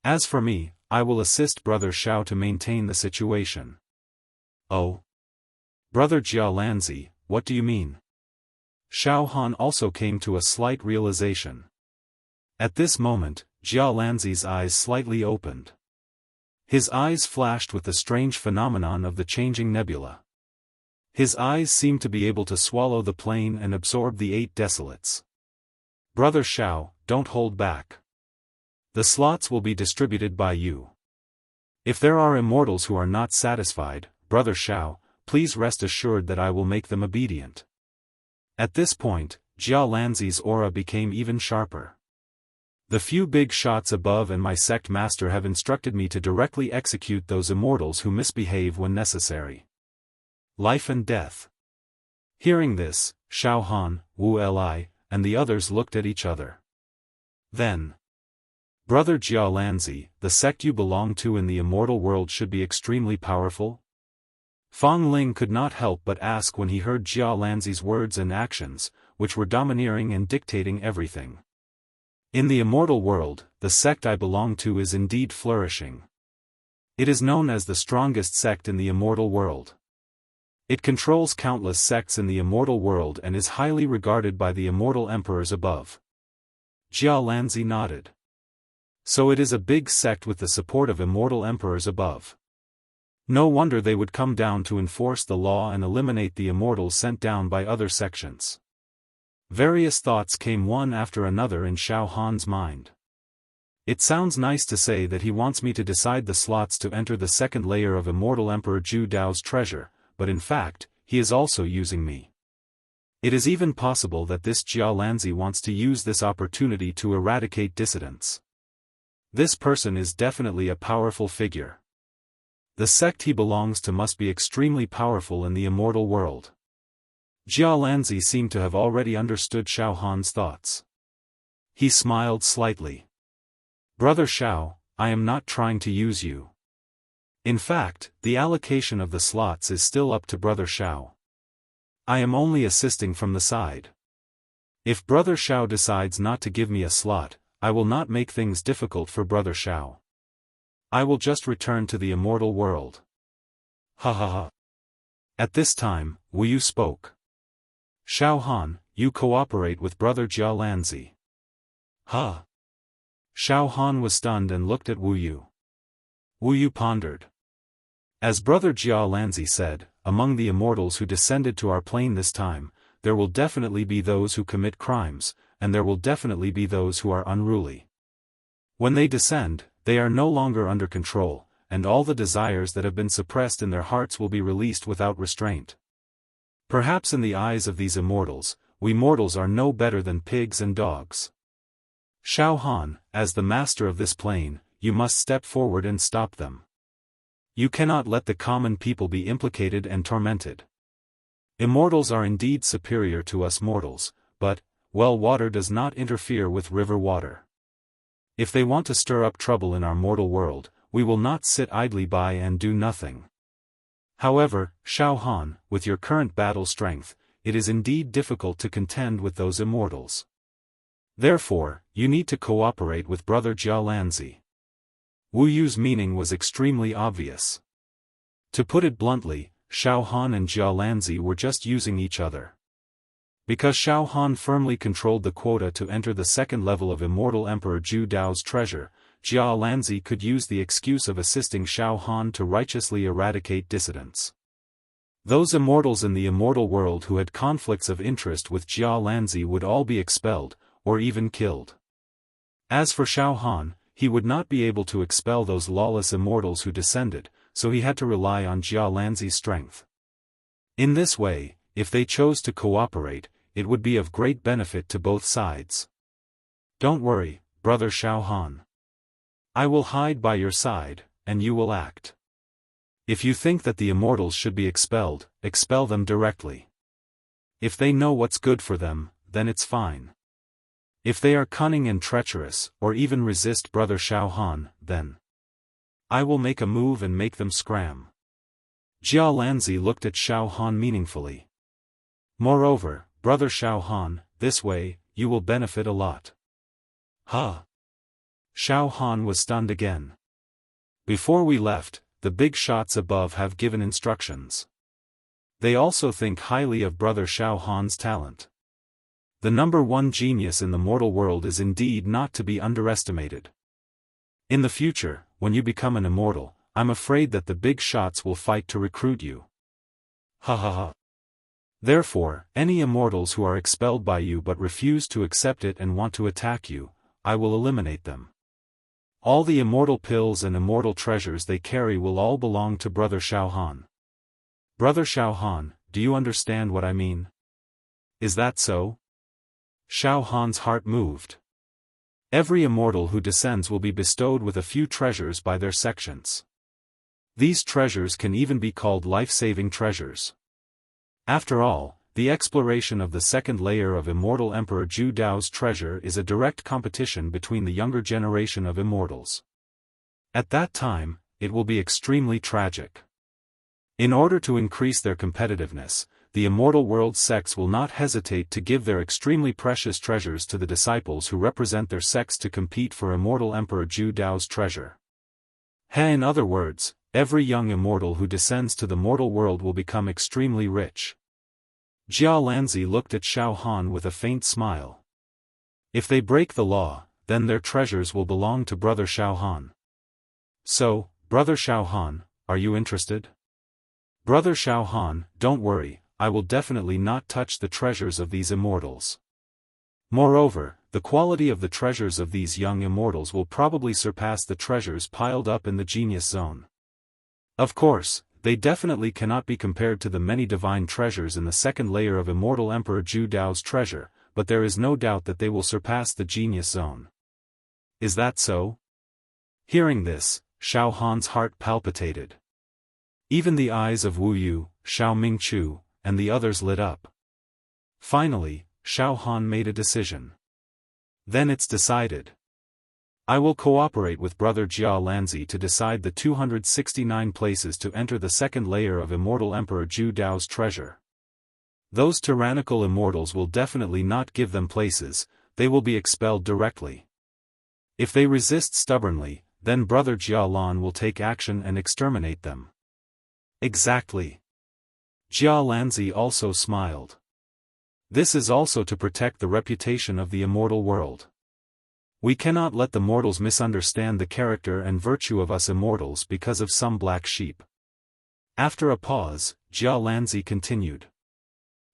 As for me, I will assist Brother Xiao to maintain the situation. Oh. Brother Jia Lanzi, what do you mean? Xiaofan also came to a slight realization. At this moment, Jia Lanzi's eyes slightly opened. His eyes flashed with the strange phenomenon of the changing nebula. His eyes seemed to be able to swallow the plane and absorb the 8 desolates. Brother Xiao, don't hold back. The slots will be distributed by you. If there are immortals who are not satisfied, Brother Xiao, please rest assured that I will make them obedient. At this point, Jia Lanzi's aura became even sharper. The few big shots above and my sect master have instructed me to directly execute those immortals who misbehave when necessary. Life and death. Hearing this, Xiaofan, Wu Li, and the others looked at each other. Then, Brother Jia Lanzi, the sect you belong to in the immortal world should be extremely powerful? Fang Ling could not help but ask when he heard Jia Lanzi's words and actions, which were domineering and dictating everything. In the immortal world, the sect I belong to is indeed flourishing. It is known as the strongest sect in the immortal world. It controls countless sects in the immortal world and is highly regarded by the immortal emperors above. Jia Lanzi nodded. So it is a big sect with the support of immortal emperors above. No wonder they would come down to enforce the law and eliminate the immortals sent down by other sections. Various thoughts came one after another in Xiaofan's mind. It sounds nice to say that he wants me to decide the slots to enter the second layer of Immortal Emperor Zhu Dao's treasure, but in fact, he is also using me. It is even possible that this Jia Lanzi wants to use this opportunity to eradicate dissidents. This person is definitely a powerful figure. The sect he belongs to must be extremely powerful in the immortal world. Jia Lanzi seemed to have already understood Xiaofan's thoughts. He smiled slightly. Brother Xiao, I am not trying to use you. In fact, the allocation of the slots is still up to Brother Xiao. I am only assisting from the side. If Brother Xiao decides not to give me a slot, I will not make things difficult for Brother Xiao. I will just return to the immortal world. Ha ha ha. At this time, Wu Yu spoke. Xiaofan, you cooperate with Brother Jia Lanzi. Huh? Xiaofan was stunned and looked at Wu Yu. Wu Yu pondered. As Brother Jia Lanzi said, among the immortals who descended to our plane this time, there will definitely be those who commit crimes, and there will definitely be those who are unruly. When they descend, they are no longer under control, and all the desires that have been suppressed in their hearts will be released without restraint. Perhaps in the eyes of these immortals, we mortals are no better than pigs and dogs. Xiaofan, as the master of this plane, you must step forward and stop them. You cannot let the common people be implicated and tormented. Immortals are indeed superior to us mortals, but, well, water does not interfere with river water. If they want to stir up trouble in our mortal world, we will not sit idly by and do nothing. However, Xiaofan, with your current battle strength, it is indeed difficult to contend with those immortals. Therefore, you need to cooperate with Brother Jialanzi. Wu Yu's meaning was extremely obvious. To put it bluntly, Xiaofan and Jialanzi were just using each other. Because Xiaofan firmly controlled the quota to enter the second level of Immortal Emperor Zhu Dao's treasure, Jialanzi could use the excuse of assisting Xiaofan to righteously eradicate dissidents. Those immortals in the immortal world who had conflicts of interest with Jialanzi would all be expelled, or even killed. As for Xiaofan, he would not be able to expel those lawless immortals who descended, so he had to rely on Jialanzi's strength. In this way, if they chose to cooperate, it would be of great benefit to both sides. Don't worry, Brother Xiaofan. I will hide by your side, and you will act. If you think that the immortals should be expelled, expel them directly. If they know what's good for them, then it's fine. If they are cunning and treacherous, or even resist Brother Xiaofan, then I will make a move and make them scram. Jialanzi looked at Xiaofan meaningfully. Moreover, Brother Xiaofan, this way, you will benefit a lot. Huh? Xiaofan was stunned again. Before we left, the big shots above have given instructions. They also think highly of Brother Xiaofan's talent. The number one genius in the mortal world is indeed not to be underestimated. In the future, when you become an immortal, I'm afraid that the big shots will fight to recruit you. Ha ha ha. Therefore, any immortals who are expelled by you but refuse to accept it and want to attack you, I will eliminate them. All the immortal pills and immortal treasures they carry will all belong to Brother Xiaofan. Brother Xiaofan, do you understand what I mean? Is that so? Xiaofan's heart moved. Every immortal who descends will be bestowed with a few treasures by their sections. These treasures can even be called life-saving treasures. After all, the exploration of the second layer of Immortal Emperor Zhu Dao's treasure is a direct competition between the younger generation of immortals. At that time, it will be extremely tragic. In order to increase their competitiveness, the immortal world sects will not hesitate to give their extremely precious treasures to the disciples who represent their sects to compete for Immortal Emperor Zhu Dao's treasure. In other words, every young immortal who descends to the mortal world will become extremely rich. Jialanzi looked at Xiaofan with a faint smile. If they break the law, then their treasures will belong to Brother Xiaofan. So, Brother Xiaofan, are you interested? Brother Xiaofan, don't worry, I will definitely not touch the treasures of these immortals. Moreover, the quality of the treasures of these young immortals will probably surpass the treasures piled up in the Genius Zone. Of course, they definitely cannot be compared to the many divine treasures in the second layer of Immortal Emperor Zhu Dao's treasure, but there is no doubt that they will surpass the Genius Zone. Is that so? Hearing this, Xiaofan's heart palpitated. Even the eyes of Wu Yu, Xiao Mingchu, and the others lit up. Finally, Xiaofan made a decision. Then it's decided. I will cooperate with Brother Jialanzi to decide the 269 places to enter the second layer of Immortal Emperor Zhu Dao's treasure. Those tyrannical immortals will definitely not give them places, they will be expelled directly. If they resist stubbornly, then Brother Jialan will take action and exterminate them. Exactly. Jialanzi also smiled. This is also to protect the reputation of the immortal world. We cannot let the mortals misunderstand the character and virtue of us immortals because of some black sheep. After a pause, Jialanzi continued.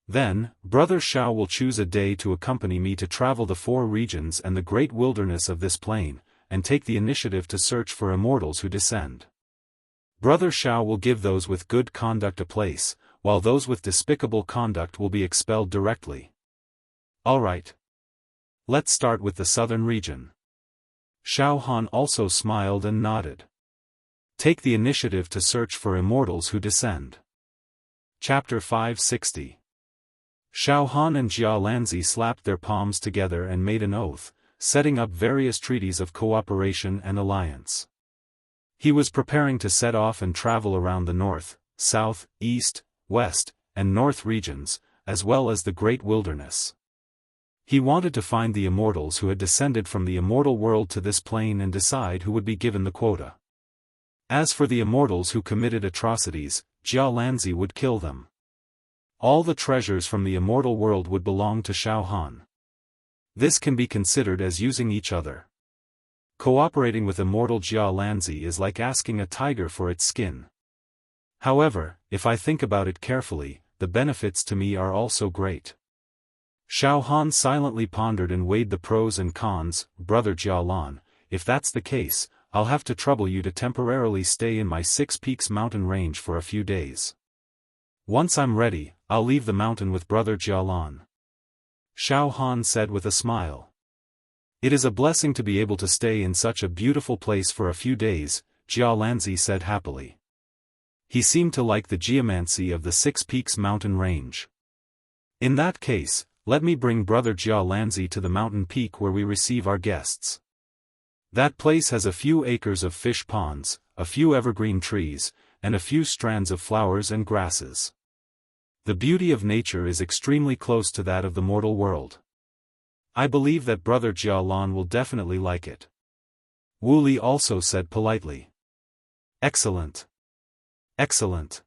Then, Brother Xiao will choose a day to accompany me to travel the 4 regions and the great wilderness of this plain, and take the initiative to search for immortals who descend. Brother Xiao will give those with good conduct a place, while those with despicable conduct will be expelled directly. All right. Let's start with the southern region. Xiaofan also smiled and nodded. Take the initiative to search for immortals who descend. Chapter 560. Xiaofan and Jialanzi slapped their palms together and made an oath, setting up various treaties of cooperation and alliance. He was preparing to set off and travel around the north, south, east, west, and north regions, as well as the great wilderness. He wanted to find the immortals who had descended from the immortal world to this plane and decide who would be given the quota. As for the immortals who committed atrocities, Jia Lanzi would kill them. All the treasures from the immortal world would belong to Xiaofan. This can be considered as using each other. Cooperating with immortal Jia Lanzi is like asking a tiger for its skin. However, if I think about it carefully, the benefits to me are also great. Xiaofan silently pondered and weighed the pros and cons. Brother Jialan, if that's the case, I'll have to trouble you to temporarily stay in my 6 Peaks mountain range for a few days. Once I'm ready, I'll leave the mountain with Brother Jialan. Xiaofan said with a smile. It is a blessing to be able to stay in such a beautiful place for a few days, Jia Lanzi said happily. He seemed to like the geomancy of the 6 Peaks mountain range. In that case, let me bring Brother Jia Lanzi to the mountain peak where we receive our guests. That place has a few acres of fish ponds, a few evergreen trees, and a few strands of flowers and grasses. The beauty of nature is extremely close to that of the mortal world. I believe that Brother Jialan will definitely like it. Wu Li also said politely. Excellent. Excellent.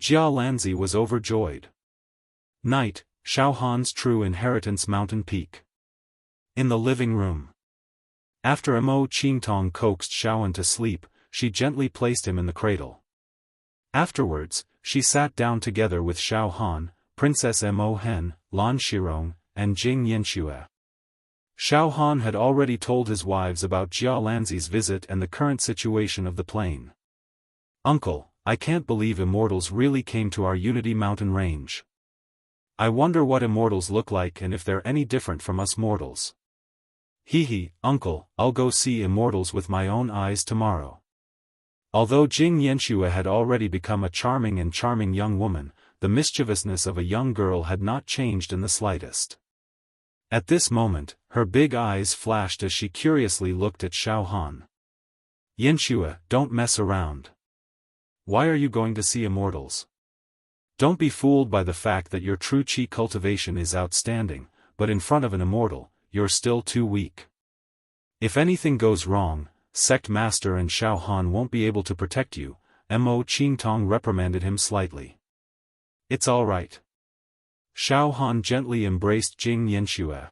Jia Lanzi was overjoyed. Night, Xiaohan's true inheritance mountain peak. In the living room. After Mo Qingtong coaxed Xiaoan to sleep, she gently placed him in the cradle. Afterwards, she sat down together with Xiaohan, Princess Mo Hen, Lan Shirong, and Jing Yanxue. Xiaohan had already told his wives about Jia Lanzi's visit and the current situation of the plane. Uncle, I can't believe immortals really came to our Unity Mountain range. I wonder what immortals look like and if they're any different from us mortals. Hee, uncle, I'll go see immortals with my own eyes tomorrow. Although Jing Yanxue had already become a charming young woman, the mischievousness of a young girl had not changed in the slightest. At this moment, her big eyes flashed as she curiously looked at Xiaohan. Yanxue, don't mess around. Why are you going to see immortals? Don't be fooled by the fact that your true qi cultivation is outstanding, but in front of an immortal, you're still too weak. If anything goes wrong, Sect Master and Xiaohan won't be able to protect you, Mo Qingtong reprimanded him slightly. It's all right. Xiaohan gently embraced Jing Yanxue.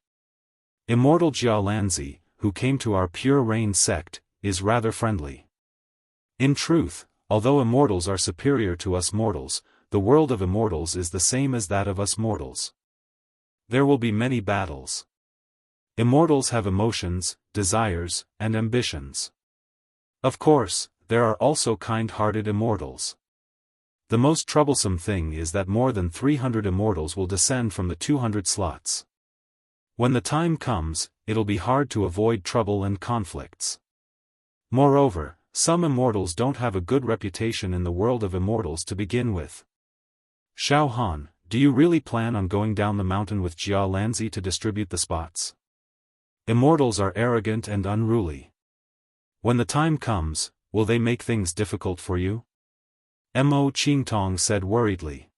Immortal Jia Lanzi, who came to our Pure Rain sect, is rather friendly. In truth, although immortals are superior to us mortals, the world of immortals is the same as that of us mortals. There will be many battles. Immortals have emotions, desires, and ambitions. Of course, there are also kind-hearted immortals. The most troublesome thing is that more than 300 immortals will descend from the 200 slots. When the time comes, it'll be hard to avoid trouble and conflicts. Moreover, some immortals don't have a good reputation in the world of immortals to begin with. Xiaohan, do you really plan on going down the mountain with Jia Lanzi to distribute the spots? Immortals are arrogant and unruly. When the time comes, will they make things difficult for you? Mo Qingtong said worriedly.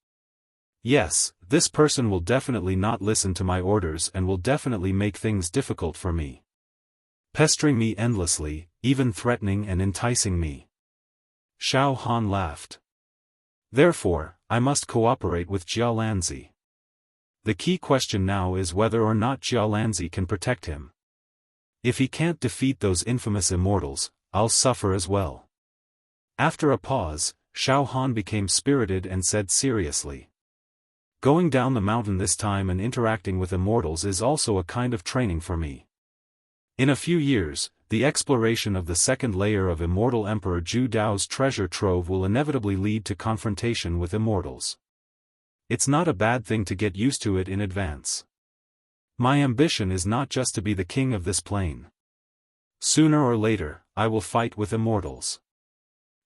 Yes, this person will definitely not listen to my orders and will definitely make things difficult for me. Pestering me endlessly, even threatening and enticing me. Xiaohan laughed. Therefore, I must cooperate with Jia Lanzi. The key question now is whether or not Jia Lanzi can protect him. If he can't defeat those infamous immortals, I'll suffer as well. After a pause, Xiaohan became spirited and said seriously. Going down the mountain this time and interacting with immortals is also a kind of training for me. In a few years, the exploration of the second layer of Immortal Emperor Zhu Dao's treasure trove will inevitably lead to confrontation with immortals. It's not a bad thing to get used to it in advance. My ambition is not just to be the king of this plane. Sooner or later, I will fight with immortals.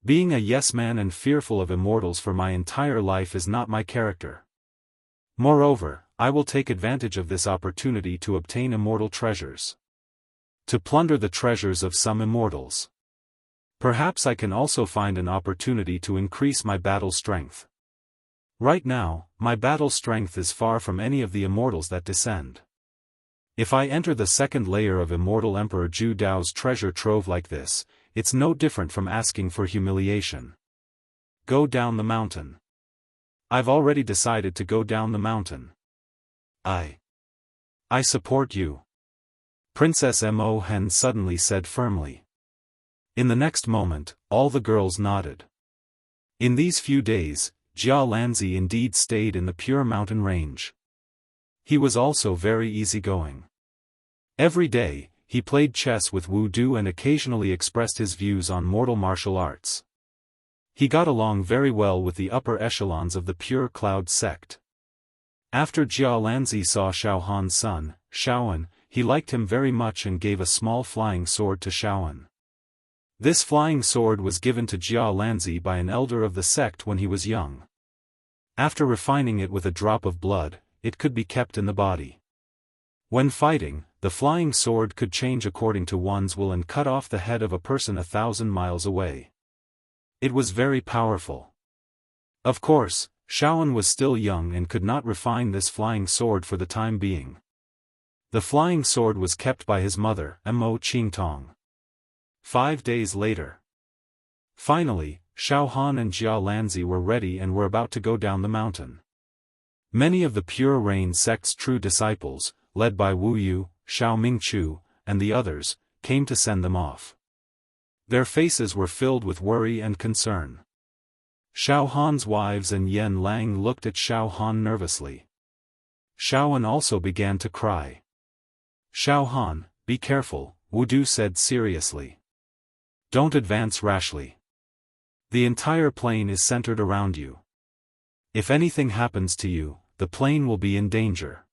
Being a yes-man and fearful of immortals for my entire life is not my character. Moreover, I will take advantage of this opportunity to obtain immortal treasures. To plunder the treasures of some immortals. Perhaps I can also find an opportunity to increase my battle strength. Right now, my battle strength is far from any of the immortals that descend. If I enter the second layer of Immortal Emperor Zhu Dao's treasure trove like this, it's no different from asking for humiliation. Go down the mountain. I've already decided to go down the mountain. I support you. Princess Mo Hen suddenly said firmly. In the next moment, all the girls nodded. In these few days, Jia Lanzi indeed stayed in the pure mountain range. He was also very easygoing. Every day, he played chess with Wu Du and occasionally expressed his views on mortal martial arts. He got along very well with the upper echelons of the Pure Cloud sect. After Jia Lanzi saw Xiaohan's son, Xiaofan, he liked him very much and gave a small flying sword to Xiaofan. This flying sword was given to Jia Lanzi by an elder of the sect when he was young. After refining it with a drop of blood, it could be kept in the body. When fighting, the flying sword could change according to one's will and cut off the head of a person 1,000 miles away. It was very powerful. Of course, Xiaofan was still young and could not refine this flying sword for the time being. The flying sword was kept by his mother, Mo Qingtong. 5 days later. Finally, Xiaohan and Jia Lanzi were ready and were about to go down the mountain. Many of the Pure Rain sect's true disciples, led by Wu Yu, Xiao Mingchu, and the others, came to send them off. Their faces were filled with worry and concern. Xiaohan's wives and Yan Lang looked at Xiaohan nervously. Xiaohan also began to cry. Xiaohan, be careful, Wu Du said seriously. Don't advance rashly. The entire plain is centered around you. If anything happens to you, the plain will be in danger.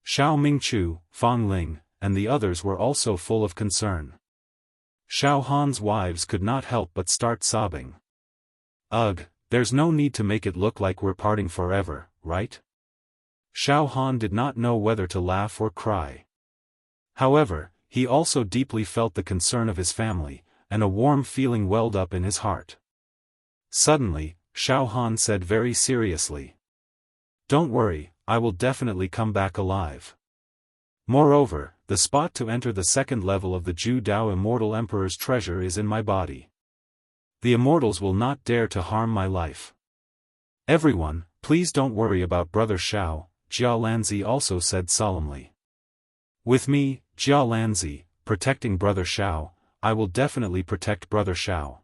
Xiao Mingchu, Fang Ling, and the others were also full of concern. Xiaohan's wives could not help but start sobbing. Ugh, there's no need to make it look like we're parting forever, right? Xiaohan did not know whether to laugh or cry. However, he also deeply felt the concern of his family, and a warm feeling welled up in his heart. Suddenly, Xiaohan said very seriously. Don't worry, I will definitely come back alive. Moreover, the spot to enter the second level of the Zhu Dao Immortal Emperor's treasure is in my body. The immortals will not dare to harm my life. Everyone, please don't worry about Brother Xiao, Jia Lanzi also said solemnly. With me, Jia Lanzi, protecting Brother Xiao, I will definitely protect Brother Xiao.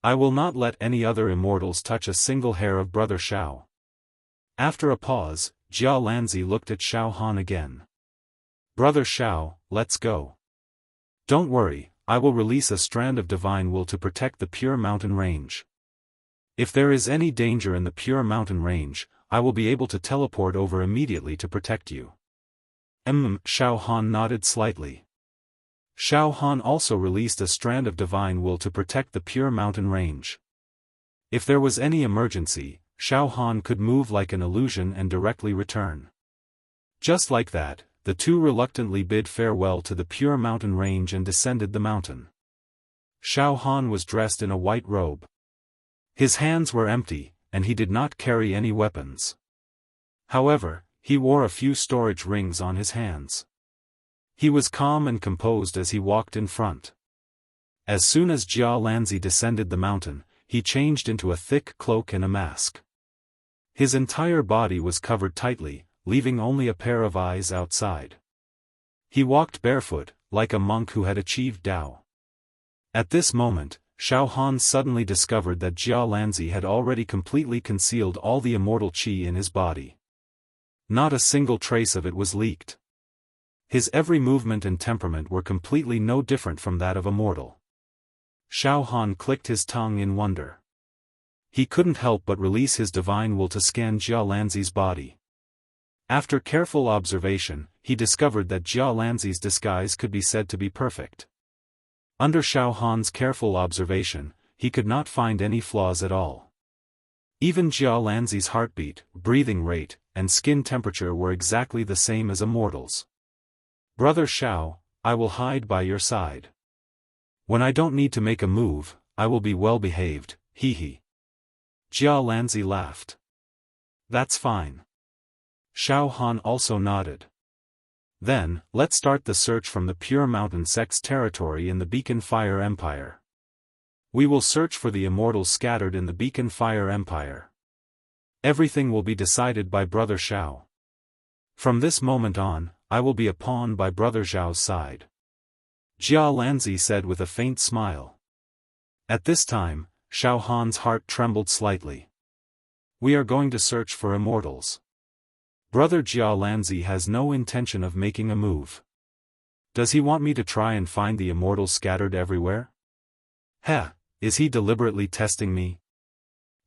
I will not let any other immortals touch a single hair of Brother Xiao. After a pause, Jia Lanzi looked at Xiaohan again. Brother Xiao, let's go. Don't worry, I will release a strand of divine will to protect the Pure Mountain Range. If there is any danger in the Pure Mountain Range, I will be able to teleport over immediately to protect you. Xiaohan nodded slightly. Xiaohan also released a strand of divine will to protect the Pure Mountain Range. If there was any emergency, Xiaohan could move like an illusion and directly return. Just like that, the two reluctantly bid farewell to the Pure Mountain Range and descended the mountain. Xiaohan was dressed in a white robe. His hands were empty, and he did not carry any weapons. However, he wore a few storage rings on his hands. He was calm and composed as he walked in front. As soon as Jia Lanzi descended the mountain, he changed into a thick cloak and a mask. His entire body was covered tightly, leaving only a pair of eyes outside. He walked barefoot, like a monk who had achieved Tao. At this moment, Xiaohan suddenly discovered that Jia Lanzi had already completely concealed all the immortal qi in his body. Not a single trace of it was leaked. His every movement and temperament were completely no different from that of a mortal. Xiaohan clicked his tongue in wonder. He couldn't help but release his divine will to scan Jia Lanzi's body. After careful observation, he discovered that Jia Lanzi's disguise could be said to be perfect. Under Xiaohan's careful observation, he could not find any flaws at all. Even Jia Lanzi's heartbeat, breathing rate, and skin temperature were exactly the same as a mortal's. Brother Xiao, I will hide by your side. When I don't need to make a move, I will be well behaved, hee hee. Jia Lanzi laughed. That's fine. Xiaohan also nodded. Then, let's start the search from the Pure Mountain Sect's territory in the Beacon Fire Empire. We will search for the immortals scattered in the Beacon Fire Empire. Everything will be decided by Brother Xiao. From this moment on, I will be a pawn by Brother Xiao's side. Jia Lanzi said with a faint smile. At this time, Xiaofan's heart trembled slightly. We are going to search for immortals. Brother Jia Lanzi has no intention of making a move. Does he want me to try and find the immortals scattered everywhere? Heh, is he deliberately testing me?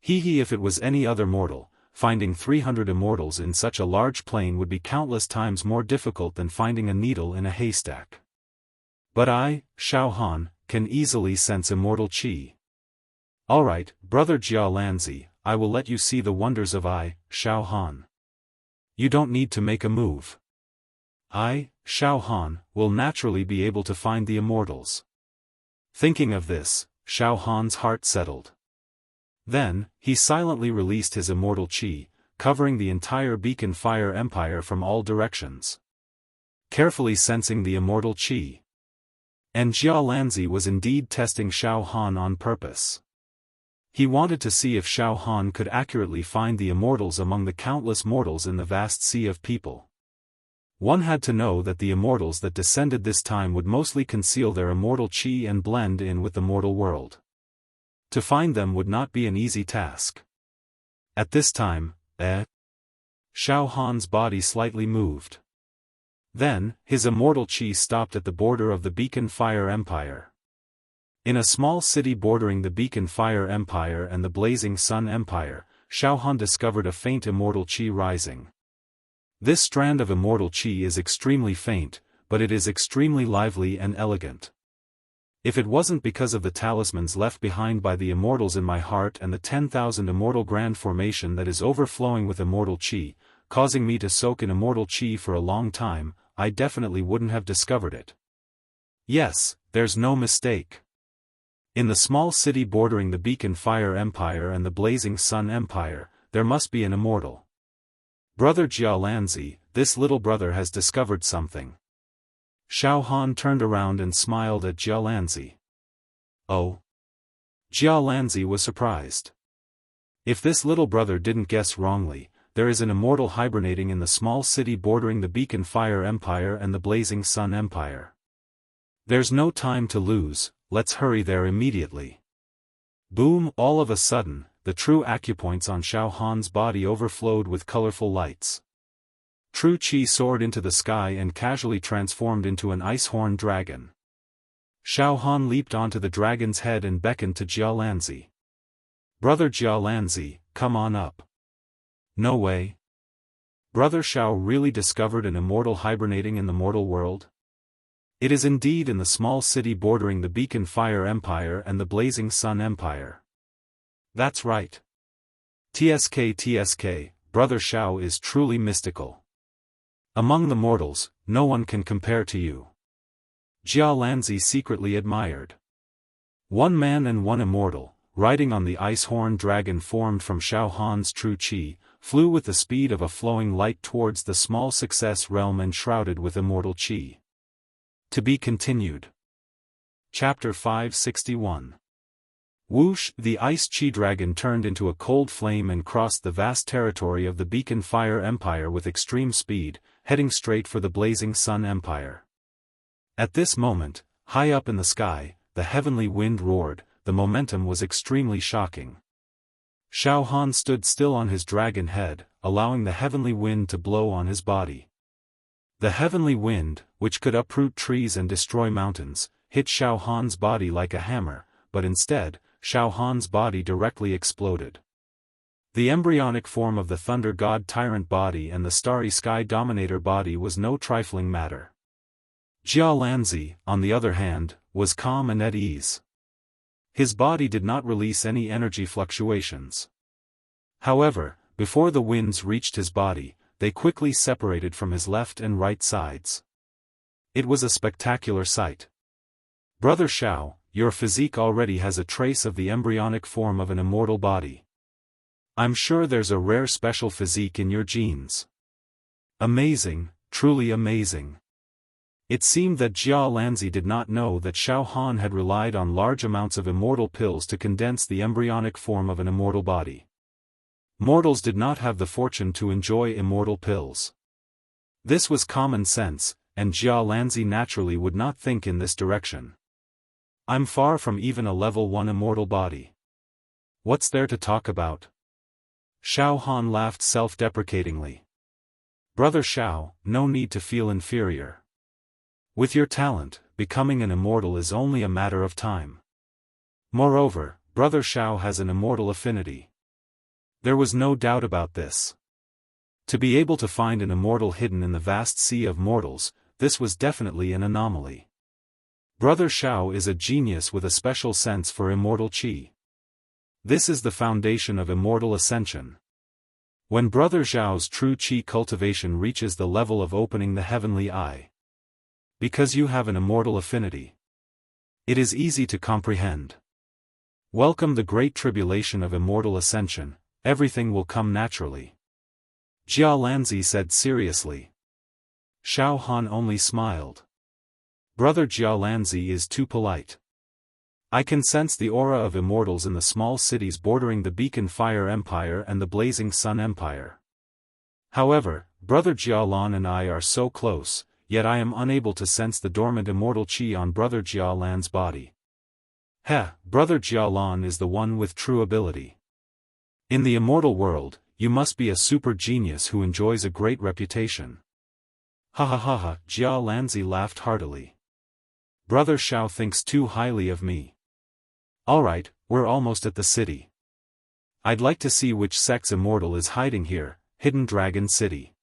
If it was any other mortal, finding 300 immortals in such a large plain would be countless times more difficult than finding a needle in a haystack. But I, Xiaofan, can easily sense immortal qi. Alright, Brother Jia Lanzi, I will let you see the wonders of Xiaofan. You don't need to make a move. Xiaofan, will naturally be able to find the immortals. Thinking of this, Xiaofan's heart settled. Then, he silently released his immortal qi, covering the entire Beacon Fire Empire from all directions. Carefully sensing the immortal qi. And Jia Lanzi was indeed testing Xiaofan on purpose. He wanted to see if Xiaofan could accurately find the immortals among the countless mortals in the vast sea of people. One had to know that the immortals that descended this time would mostly conceal their immortal qi and blend in with the mortal world. To find them would not be an easy task. At this time, Xiaofan's body slightly moved. Then, his immortal qi stopped at the border of the Beacon Fire Empire. In a small city bordering the Beacon Fire Empire and the Blazing Sun Empire, Xiaofan discovered a faint immortal qi rising. This strand of immortal qi is extremely faint, but it is extremely lively and elegant. If it wasn't because of the talismans left behind by the immortals in my heart and the 10,000 immortal grand formation that is overflowing with immortal qi, causing me to soak in immortal qi for a long time, I definitely wouldn't have discovered it. Yes, there's no mistake. In the small city bordering the Beacon Fire Empire and the Blazing Sun Empire, there must be an immortal. Brother Jia Lanzi, this little brother has discovered something. Xiaofan turned around and smiled at Jia Lanzi. Oh? Jia Lanzi was surprised. If this little brother didn't guess wrongly, there is an immortal hibernating in the small city bordering the Beacon Fire Empire and the Blazing Sun Empire. There's no time to lose, let's hurry there immediately. Boom! All of a sudden, the true acupoints on Xiaofan's body overflowed with colorful lights. True qi soared into the sky and casually transformed into an ice-horn dragon. Xiaofan leaped onto the dragon's head and beckoned to Jia Lanzi. Brother Jia Lanzi, come on up. No way. Brother Xiao really discovered an immortal hibernating in the mortal world? It is indeed in the small city bordering the Beacon Fire Empire and the Blazing Sun Empire. That's right. TSK, Brother Xiao is truly mystical. Among the mortals, no one can compare to you. Jia Lanzi secretly admired. One man and one immortal, riding on the ice-horn dragon formed from Xiaofan's true qi, flew with the speed of a flowing light towards the small success realm enshrouded with immortal qi. To be continued. Chapter 561. Whoosh! The ice chi dragon turned into a cold flame and crossed the vast territory of the Beacon Fire Empire with extreme speed, heading straight for the Blazing Sun Empire. At this moment, high up in the sky, the heavenly wind roared. The momentum was extremely shocking. Xiaofan stood still on his dragon head, allowing the heavenly wind to blow on his body. The heavenly wind, which could uproot trees and destroy mountains, hit Xiaofan's body like a hammer, but instead, Xiaofan's body directly exploded. The embryonic form of the Thunder God Tyrant body and the Starry Sky Dominator body was no trifling matter. Jia Lanzi, on the other hand, was calm and at ease. His body did not release any energy fluctuations. However, before the winds reached his body, they quickly separated from his left and right sides. It was a spectacular sight. Brother Xiao, your physique already has a trace of the embryonic form of an immortal body. I'm sure there's a rare special physique in your genes. Amazing, truly amazing. It seemed that Jia Lanzi did not know that Xiaofan had relied on large amounts of immortal pills to condense the embryonic form of an immortal body. Mortals did not have the fortune to enjoy immortal pills. This was common sense, and Jia Lanzi naturally would not think in this direction. I'm far from even a level 1 immortal body. What's there to talk about? Xiaofan laughed self-deprecatingly. Brother Xiao, no need to feel inferior. With your talent, becoming an immortal is only a matter of time. Moreover, Brother Xiao has an immortal affinity. There was no doubt about this. To be able to find an immortal hidden in the vast sea of mortals, this was definitely an anomaly. Brother Xiao is a genius with a special sense for immortal qi. This is the foundation of immortal ascension. When Brother Xiao's true qi cultivation reaches the level of opening the heavenly eye. Because you have an immortal affinity. It is easy to comprehend. Welcome the great tribulation of immortal ascension, everything will come naturally. Jia Lanzi said seriously. Xiaofan only smiled. Brother Jia Lanzi is too polite. I can sense the aura of immortals in the small cities bordering the Beacon Fire Empire and the Blazing Sun Empire. However, Brother Jialan and I are so close, yet I am unable to sense the dormant immortal qi on Brother Jialan's body. Brother Jialan is the one with true ability. In the immortal world, you must be a super genius who enjoys a great reputation. Jia Lanzi laughed heartily. Brother Xiao thinks too highly of me. Alright, we're almost at the city. I'd like to see which sect's immortal is hiding here, Hidden Dragon City.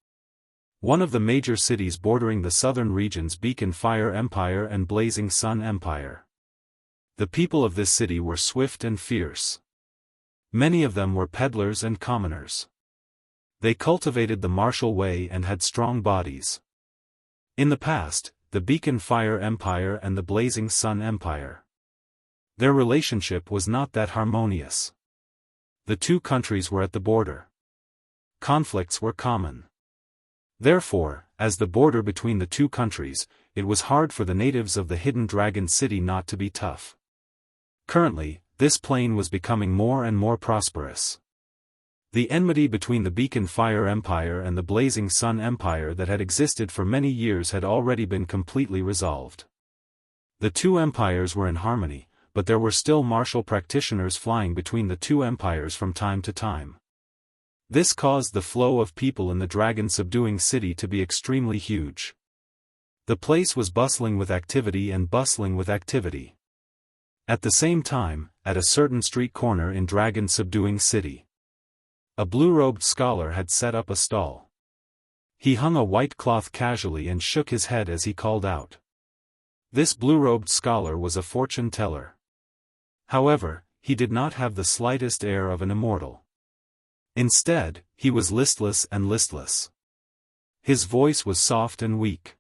One of the major cities bordering the southern region's Beacon Fire Empire and Blazing Sun Empire. The people of this city were swift and fierce. Many of them were peddlers and commoners. They cultivated the martial way and had strong bodies. In the past, the Beacon Fire Empire and the Blazing Sun Empire. Their relationship was not that harmonious. The two countries were at the border. Conflicts were common. Therefore, as the border between the two countries, it was hard for the natives of the Hidden Dragon City not to be tough. Currently, this plain was becoming more and more prosperous. The enmity between the Beacon Fire Empire and the Blazing Sun Empire that had existed for many years had already been completely resolved. The two empires were in harmony, but there were still martial practitioners flying between the two empires from time to time. This caused the flow of people in the dragon-subduing city to be extremely huge. The place was bustling with activity. At the same time, at a certain street corner in dragon-subduing city, a blue-robed scholar had set up a stall. He hung a white cloth casually and shook his head as he called out. This blue-robed scholar was a fortune teller. However, he did not have the slightest air of an immortal. Instead, he was listless. His voice was soft and weak.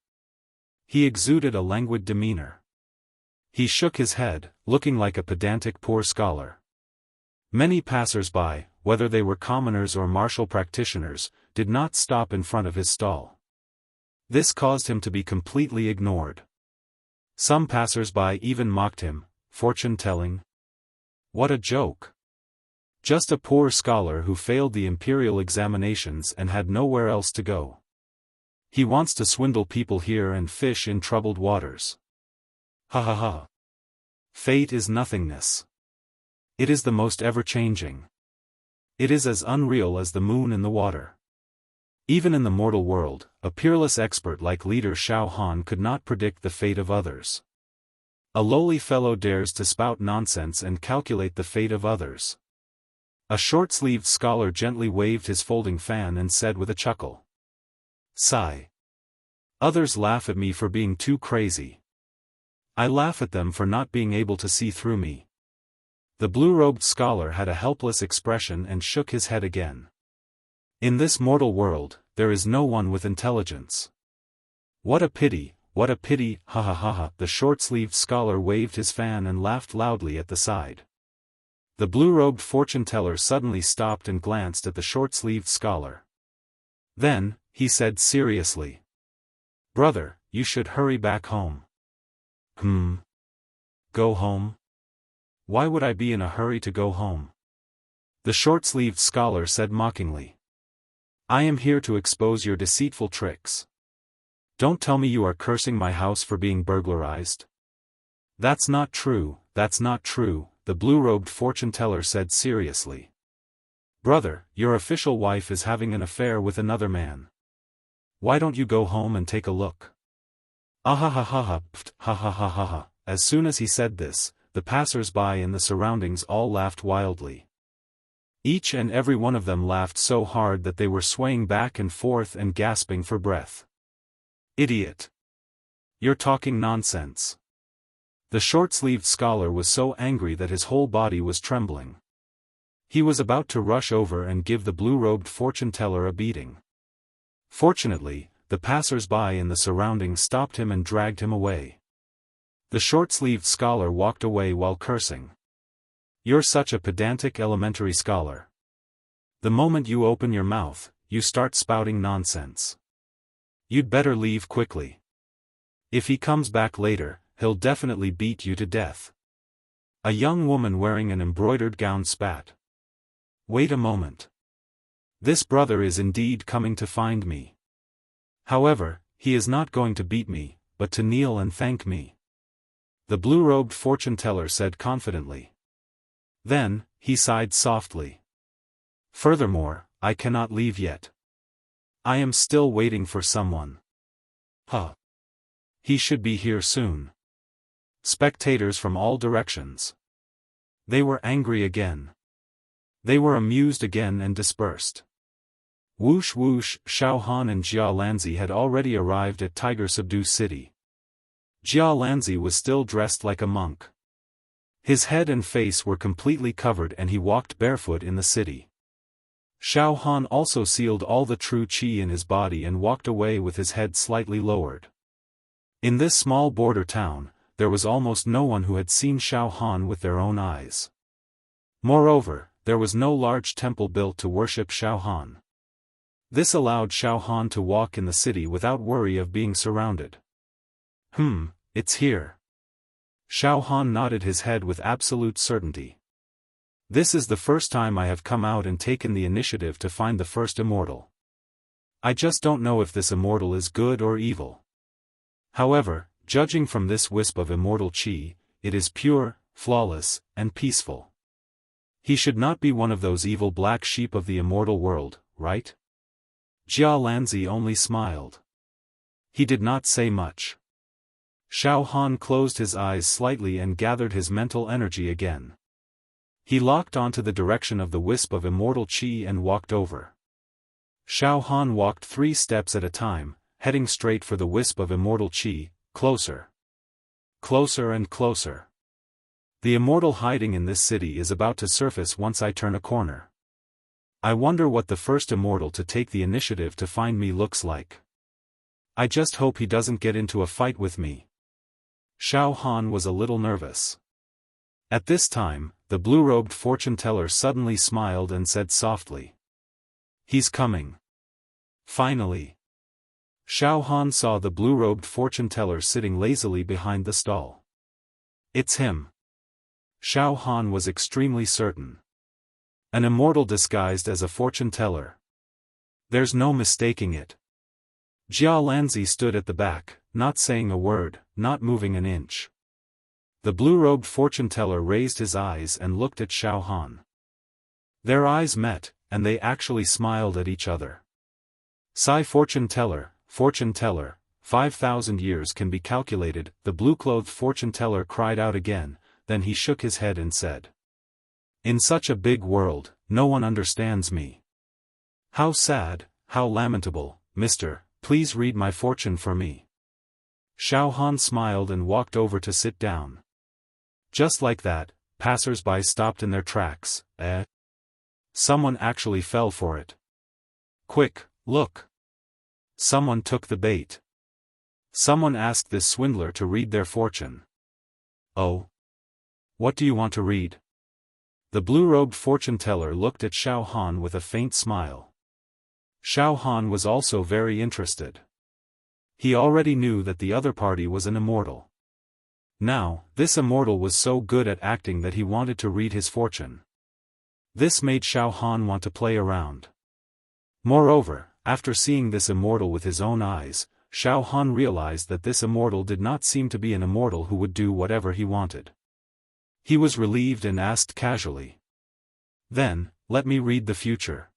He exuded a languid demeanor. He shook his head, looking like a pedantic poor scholar. Many passers-by, whether they were commoners or martial practitioners, did not stop in front of his stall. This caused him to be completely ignored. Some passers-by even mocked him, fortune-telling. What a joke! Just a poor scholar who failed the imperial examinations and had nowhere else to go. He wants to swindle people here and fish in troubled waters. Fate is nothingness. It is the most ever-changing. It is as unreal as the moon in the water. Even in the mortal world, a peerless expert like leader Xiaofan could not predict the fate of others. A lowly fellow dares to spout nonsense and calculate the fate of others. A short-sleeved scholar gently waved his folding fan and said with a chuckle. Sigh. Others laugh at me for being too crazy. I laugh at them for not being able to see through me. The blue-robed scholar had a helpless expression and shook his head again. In this mortal world, there is no one with intelligence. What a pity, the short-sleeved scholar waved his fan and laughed loudly at the side. The blue-robed fortune-teller suddenly stopped and glanced at the short-sleeved scholar. Then, he said seriously. Brother, you should hurry back home. Go home? Why would I be in a hurry to go home? The short-sleeved scholar said mockingly. I am here to expose your deceitful tricks. Don't tell me you are cursing my house for being burglarized. That's not true, the blue-robed fortune-teller said seriously. Brother, your official wife is having an affair with another man. Why don't you go home and take a look? Ha. As soon as he said this, the passers-by in the surroundings all laughed wildly. Each and every one of them laughed so hard that they were swaying back and forth and gasping for breath. Idiot! You're talking nonsense. The short-sleeved scholar was so angry that his whole body was trembling. He was about to rush over and give the blue-robed fortune-teller a beating. Fortunately, the passers-by in the surroundings stopped him and dragged him away. The short-sleeved scholar walked away while cursing. You're such a pedantic elementary scholar. The moment you open your mouth, you start spouting nonsense. You'd better leave quickly. If he comes back later, he'll definitely beat you to death. A young woman wearing an embroidered gown spat. Wait a moment. This brother is indeed coming to find me. However, he is not going to beat me, but to kneel and thank me. The blue-robed fortune-teller said confidently. Then, he sighed softly. Furthermore, I cannot leave yet. I am still waiting for someone. He should be here soon. Spectators from all directions. They were angry again. They were amused again and dispersed. Whoosh whoosh, Xiaofan and Jia Lanzi had already arrived at Tiger Subdue City. Jia Lanzi was still dressed like a monk. His head and face were completely covered and he walked barefoot in the city. Xiaofan also sealed all the true qi in his body and walked away with his head slightly lowered. In this small border town, there was almost no one who had seen Xiaofan with their own eyes. Moreover, there was no large temple built to worship Xiaofan. This allowed Xiaofan to walk in the city without worry of being surrounded. It's here. Xiaofan nodded his head with absolute certainty. This is the first time I have come out and taken the initiative to find the first immortal. I just don't know if this immortal is good or evil. However, judging from this wisp of immortal qi, it is pure, flawless, and peaceful. He should not be one of those evil black sheep of the immortal world, right? Jia Lanzi only smiled. He did not say much. Xiaofan closed his eyes slightly and gathered his mental energy again. He locked onto the direction of the wisp of immortal qi and walked over. Xiaofan walked 3 steps at a time, heading straight for the wisp of immortal qi, closer. Closer and closer. The immortal hiding in this city is about to surface once I turn a corner. I wonder what the first immortal to take the initiative to find me looks like. I just hope he doesn't get into a fight with me. Xiaofan was a little nervous. At this time, the blue-robed fortune-teller suddenly smiled and said softly. He's coming. Finally. Xiaofan saw the blue-robed fortune-teller sitting lazily behind the stall. It's him. Xiaofan was extremely certain. An immortal disguised as a fortune-teller. There's no mistaking it. Jia Lanzi stood at the back, not saying a word, not moving an inch. The blue-robed fortune-teller raised his eyes and looked at Xiaofan. Their eyes met, and they actually smiled at each other. Sai fortune-teller, 5,000 years can be calculated, the blue-clothed fortune-teller cried out again, then he shook his head and said. In such a big world, no one understands me. How sad, how lamentable, mister, please read my fortune for me. Xiaofan smiled and walked over to sit down. Just like that, passers-by stopped in their tracks. Someone actually fell for it. Quick, look. Someone took the bait. Someone asked this swindler to read their fortune. Oh. What do you want to read? The blue-robed fortune-teller looked at Xiaofan with a faint smile. Xiaofan was also very interested. He already knew that the other party was an immortal. Now, this immortal was so good at acting that he wanted to read his fortune. This made Xiaofan want to play around. Moreover, after seeing this immortal with his own eyes, Xiaofan realized that this immortal did not seem to be an immortal who would do whatever he wanted. He was relieved and asked casually. Then, let me read the future.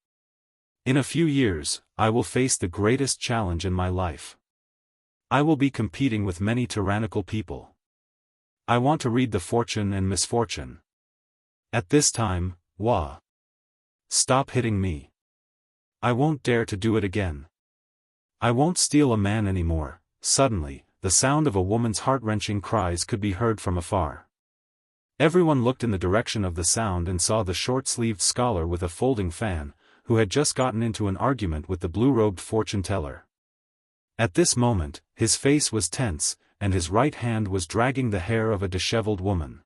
In a few years, I will face the greatest challenge in my life. I will be competing with many tyrannical people. I want to read the fortune and misfortune. At this time, stop hitting me. I won't dare to do it again. I won't steal a man anymore. Suddenly, the sound of a woman's heart-wrenching cries could be heard from afar. Everyone looked in the direction of the sound and saw the short-sleeved scholar with a folding fan, who had just gotten into an argument with the blue-robed fortune-teller. At this moment, his face was tense, and his right hand was dragging the hair of a disheveled woman.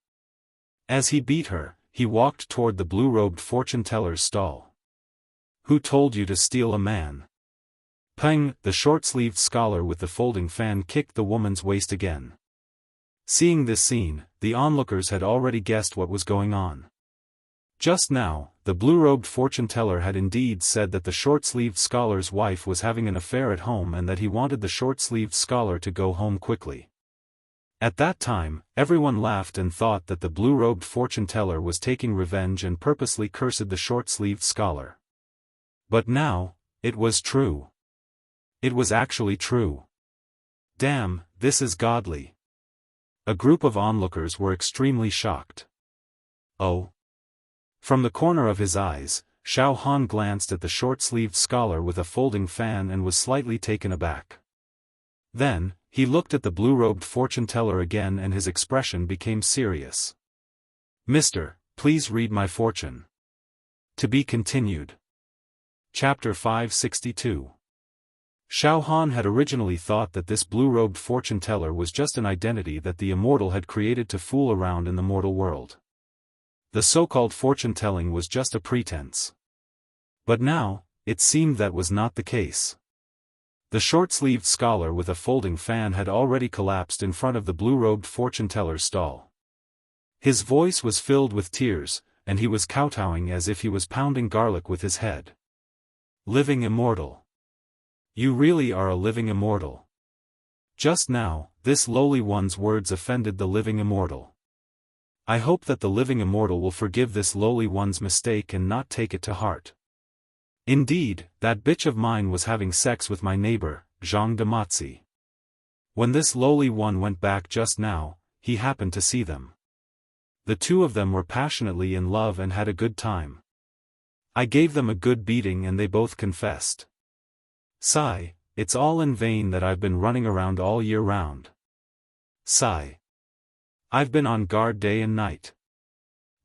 As he beat her, he walked toward the blue-robed fortune-teller's stall. Who told you to steal a man? Peng, the short-sleeved scholar with the folding fan kicked the woman's waist again. Seeing this scene, the onlookers had already guessed what was going on. Just now, the blue-robed fortune-teller had indeed said that the short-sleeved scholar's wife was having an affair at home and that he wanted the short-sleeved scholar to go home quickly. At that time, everyone laughed and thought that the blue-robed fortune-teller was taking revenge and purposely cursed the short-sleeved scholar. But now, it was true. It was actually true. Damn, this is godly. A group of onlookers were extremely shocked. Oh. From the corner of his eyes, Xiaofan glanced at the short-sleeved scholar with a folding fan and was slightly taken aback. Then, he looked at the blue-robed fortune-teller again and his expression became serious. Mister, please read my fortune. To be continued. Chapter 562. Xiaofan had originally thought that this blue-robed fortune-teller was just an identity that the immortal had created to fool around in the mortal world. The so-called fortune-telling was just a pretense. But now, it seemed that was not the case. The short-sleeved scholar with a folding fan had already collapsed in front of the blue-robed fortune-teller's stall. His voice was filled with tears, and he was kowtowing as if he was pounding garlic with his head. Living immortal. You really are a living immortal. Just now, this lowly one's words offended the living immortal. I hope that the living immortal will forgive this lowly one's mistake and not take it to heart. Indeed, that bitch of mine was having sex with my neighbor, Zhang Damatzi. When this lowly one went back just now, he happened to see them. The two of them were passionately in love and had a good time. I gave them a good beating and they both confessed. Sigh, it's all in vain that I've been running around all year round. Sigh. I've been on guard day and night.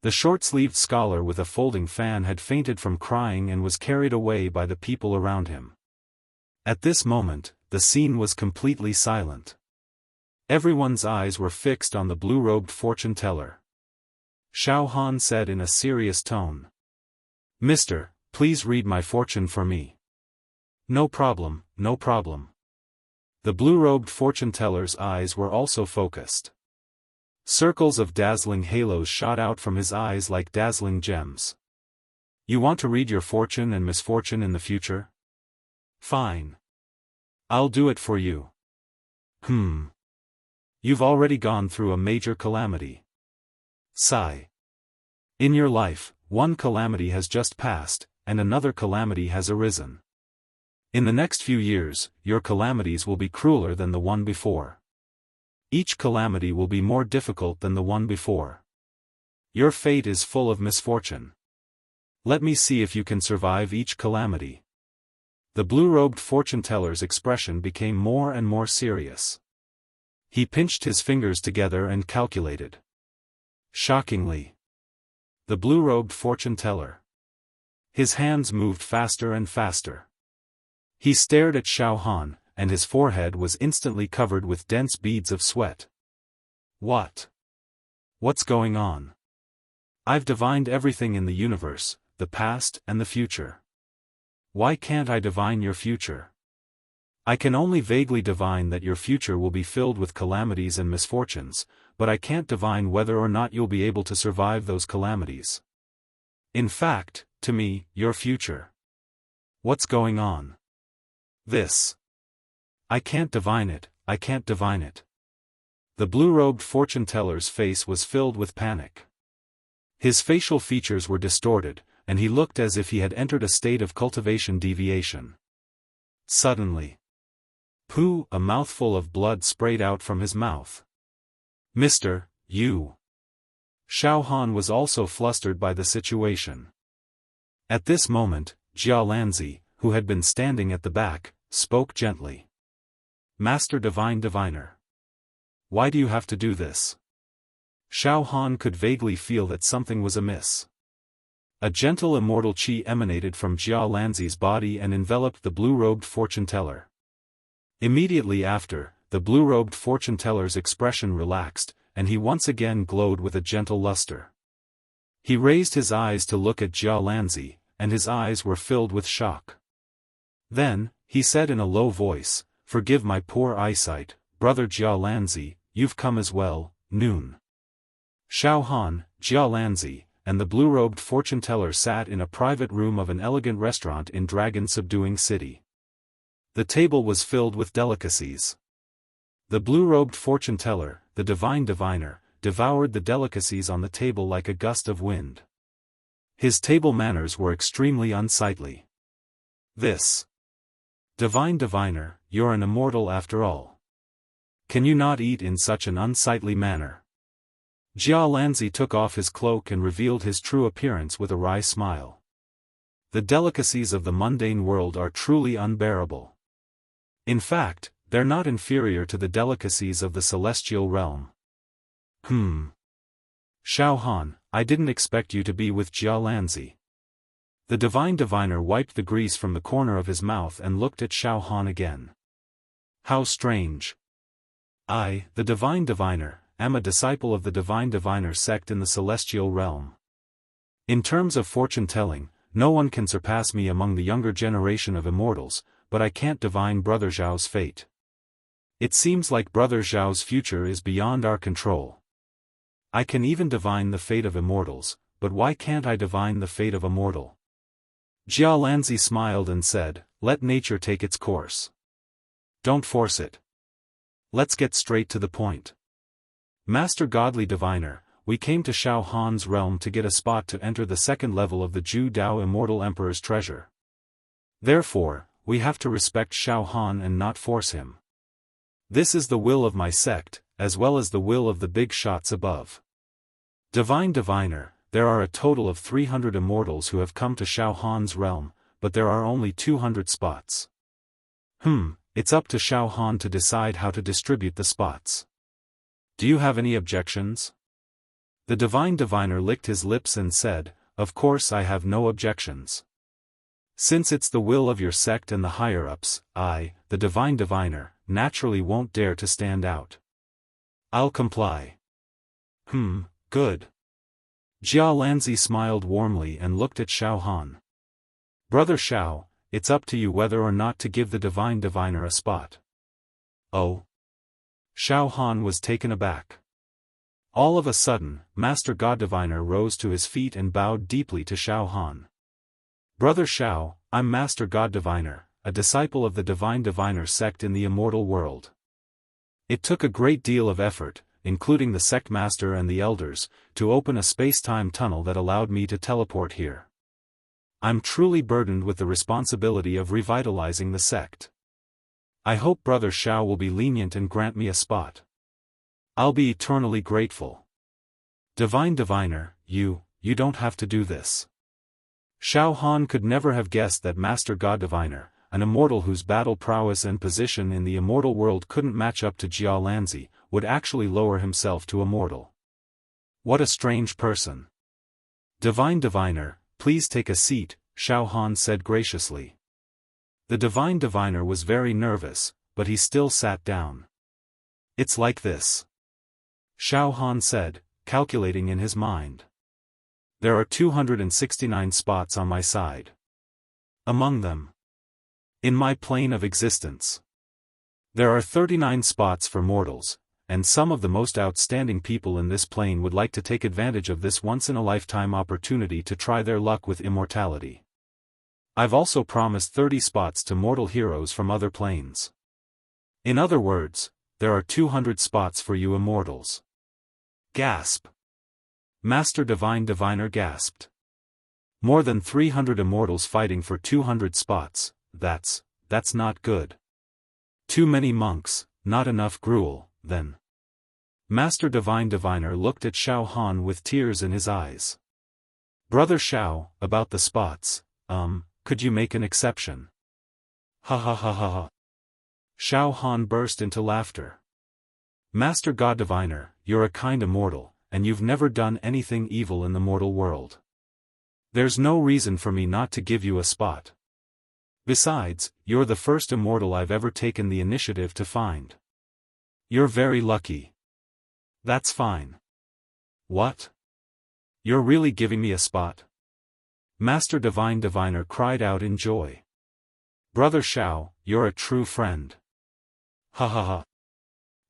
The short-sleeved scholar with a folding fan had fainted from crying and was carried away by the people around him. At this moment, the scene was completely silent. Everyone's eyes were fixed on the blue-robed fortune-teller. Xiaofan said in a serious tone. Mister, please read my fortune for me. No problem, no problem. The blue-robed fortune-teller's eyes were also focused. Circles of dazzling halos shot out from his eyes like dazzling gems. You want to read your fortune and misfortune in the future? Fine. I'll do it for you. You've already gone through a major calamity. Sigh. In your life, one calamity has just passed, and another calamity has arisen. In the next few years, your calamities will be crueler than the one before. Each calamity will be more difficult than the one before. Your fate is full of misfortune. Let me see if you can survive each calamity. The blue-robed fortune-teller's expression became more and more serious. He pinched his fingers together and calculated. Shockingly. The blue-robed fortune-teller. His hands moved faster and faster. He stared at Xiaofan, and his forehead was instantly covered with dense beads of sweat. What? What's going on? I've divined everything in the universe, the past and the future. Why can't I divine your future? I can only vaguely divine that your future will be filled with calamities and misfortunes, but I can't divine whether or not you'll be able to survive those calamities. In fact, to me, your future. What's going on? This. I can't divine it, I can't divine it. The blue-robed fortune-teller's face was filled with panic. His facial features were distorted, and he looked as if he had entered a state of cultivation deviation. Suddenly, pooh! A mouthful of blood sprayed out from his mouth. Mister, you. Xiaofan was also flustered by the situation. At this moment, Xiaolanzi, who had been standing at the back, spoke gently. Master Divine Diviner. Why do you have to do this? Xiaofan could vaguely feel that something was amiss. A gentle immortal qi emanated from Xiaolanzi's body and enveloped the blue-robed fortune-teller. Immediately after, the blue-robed fortune-teller's expression relaxed, and he once again glowed with a gentle luster. He raised his eyes to look at Xiaolanzi, and his eyes were filled with shock. Then, he said in a low voice, Forgive my poor eyesight, brother Xiaolanzi, you've come as well, noon. Xiaofan, Xiaolanzi, and the blue-robed fortune-teller sat in a private room of an elegant restaurant in dragon-subduing city. The table was filled with delicacies. The blue-robed fortune-teller, the divine diviner, devoured the delicacies on the table like a gust of wind. His table manners were extremely unsightly. This. Divine diviner, you're an immortal after all. Can you not eat in such an unsightly manner? Xiaolanzi took off his cloak and revealed his true appearance with a wry smile. The delicacies of the mundane world are truly unbearable. In fact, they're not inferior to the delicacies of the celestial realm. Xiaofan, I didn't expect you to be with Xiaolanzi. The divine diviner wiped the grease from the corner of his mouth and looked at Xiaofan again. How strange. I, the divine diviner, am a disciple of the divine diviner sect in the celestial realm. In terms of fortune-telling, no one can surpass me among the younger generation of immortals, but I can't divine Brother Zhao's fate. It seems like Brother Zhao's future is beyond our control. I can even divine the fate of immortals, but why can't I divine the fate of a mortal? Xiaolanzi smiled and said, Let nature take its course. Don't force it. Let's get straight to the point. Master Godly Diviner, we came to Xiaohan's realm to get a spot to enter the second level of the Zhu Dao Immortal Emperor's treasure. Therefore, we have to respect Xiaohan and not force him. This is the will of my sect, as well as the will of the big shots above. Divine Diviner, there are a total of 300 immortals who have come to Xiaohan's realm, but there are only 200 spots. It's up to Xiaohan to decide how to distribute the spots. Do you have any objections? The divine diviner licked his lips and said, Of course I have no objections. Since it's the will of your sect and the higher-ups, I, the divine diviner, naturally won't dare to stand out. I'll comply. Good. Xiaolanzi smiled warmly and looked at Xiaohan. Brother Xiao, it's up to you whether or not to give the divine diviner a spot. Oh. Xiaohan was taken aback. All of a sudden, Master God Diviner rose to his feet and bowed deeply to Xiaohan. Brother Xiao, I'm Master God Diviner, a disciple of the Divine Diviner sect in the immortal world. It took a great deal of effort, including the sect master and the elders, to open a space-time tunnel that allowed me to teleport here. I'm truly burdened with the responsibility of revitalizing the sect. I hope Brother Xiao will be lenient and grant me a spot. I'll be eternally grateful. Divine Diviner, you don't have to do this. Xiaohan could never have guessed that Master God Diviner, an immortal whose battle prowess and position in the immortal world couldn't match up to Xiaolanzi, would actually lower himself to a mortal. What a strange person. Divine Diviner, please take a seat, Xiaohan said graciously. The divine diviner was very nervous, but he still sat down. It's like this. Xiaohan said, calculating in his mind. There are 269 spots on my side. Among them. In my plane of existence. There are 39 spots for mortals, and some of the most outstanding people in this plane would like to take advantage of this once-in-a-lifetime opportunity to try their luck with immortality. I've also promised 30 spots to mortal heroes from other planes. In other words, there are 200 spots for you immortals. Gasp! Master Divine Diviner gasped. More than 300 immortals fighting for 200 spots, that's not good. Too many monks, not enough gruel, then. Master Divine Diviner looked at Xiaofan with tears in his eyes. Brother Xiao, about the spots, could you make an exception? Ha ha ha ha ha. Xiaofan burst into laughter. Master God Diviner, you're a kind immortal, and you've never done anything evil in the mortal world. There's no reason for me not to give you a spot. Besides, you're the first immortal I've ever taken the initiative to find. You're very lucky. That's fine. What? You're really giving me a spot? Master Divine Diviner cried out in joy. Brother Xiao, you're a true friend. Ha ha ha.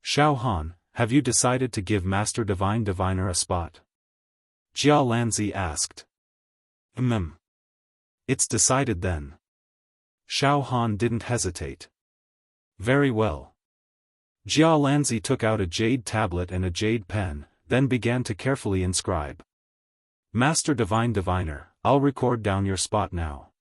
Xiaofan, have you decided to give Master Divine Diviner a spot? Jia Lanzi asked. It's decided then. Xiaofan didn't hesitate. Very well. Jia Lanzi took out a jade tablet and a jade pen, then began to carefully inscribe. Master Divine Diviner, I'll record down your spot now.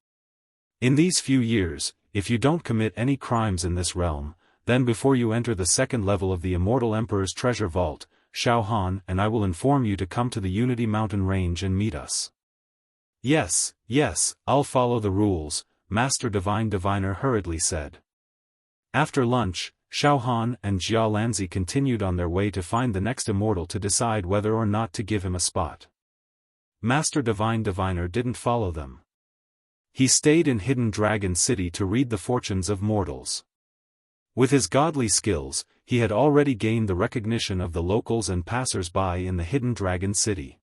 In these few years, if you don't commit any crimes in this realm, then before you enter the second level of the Immortal Emperor's treasure vault, Xiaofan and I will inform you to come to the Unity Mountain Range and meet us. Yes, I'll follow the rules, Master Divine Diviner hurriedly said. After lunch, Xiaofan and Jia Lanzi continued on their way to find the next immortal to decide whether or not to give him a spot. Master Divine Diviner didn't follow them. He stayed in Hidden Dragon City to read the fortunes of mortals. With his godly skills, he had already gained the recognition of the locals and passers-by in the Hidden Dragon City.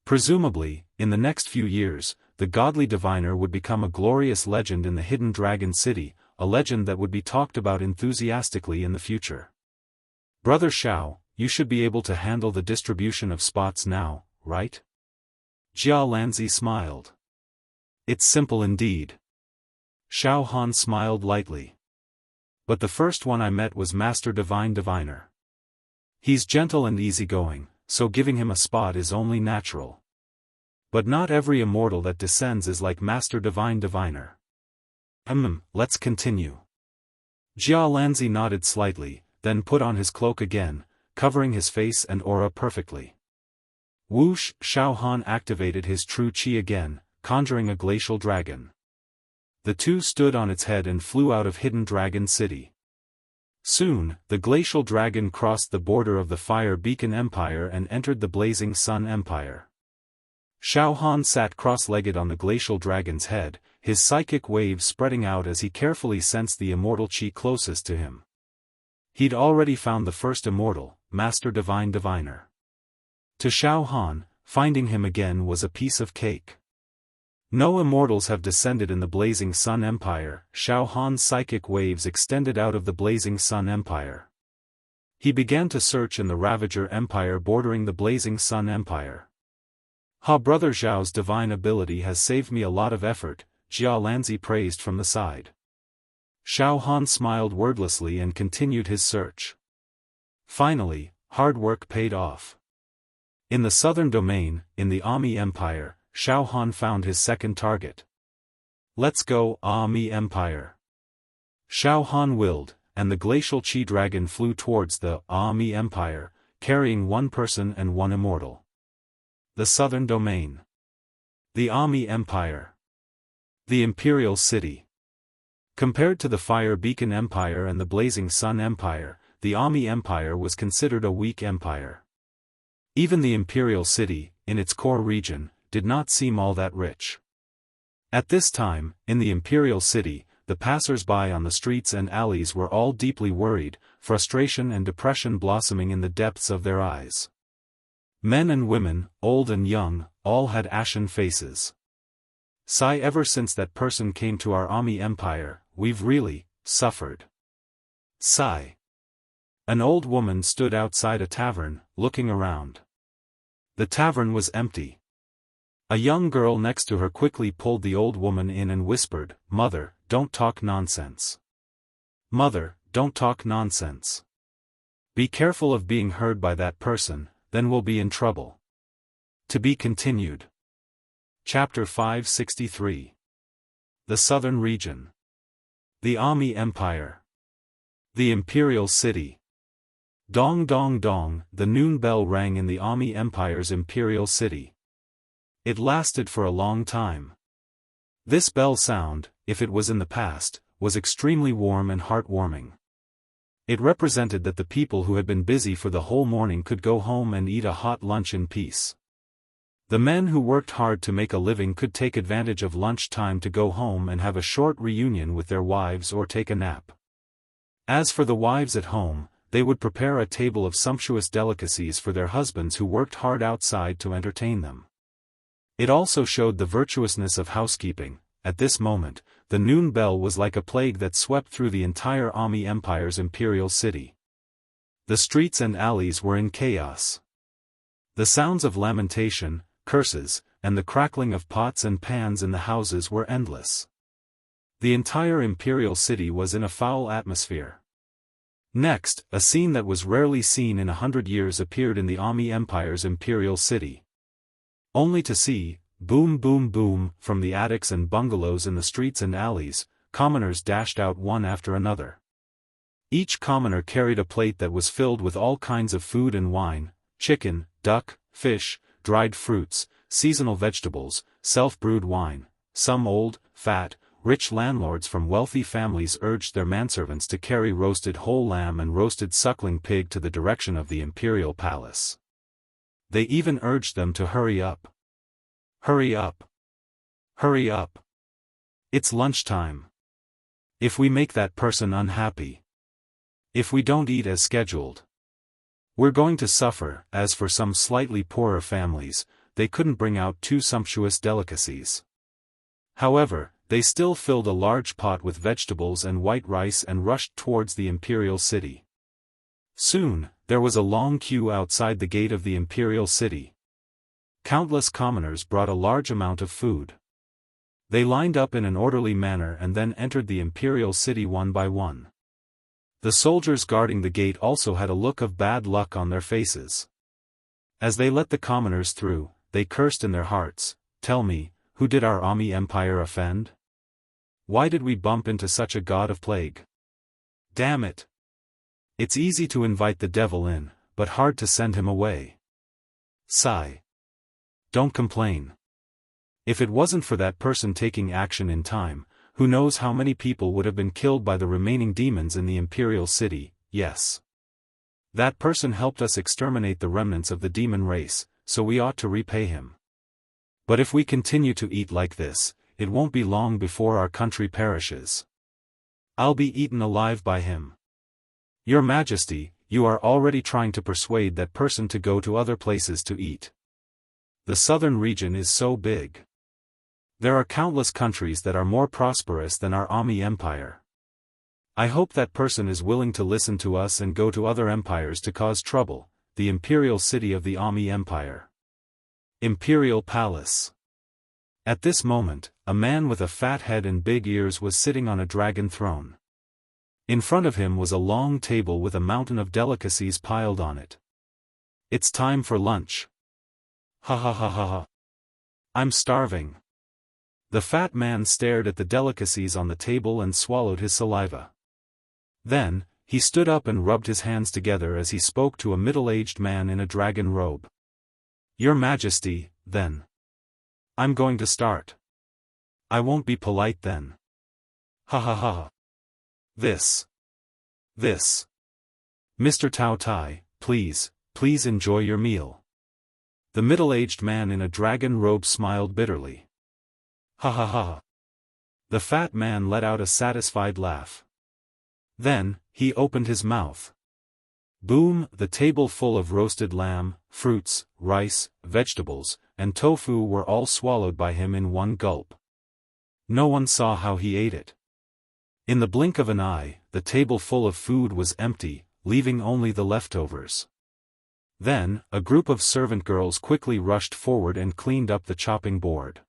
Presumably, in the next few years, the godly diviner would become a glorious legend in the Hidden Dragon City, a legend that would be talked about enthusiastically in the future. Brother Xiao, you should be able to handle the distribution of spots now, right? Jia Lanzi smiled. It's simple indeed. Xiaofan smiled lightly. But the first one I met was Master Divine Diviner. He's gentle and easygoing, so giving him a spot is only natural. But not every immortal that descends is like Master Divine Diviner. Let's continue. Jia Lanzi nodded slightly, then put on his cloak again, covering his face and aura perfectly. Whoosh! Xiaofan activated his true qi again, conjuring a glacial dragon. The two stood on its head and flew out of Hidden Dragon City. Soon, the glacial dragon crossed the border of the Fire Beacon Empire and entered the Blazing Sun Empire. Xiaofan sat cross-legged on the glacial dragon's head, his psychic waves spreading out as he carefully sensed the immortal qi closest to him. He'd already found the first immortal, Master Divine Diviner. To Xiaofan, finding him again was a piece of cake. No immortals have descended in the Blazing Sun Empire. Xiaofan's psychic waves extended out of the Blazing Sun Empire. He began to search in the Ravager Empire bordering the Blazing Sun Empire. Brother Zhao's divine ability has saved me a lot of effort, Jia Lanzi praised from the side. Xiaofan smiled wordlessly and continued his search. Finally, hard work paid off. In the southern domain, in the Ami Empire, Xiaofan found his second target. Let's go, Ami Empire. Xiaofan willed, and the glacial Qi dragon flew towards the Ami Empire, carrying one person and one immortal. The southern domain. The Ami Empire. The Imperial City. Compared to the Fire Beacon Empire and the Blazing Sun Empire, the Ami Empire was considered a weak empire. Even the Imperial City, in its core region, did not seem all that rich. At this time, in the Imperial City, the passers-by on the streets and alleys were all deeply worried, frustration and depression blossoming in the depths of their eyes. Men and women, old and young, all had ashen faces. Sigh, ever since that person came to our Ami Empire, we've really suffered. Sigh. An old woman stood outside a tavern, looking around. The tavern was empty. A young girl next to her quickly pulled the old woman in and whispered, "Mother, don't talk nonsense. Mother, don't talk nonsense. Be careful of being heard by that person, then we'll be in trouble." To be continued. Chapter 563. The Southern Region. The Ami Empire. The Imperial City. Dong dong dong, the noon bell rang in the Ami Empire's Imperial City. It lasted for a long time. This bell sound, if it was in the past, was extremely warm and heartwarming. It represented that the people who had been busy for the whole morning could go home and eat a hot lunch in peace. The men who worked hard to make a living could take advantage of lunch time to go home and have a short reunion with their wives or take a nap. As for the wives at home, they would prepare a table of sumptuous delicacies for their husbands who worked hard outside to entertain them. It also showed the virtuousness of housekeeping. At this moment, the noon bell was like a plague that swept through the entire Ami Empire's imperial city. The streets and alleys were in chaos. The sounds of lamentation, curses, and the crackling of pots and pans in the houses were endless. The entire imperial city was in a foul atmosphere. Next, a scene that was rarely seen in 100 years appeared in the Ami Empire's imperial city. Only to see, boom boom boom, from the attics and bungalows in the streets and alleys, commoners dashed out one after another. Each commoner carried a plate that was filled with all kinds of food and wine: chicken, duck, fish, dried fruits, seasonal vegetables, self-brewed wine. Some old, fat, rich landlords from wealthy families urged their manservants to carry roasted whole lamb and roasted suckling pig to the direction of the imperial palace. They even urged them to hurry up. Hurry up. Hurry up. It's lunchtime. If we make that person unhappy, if we don't eat as scheduled, we're going to suffer. As for some slightly poorer families, they couldn't bring out 2 sumptuous delicacies. However, they still filled a large pot with vegetables and white rice and rushed towards the imperial city. Soon, there was a long queue outside the gate of the imperial city. Countless commoners brought a large amount of food. They lined up in an orderly manner and then entered the imperial city one by one. The soldiers guarding the gate also had a look of bad luck on their faces. As they let the commoners through, they cursed in their hearts, "Tell me, who did our Ami Empire offend? Why did we bump into such a god of plague? Damn it! It's easy to invite the devil in, but hard to send him away." Sigh. Don't complain. If it wasn't for that person taking action in time, who knows how many people would have been killed by the remaining demons in the imperial city. Yes. That person helped us exterminate the remnants of the demon race, so we ought to repay him. But if we continue to eat like this, it won't be long before our country perishes. I'll be eaten alive by him. Your Majesty, you are already trying to persuade that person to go to other places to eat. The southern region is so big. There are countless countries that are more prosperous than our Ami Empire. I hope that person is willing to listen to us and go to other empires to cause trouble. The imperial city of the Ami Empire. Imperial Palace. At this moment, a man with a fat head and big ears was sitting on a dragon throne. In front of him was a long table with a mountain of delicacies piled on it. It's time for lunch. Ha ha ha ha ha. I'm starving. The fat man stared at the delicacies on the table and swallowed his saliva. Then, he stood up and rubbed his hands together as he spoke to a middle-aged man in a dragon robe. Your Majesty, then. I'm going to start. I won't be polite then. Ha ha ha. This. Mr. Tao Tai, please enjoy your meal. The middle-aged man in a dragon robe smiled bitterly. Ha ha ha. The fat man let out a satisfied laugh. Then, he opened his mouth. Boom! The table full of roasted lamb, fruits, rice, vegetables, and tofu were all swallowed by him in one gulp. No one saw how he ate it. In the blink of an eye, the table full of food was empty, leaving only the leftovers. Then, a group of servant girls quickly rushed forward and cleaned up the chopping board.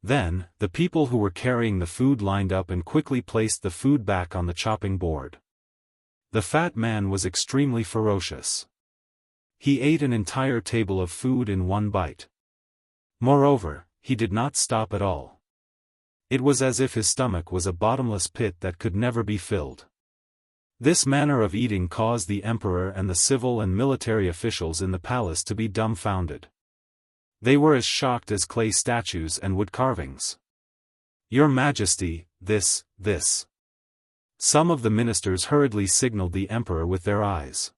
Then, the people who were carrying the food lined up and quickly placed the food back on the chopping board. The fat man was extremely ferocious. He ate an entire table of food in one bite. Moreover, he did not stop at all. It was as if his stomach was a bottomless pit that could never be filled. This manner of eating caused the emperor and the civil and military officials in the palace to be dumbfounded. They were as shocked as clay statues and wood carvings. "Your Majesty, this. Some of the ministers hurriedly signaled the emperor with their eyes.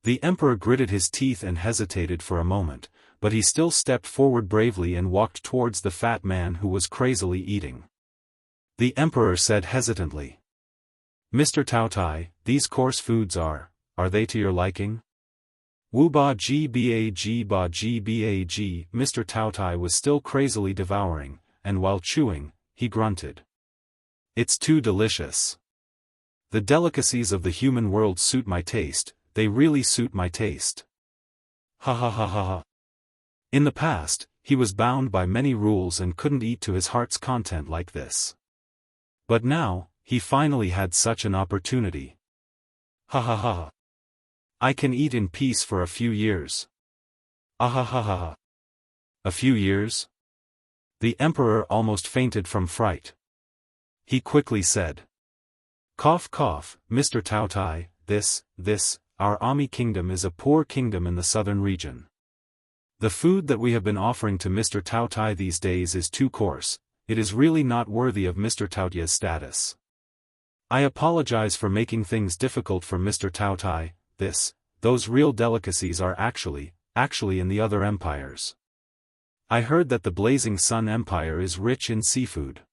The emperor gritted his teeth and hesitated for a moment, but he still stepped forward bravely and walked towards the fat man who was crazily eating. The emperor said hesitantly, "Mr. Taotai, these coarse foods are they to your liking?" Wu ba ji bag. Mr. Taotai was still crazily devouring, and while chewing, he grunted. "It's too delicious. The delicacies of the human world suit my taste, they really suit my taste. Ha ha ha ha ha." In the past, he was bound by many rules and couldn't eat to his heart's content like this. But now, he finally had such an opportunity. Ha ha ha ha. I can eat in peace for a few years. Ah ha ha ha ha. A few years? The emperor almost fainted from fright. He quickly said, "Cough cough, Mr. Taotai, our Ami kingdom is a poor kingdom in the southern region. The food that we have been offering to Mr. Taotai these days is too coarse, it is really not worthy of Mr. Taotia's status. I apologize for making things difficult for Mr. Taotai, those real delicacies are actually in the other empires. I heard that the Blazing Sun Empire is rich in seafood.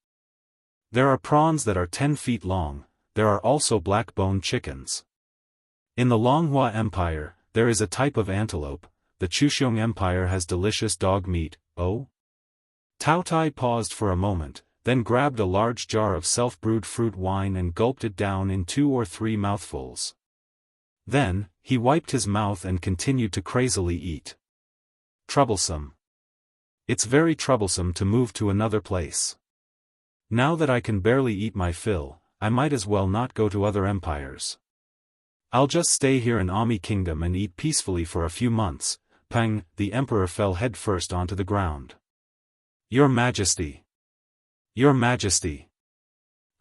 There are prawns that are 10 feet long, there are also black-boned chickens. In the Longhua Empire, there is a type of antelope. The Chuxiong Empire has delicious dog meat, oh?" Taotai paused for a moment, then grabbed a large jar of self-brewed fruit wine and gulped it down in 2 or 3 mouthfuls. Then, he wiped his mouth and continued to crazily eat. "Troublesome. It's very troublesome to move to another place. Now that I can barely eat my fill, I might as well not go to other empires. I'll just stay here in Ami Kingdom and eat peacefully for a few months." Pang, the emperor fell headfirst onto the ground. "Your Majesty! Your Majesty!"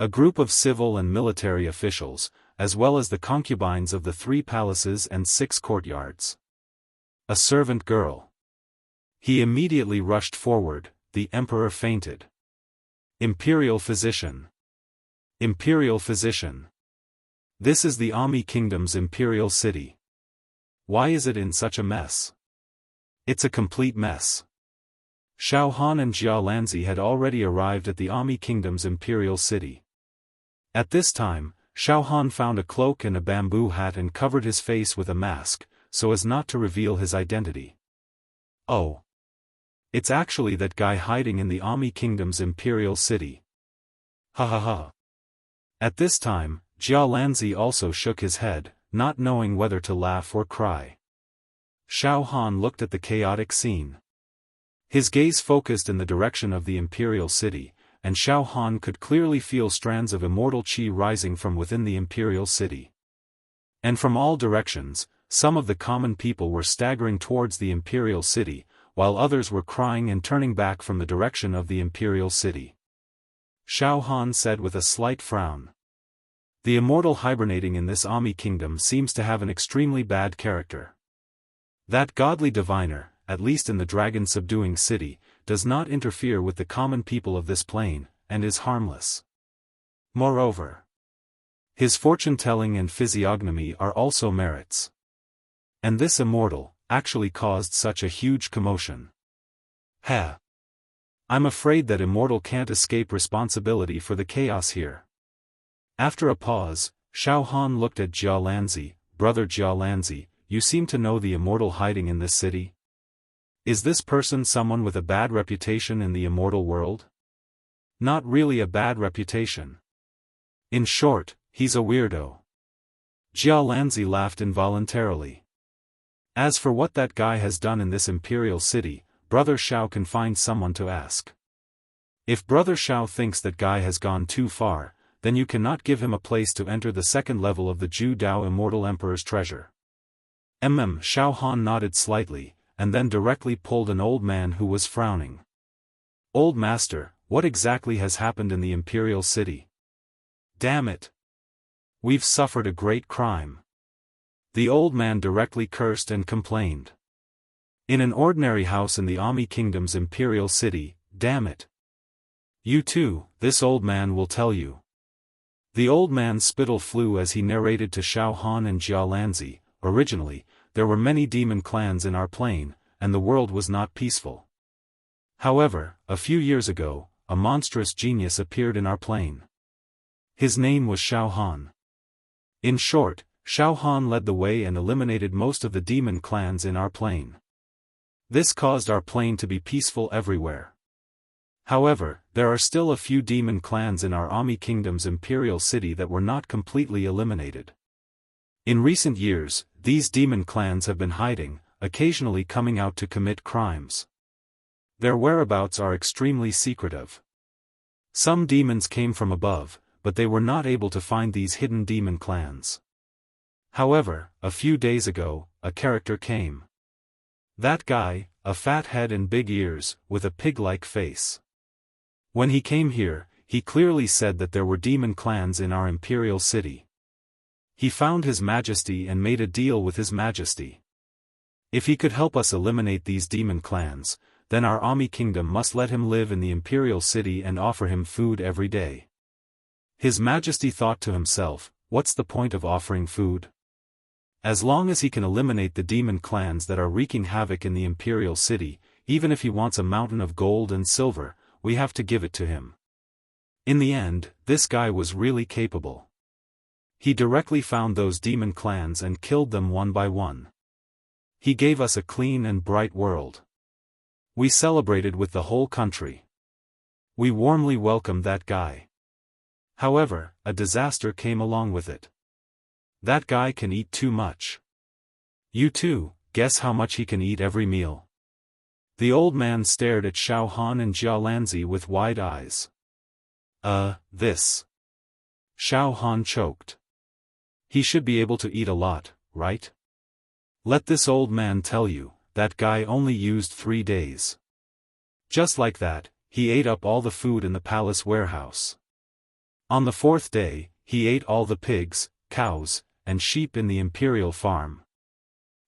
A group of civil and military officials, as well as the concubines of the 3 palaces and 6 courtyards. A servant girl. He immediately rushed forward, the emperor fainted. "Imperial physician! Imperial physician! This is the Ami Kingdom's imperial city. Why is it in such a mess? It's a complete mess." Xiaofan and Jialanzi had already arrived at the Ami Kingdom's imperial city. At this time, Xiaofan found a cloak and a bamboo hat and covered his face with a mask, so as not to reveal his identity. "Oh. It's actually that guy hiding in the Ami Kingdom's imperial city. Ha ha ha." At this time, Jialanzi also shook his head, not knowing whether to laugh or cry. Xiaofan looked at the chaotic scene. His gaze focused in the direction of the imperial city, and Xiaofan could clearly feel strands of immortal qi rising from within the imperial city. And from all directions, some of the common people were staggering towards the imperial city, while others were crying and turning back from the direction of the imperial city. Xiaofan said with a slight frown, "The immortal hibernating in this Ami kingdom seems to have an extremely bad character. That godly diviner, at least in the dragon-subduing city, does not interfere with the common people of this plane, and is harmless. Moreover, his fortune-telling and physiognomy are also merits. And this immortal, actually caused such a huge commotion. Ha! I'm afraid that immortal can't escape responsibility for the chaos here." After a pause, Xiaofan looked at Jialanzi. "Brother Jialanzi, you seem to know the immortal hiding in this city. Is this person someone with a bad reputation in the immortal world?" "Not really a bad reputation. In short, he's a weirdo. Xiaolanzi laughed involuntarily. As for what that guy has done in this imperial city, Brother Xiao can find someone to ask. If Brother Xiao thinks that guy has gone too far, then you cannot give him a place to enter the second level of the Zhu Dao Immortal Emperor's treasure. Xiaofan nodded slightly, and then directly pulled an old man who was frowning. Old master, what exactly has happened in the imperial city? Damn it! We've suffered a great crime. The old man directly cursed and complained. In an ordinary house in the Ami Kingdom's imperial city, damn it. You too, this old man will tell you. The old man's spittle flew as he narrated to Xiaohan and Xiaolanzi. Originally, there were many demon clans in our plane, and the world was not peaceful. However, a few years ago, a monstrous genius appeared in our plane. His name was Xiaohan. In short, Xiaohan led the way and eliminated most of the demon clans in our plane. This caused our plane to be peaceful everywhere. However, there are still a few demon clans in our Ami Kingdom's imperial city that were not completely eliminated. In recent years, these demon clans have been hiding, occasionally coming out to commit crimes. Their whereabouts are extremely secretive. Some demons came from above, but they were not able to find these hidden demon clans. However, a few days ago, a character came. That guy, a fat head and big ears, with a pig-like face. When he came here, he clearly said that there were demon clans in our imperial city. He found His Majesty and made a deal with His Majesty. If he could help us eliminate these demon clans, then our Ami Kingdom must let him live in the imperial city and offer him food every day. His Majesty thought to himself, what's the point of offering food? As long as he can eliminate the demon clans that are wreaking havoc in the imperial city, even if he wants a mountain of gold and silver, we have to give it to him. In the end, this guy was really capable. He directly found those demon clans and killed them one by one. He gave us a clean and bright world. We celebrated with the whole country. We warmly welcomed that guy. However, a disaster came along with it. That guy can eat too much. You too, guess how much he can eat every meal? The old man stared at Xiaohan and Xiaolanzi with wide eyes. This. Xiaohan choked. He should be able to eat a lot, right? Let this old man tell you, that guy only used 3 days. Just like that, he ate up all the food in the palace warehouse. On the 4th day, he ate all the pigs, cows, and sheep in the imperial farm.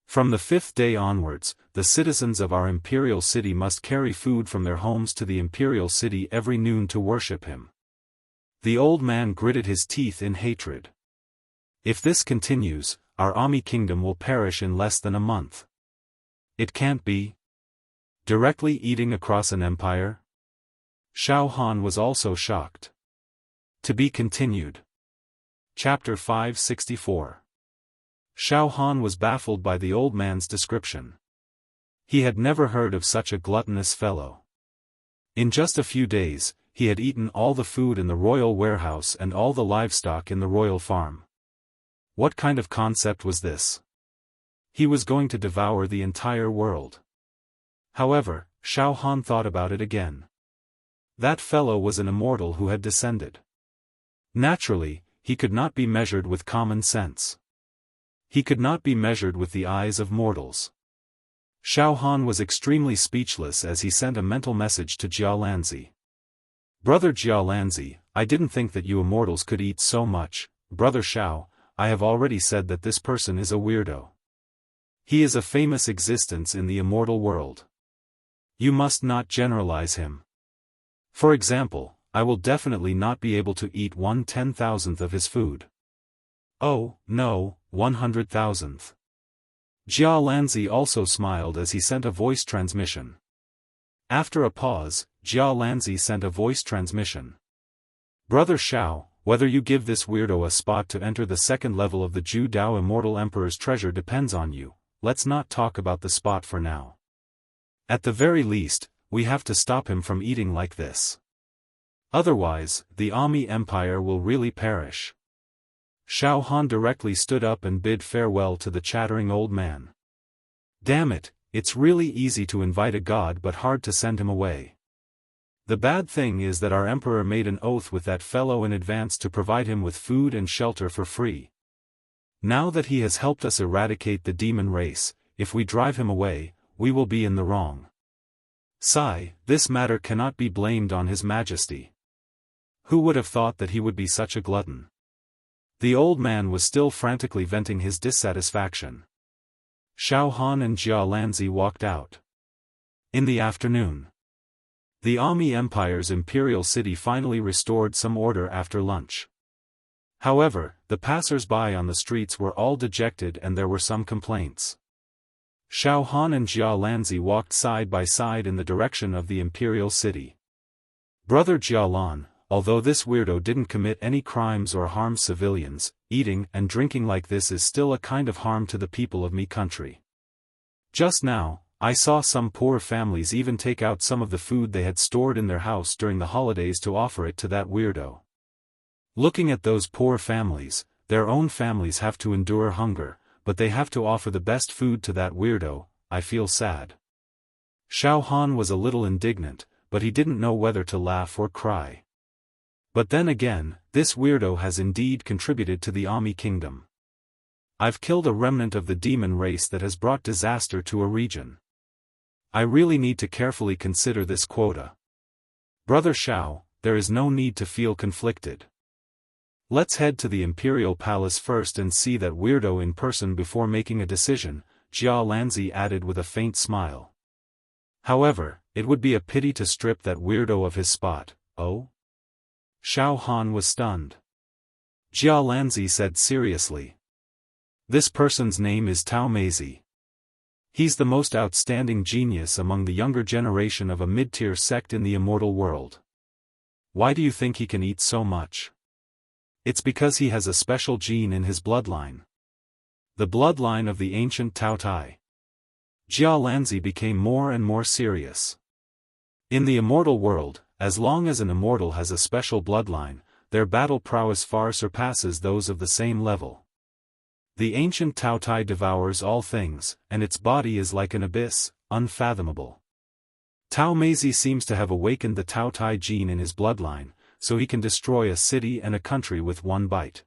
From the 5th day onwards, the citizens of our imperial city must carry food from their homes to the imperial city every noon to worship him. The old man gritted his teeth in hatred. If this continues, our Ami Kingdom will perish in less than a month. It can't be. Directly eating across an empire? Xiaohan was also shocked. To be continued. Chapter 564. Xiaohan was baffled by the old man's description. He had never heard of such a gluttonous fellow. In just a few days, he had eaten all the food in the royal warehouse and all the livestock in the royal farm. What kind of concept was this? He was going to devour the entire world. However, Xiaohan thought about it again. That fellow was an immortal who had descended. Naturally, he could not be measured with common sense. He could not be measured with the eyes of mortals. Xiaohan was extremely speechless as he sent a mental message to Xiaolanzi. Brother Xiaolanzi, I didn't think that you immortals could eat so much. Brother Xiao, I have already said that this person is a weirdo. He is a famous existence in the immortal world. You must not generalize him. For example, I will definitely not be able to eat 1/10,000th of his food. Oh, no, 100,000th. Xiaolanzi also smiled as he sent a voice transmission. After a pause, Xiaolanzi sent a voice transmission. Brother Xiao, whether you give this weirdo a spot to enter the second level of the Zhu Dao Immortal Emperor's treasure depends on you. Let's not talk about the spot for now. At the very least, we have to stop him from eating like this. Otherwise, the Ami Empire will really perish. Xiaofan directly stood up and bid farewell to the chattering old man. Damn it, it's really easy to invite a god but hard to send him away. The bad thing is that our emperor made an oath with that fellow in advance to provide him with food and shelter for free. Now that he has helped us eradicate the demon race, if we drive him away, we will be in the wrong. Sigh, this matter cannot be blamed on His Majesty. Who would have thought that he would be such a glutton? The old man was still frantically venting his dissatisfaction. Xiaofan and Jia Lanzi walked out. In the afternoon, the Ami Empire's imperial city finally restored some order after lunch. However, the passers-by on the streets were all dejected and there were some complaints. Xiaofan and Jia Lanzi walked side by side in the direction of the imperial city. Brother Jialan, although this weirdo didn't commit any crimes or harm civilians, eating and drinking like this is still a kind of harm to the people of me country. Just now, I saw some poor families even take out some of the food they had stored in their house during the holidays to offer it to that weirdo. Looking at those poor families, their own families have to endure hunger, but they have to offer the best food to that weirdo. I feel sad. Xiaofan was a little indignant, but he didn't know whether to laugh or cry. But then again, this weirdo has indeed contributed to the Ami kingdom. I've killed a remnant of the demon race that has brought disaster to a region. I really need to carefully consider this quota. Brother Xiao, there is no need to feel conflicted. Let's head to the Imperial Palace first and see that weirdo in person before making a decision, Jia Lanzi added with a faint smile. However, it would be a pity to strip that weirdo of his spot. Oh? Xiaofan was stunned. Jia Lanzi said seriously. This person's name is Tao Meizi. He's the most outstanding genius among the younger generation of a mid-tier sect in the immortal world. Why do you think he can eat so much? It's because he has a special gene in his bloodline. The bloodline of the ancient Tao Tai. Jia Lanzi became more and more serious. In the immortal world, as long as an immortal has a special bloodline, their battle prowess far surpasses those of the same level. The ancient Tao Tai devours all things, and its body is like an abyss, unfathomable. Tao Meizi seems to have awakened the Tao Tai gene in his bloodline, so he can destroy a city and a country with one bite.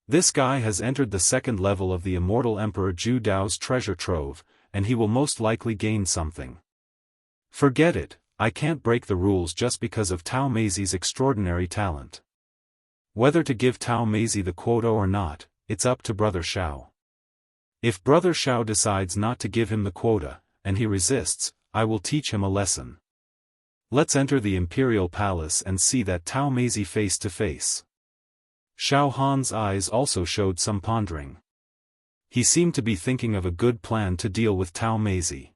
This guy has entered the second level of the immortal Emperor Zhu Dao's treasure trove, and he will most likely gain something. Forget it, I can't break the rules just because of Tao Meizi's extraordinary talent. Whether to give Tao Meizi the quota or not, it's up to Brother Xiao. If Brother Xiao decides not to give him the quota, and he resists, I will teach him a lesson. Let's enter the Imperial Palace and see that Tao Meizi face to face. Xiaohan's eyes also showed some pondering. He seemed to be thinking of a good plan to deal with Tao Meizi.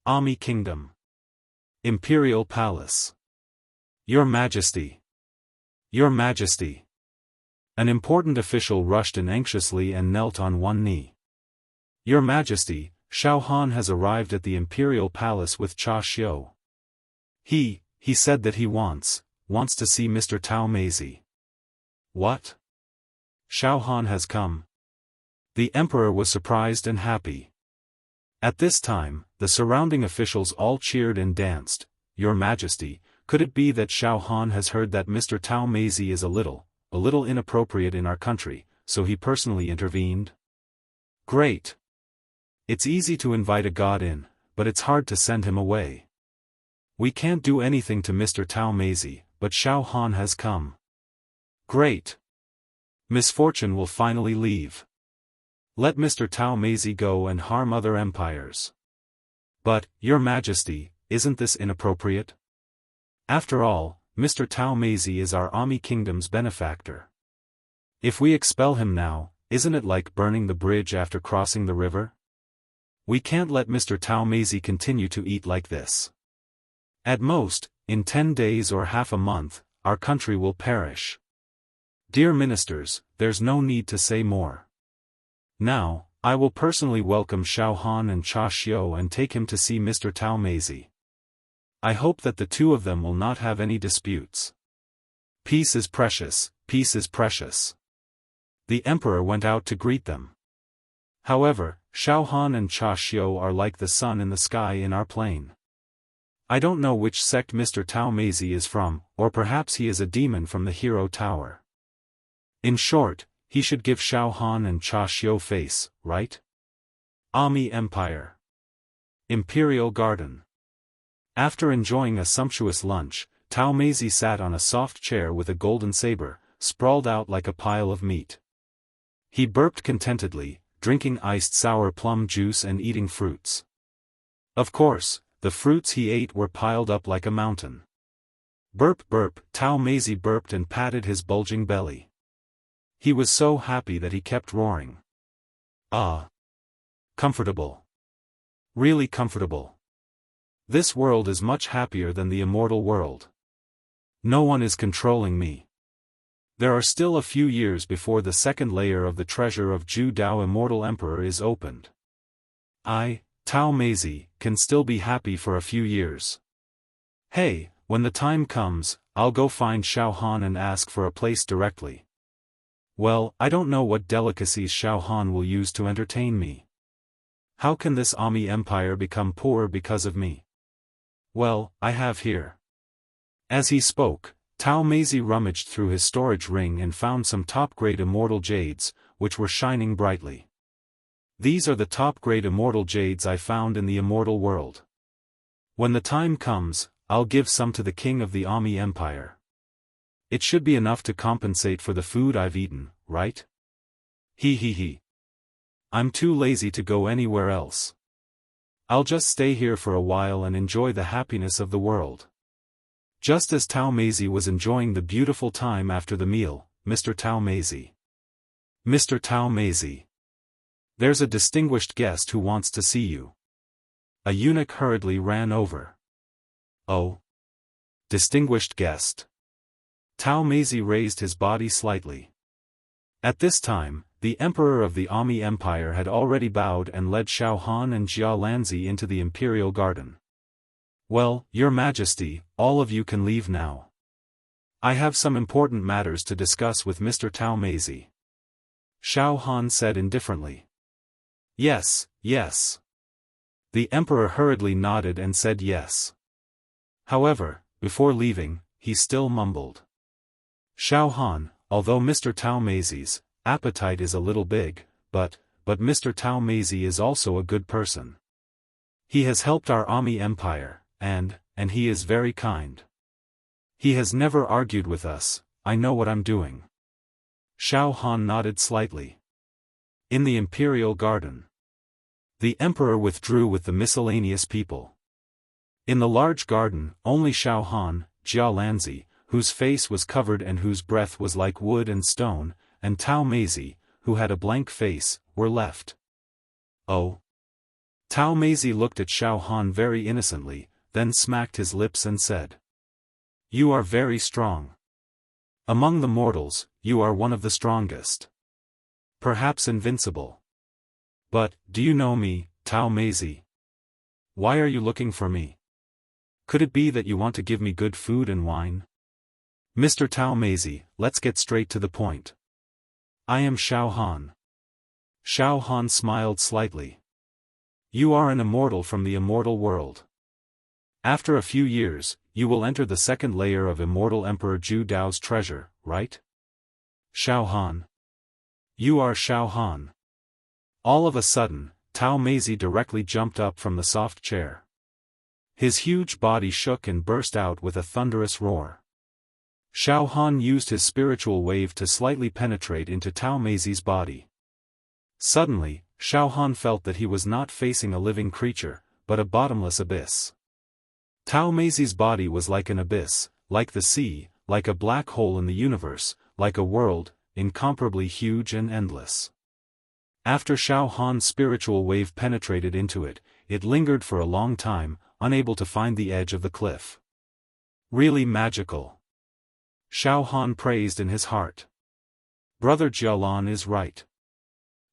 Ami Kingdom. Imperial Palace. Your Majesty. Your Majesty. An important official rushed in anxiously and knelt on one knee. Your Majesty, Xiaofan has arrived at the Imperial Palace with Cha Xiu. He said that he wants to see Mr. Tao Meizi. What? Xiaofan has come. The Emperor was surprised and happy. At this time, the surrounding officials all cheered and danced. Your Majesty, could it be that Xiaofan has heard that Mr. Tao Meizi is a little inappropriate in our country, so he personally intervened? Great. It's easy to invite a god in, but it's hard to send him away. We can't do anything to Mr. Tao Meizi, but Xiaofan has come. Great. Misfortune will finally leave. Let Mr. Tao Meizi go and harm other empires. But, Your Majesty, isn't this inappropriate? After all, Mr. Tao Meizi is our Ami Kingdom's benefactor. If we expel him now, isn't it like burning the bridge after crossing the river? We can't let Mr. Tao Meizi continue to eat like this. At most, in 10 days or half a month, our country will perish. Dear ministers, there's no need to say more. Now, I will personally welcome Xiaohan and Cha Xiu and take him to see Mr. Tao Meizi. I hope that the two of them will not have any disputes. Peace is precious, peace is precious. The emperor went out to greet them. However, Xiaofan and Cha Xiu are like the sun in the sky in our plain. I don't know which sect Mr. Tao Meizi is from, or perhaps he is a demon from the Hero Tower. In short, he should give Xiaofan and Cha Xiu face, right? Ami Empire. Imperial Garden. After enjoying a sumptuous lunch, Tao Meizi sat on a soft chair with a golden saber, sprawled out like a pile of meat. He burped contentedly, drinking iced sour plum juice and eating fruits. Of course, the fruits he ate were piled up like a mountain. Burp burp, Tao Meizi burped and patted his bulging belly. He was so happy that he kept roaring. Ah! Comfortable. Really comfortable. This world is much happier than the immortal world. No one is controlling me. There are still a few years before the second layer of the treasure of Zhu Dao Immortal Emperor is opened. I, Tao Meizi, can still be happy for a few years. Hey, when the time comes, I'll go find Xiaohan and ask for a place directly. Well, I don't know what delicacies Xiaohan will use to entertain me. How can this Ami Empire become poor because of me? Well, I have here. As he spoke, Tao Meizi rummaged through his storage ring and found some top-grade immortal jades, which were shining brightly. These are the top-grade immortal jades I found in the immortal world. When the time comes, I'll give some to the king of the Ami Empire. It should be enough to compensate for the food I've eaten, right? He. I'm too lazy to go anywhere else. I'll just stay here for a while and enjoy the happiness of the world. Just as Tao Meizi was enjoying the beautiful time after the meal, Mr. Tao Meizi. Mr. Tao Meizi. There's a distinguished guest who wants to see you. A eunuch hurriedly ran over. Oh. Distinguished guest. Tao Meizi raised his body slightly. At this time, the emperor of the Ami Empire had already bowed and led Xiaohan and Jia Lanzi into the imperial garden. Well, your majesty, all of you can leave now. I have some important matters to discuss with Mr. Tao Meizi. Xiaohan said indifferently. Yes. The emperor hurriedly nodded and said yes. However, before leaving, he still mumbled. Xiaohan, although Mr. Tao Meizi's appetite is a little big, but Mr. Tao Meizi is also a good person. He has helped our Ami Empire, and he is very kind. He has never argued with us. I know what I'm doing. Xiaohan nodded slightly. In the imperial garden. The emperor withdrew with the miscellaneous people. In the large garden, only Xiaohan, Jia Lanzi, whose face was covered and whose breath was like wood and stone, and Tao Meizi, who had a blank face, were left. Oh. Tao Meizi looked at Xiaohan very innocently, then smacked his lips and said. You are very strong. Among the mortals, you are one of the strongest. Perhaps invincible. But, do you know me, Tao Meizi? Why are you looking for me? Could it be that you want to give me good food and wine? Mr. Tao Meizi, let's get straight to the point. I am Xiaohan. Xiaohan smiled slightly. You are an immortal from the immortal world. After a few years, you will enter the second layer of Immortal Emperor Zhu Dao's treasure, right? Xiaohan. You are Xiaohan. All of a sudden, Tao Meizi directly jumped up from the soft chair. His huge body shook and burst out with a thunderous roar. Xiaohan used his spiritual wave to slightly penetrate into Tao Meizi's body. Suddenly, Xiaohan felt that he was not facing a living creature, but a bottomless abyss. Tao Meizi's body was like an abyss, like the sea, like a black hole in the universe, like a world, incomparably huge and endless. After Xiaohan's spiritual wave penetrated into it, it lingered for a long time, unable to find the edge of the cliff. Really magical. Xiaohan praised in his heart. Brother Jialan is right.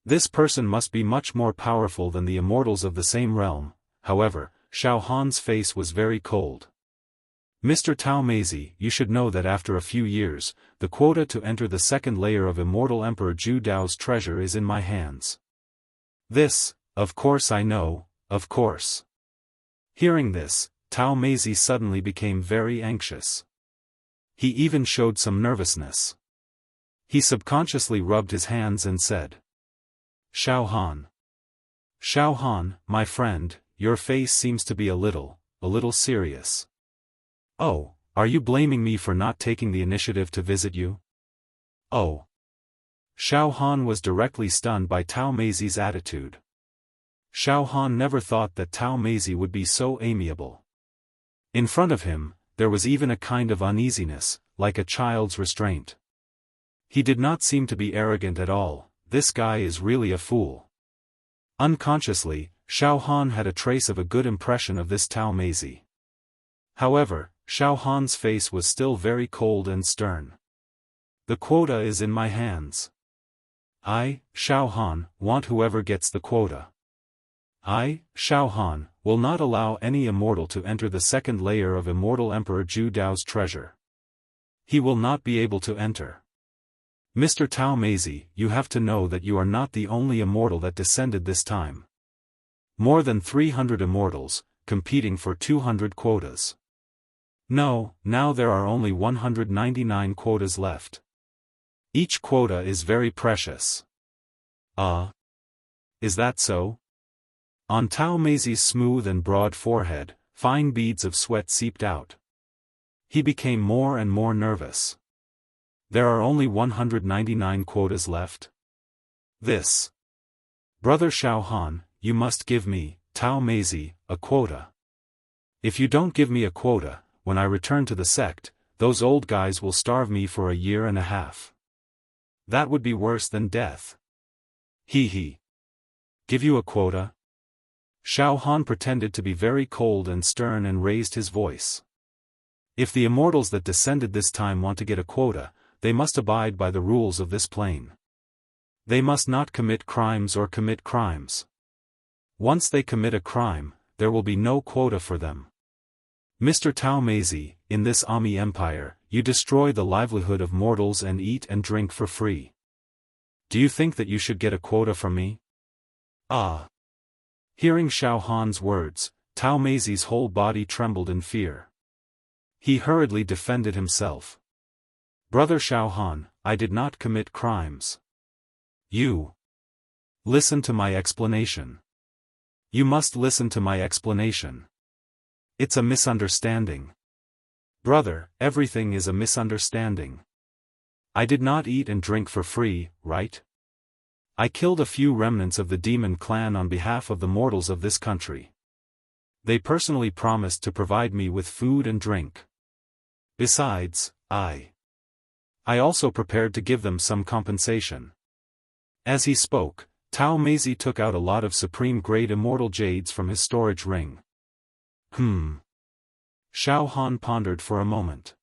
This person must be much more powerful than the immortals of the same realm. However, Xiaohan's face was very cold. Mr. Taomeizi, you should know that after a few years, the quota to enter the second layer of Immortal Emperor Zhu Dao's treasure is in my hands. This, of course I know, of course. Hearing this, Taomeizi suddenly became very anxious. He even showed some nervousness. He subconsciously rubbed his hands and said, Xiaofan. Xiaofan, my friend, your face seems to be a little serious. Oh, are you blaming me for not taking the initiative to visit you? Oh. Xiaofan was directly stunned by Taomeizi's attitude. Xiaofan never thought that Taomeizi would be so amiable. In front of him, there was even a kind of uneasiness, like a child's restraint. He did not seem to be arrogant at all. This guy is really a fool. Unconsciously, Xiaofan had a trace of a good impression of this Taomeizi. However, Xiaofan's face was still very cold and stern. The quota is in my hands. I, Xiaofan, want whoever gets the quota. I, Xiaofan, will not allow any immortal to enter the second layer of Immortal Emperor Zhu Dao's treasure. He will not be able to enter. Mr. Taomeizi, you have to know that you are not the only immortal that descended this time. More than 300 immortals, competing for 200 quotas. No, now there are only 199 quotas left. Each quota is very precious. Is that so? On Taomeizi's smooth and broad forehead, fine beads of sweat seeped out. He became more and more nervous. There are only 199 quotas left? This. Brother Xiaofan, you must give me, Taomeizi, a quota. If you don't give me a quota, when I return to the sect, those old guys will starve me for a year and a half. That would be worse than death. He. Give you a quota? Xiaofan pretended to be very cold and stern and raised his voice. If the immortals that descended this time want to get a quota, they must abide by the rules of this plane. They must not commit crimes or commit crimes. Once they commit a crime, there will be no quota for them. Mr. Taomeizi, in this Ami Empire, you destroy the livelihood of mortals and eat and drink for free. Do you think that you should get a quota from me? Hearing Xiaofan's words, Taomeizi's whole body trembled in fear. He hurriedly defended himself. Brother Xiaofan, I did not commit crimes. You. Listen to my explanation. You must listen to my explanation. It's a misunderstanding. Brother, everything is a misunderstanding. I did not eat and drink for free, right? I killed a few remnants of the demon clan on behalf of the mortals of this country. They personally promised to provide me with food and drink. Besides, I also prepared to give them some compensation. As he spoke, Taomeizi took out a lot of supreme-grade immortal jades from his storage ring. Xiaofan pondered for a moment.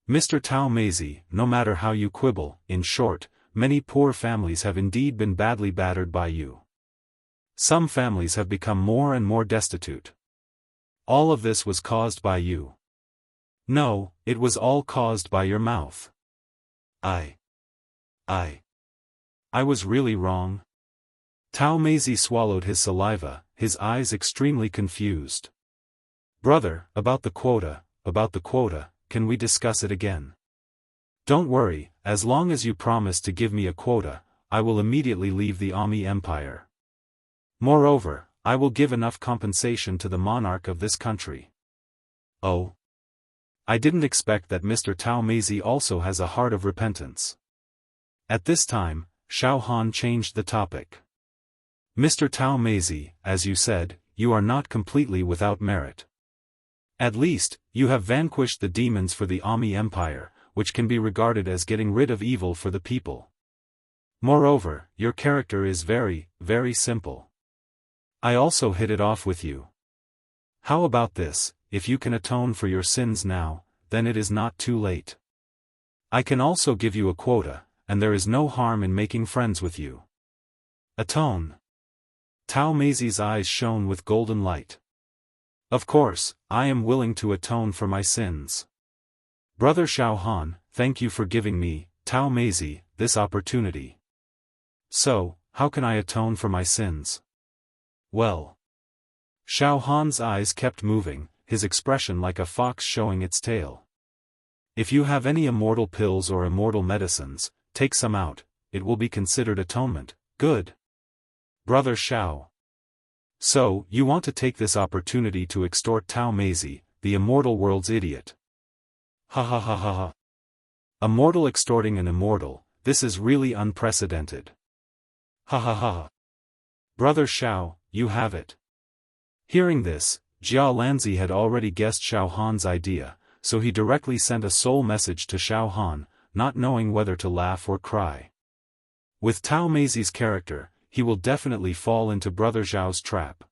Mr. Taomeizi, no matter how you quibble, in short, many poor families have indeed been badly battered by you. Some families have become more and more destitute. All of this was caused by you. No, it was all caused by your mouth. I was really wrong. Taomeizi swallowed his saliva, his eyes extremely confused. Brother, about the quota, can we discuss it again? Don't worry, as long as you promise to give me a quota, I will immediately leave the Ami Empire. Moreover, I will give enough compensation to the monarch of this country. Oh. I didn't expect that Mr. Taomeizi also has a heart of repentance. At this time, Xiaofan changed the topic. Mr. Taomeizi, as you said, you are not completely without merit. At least, you have vanquished the demons for the Ami Empire, which can be regarded as getting rid of evil for the people. Moreover, your character is very, very simple. I also hit it off with you. How about this, if you can atone for your sins now, then it is not too late. I can also give you a quota, and there is no harm in making friends with you. Atone. Taomeizi's eyes shone with golden light. Of course, I am willing to atone for my sins. Brother Xiaofan, thank you for giving me, Tao Meizi, this opportunity. So, how can I atone for my sins? Well. Xiaofan's eyes kept moving, his expression like a fox showing its tail. If you have any immortal pills or immortal medicines, take some out, it will be considered atonement. Good. Brother Xiao. So, you want to take this opportunity to extort Tao Meizi, the immortal world's idiot. Ha ha ha ha ha. A mortal extorting an immortal, this is really unprecedented. Ha ha ha. Brother Xiao, you have it. Hearing this, Jia Lanzi had already guessed Xiaofan's idea, so he directly sent a soul message to Xiaofan, not knowing whether to laugh or cry. With Tao Meizi's character, he will definitely fall into Brother Zhao's trap.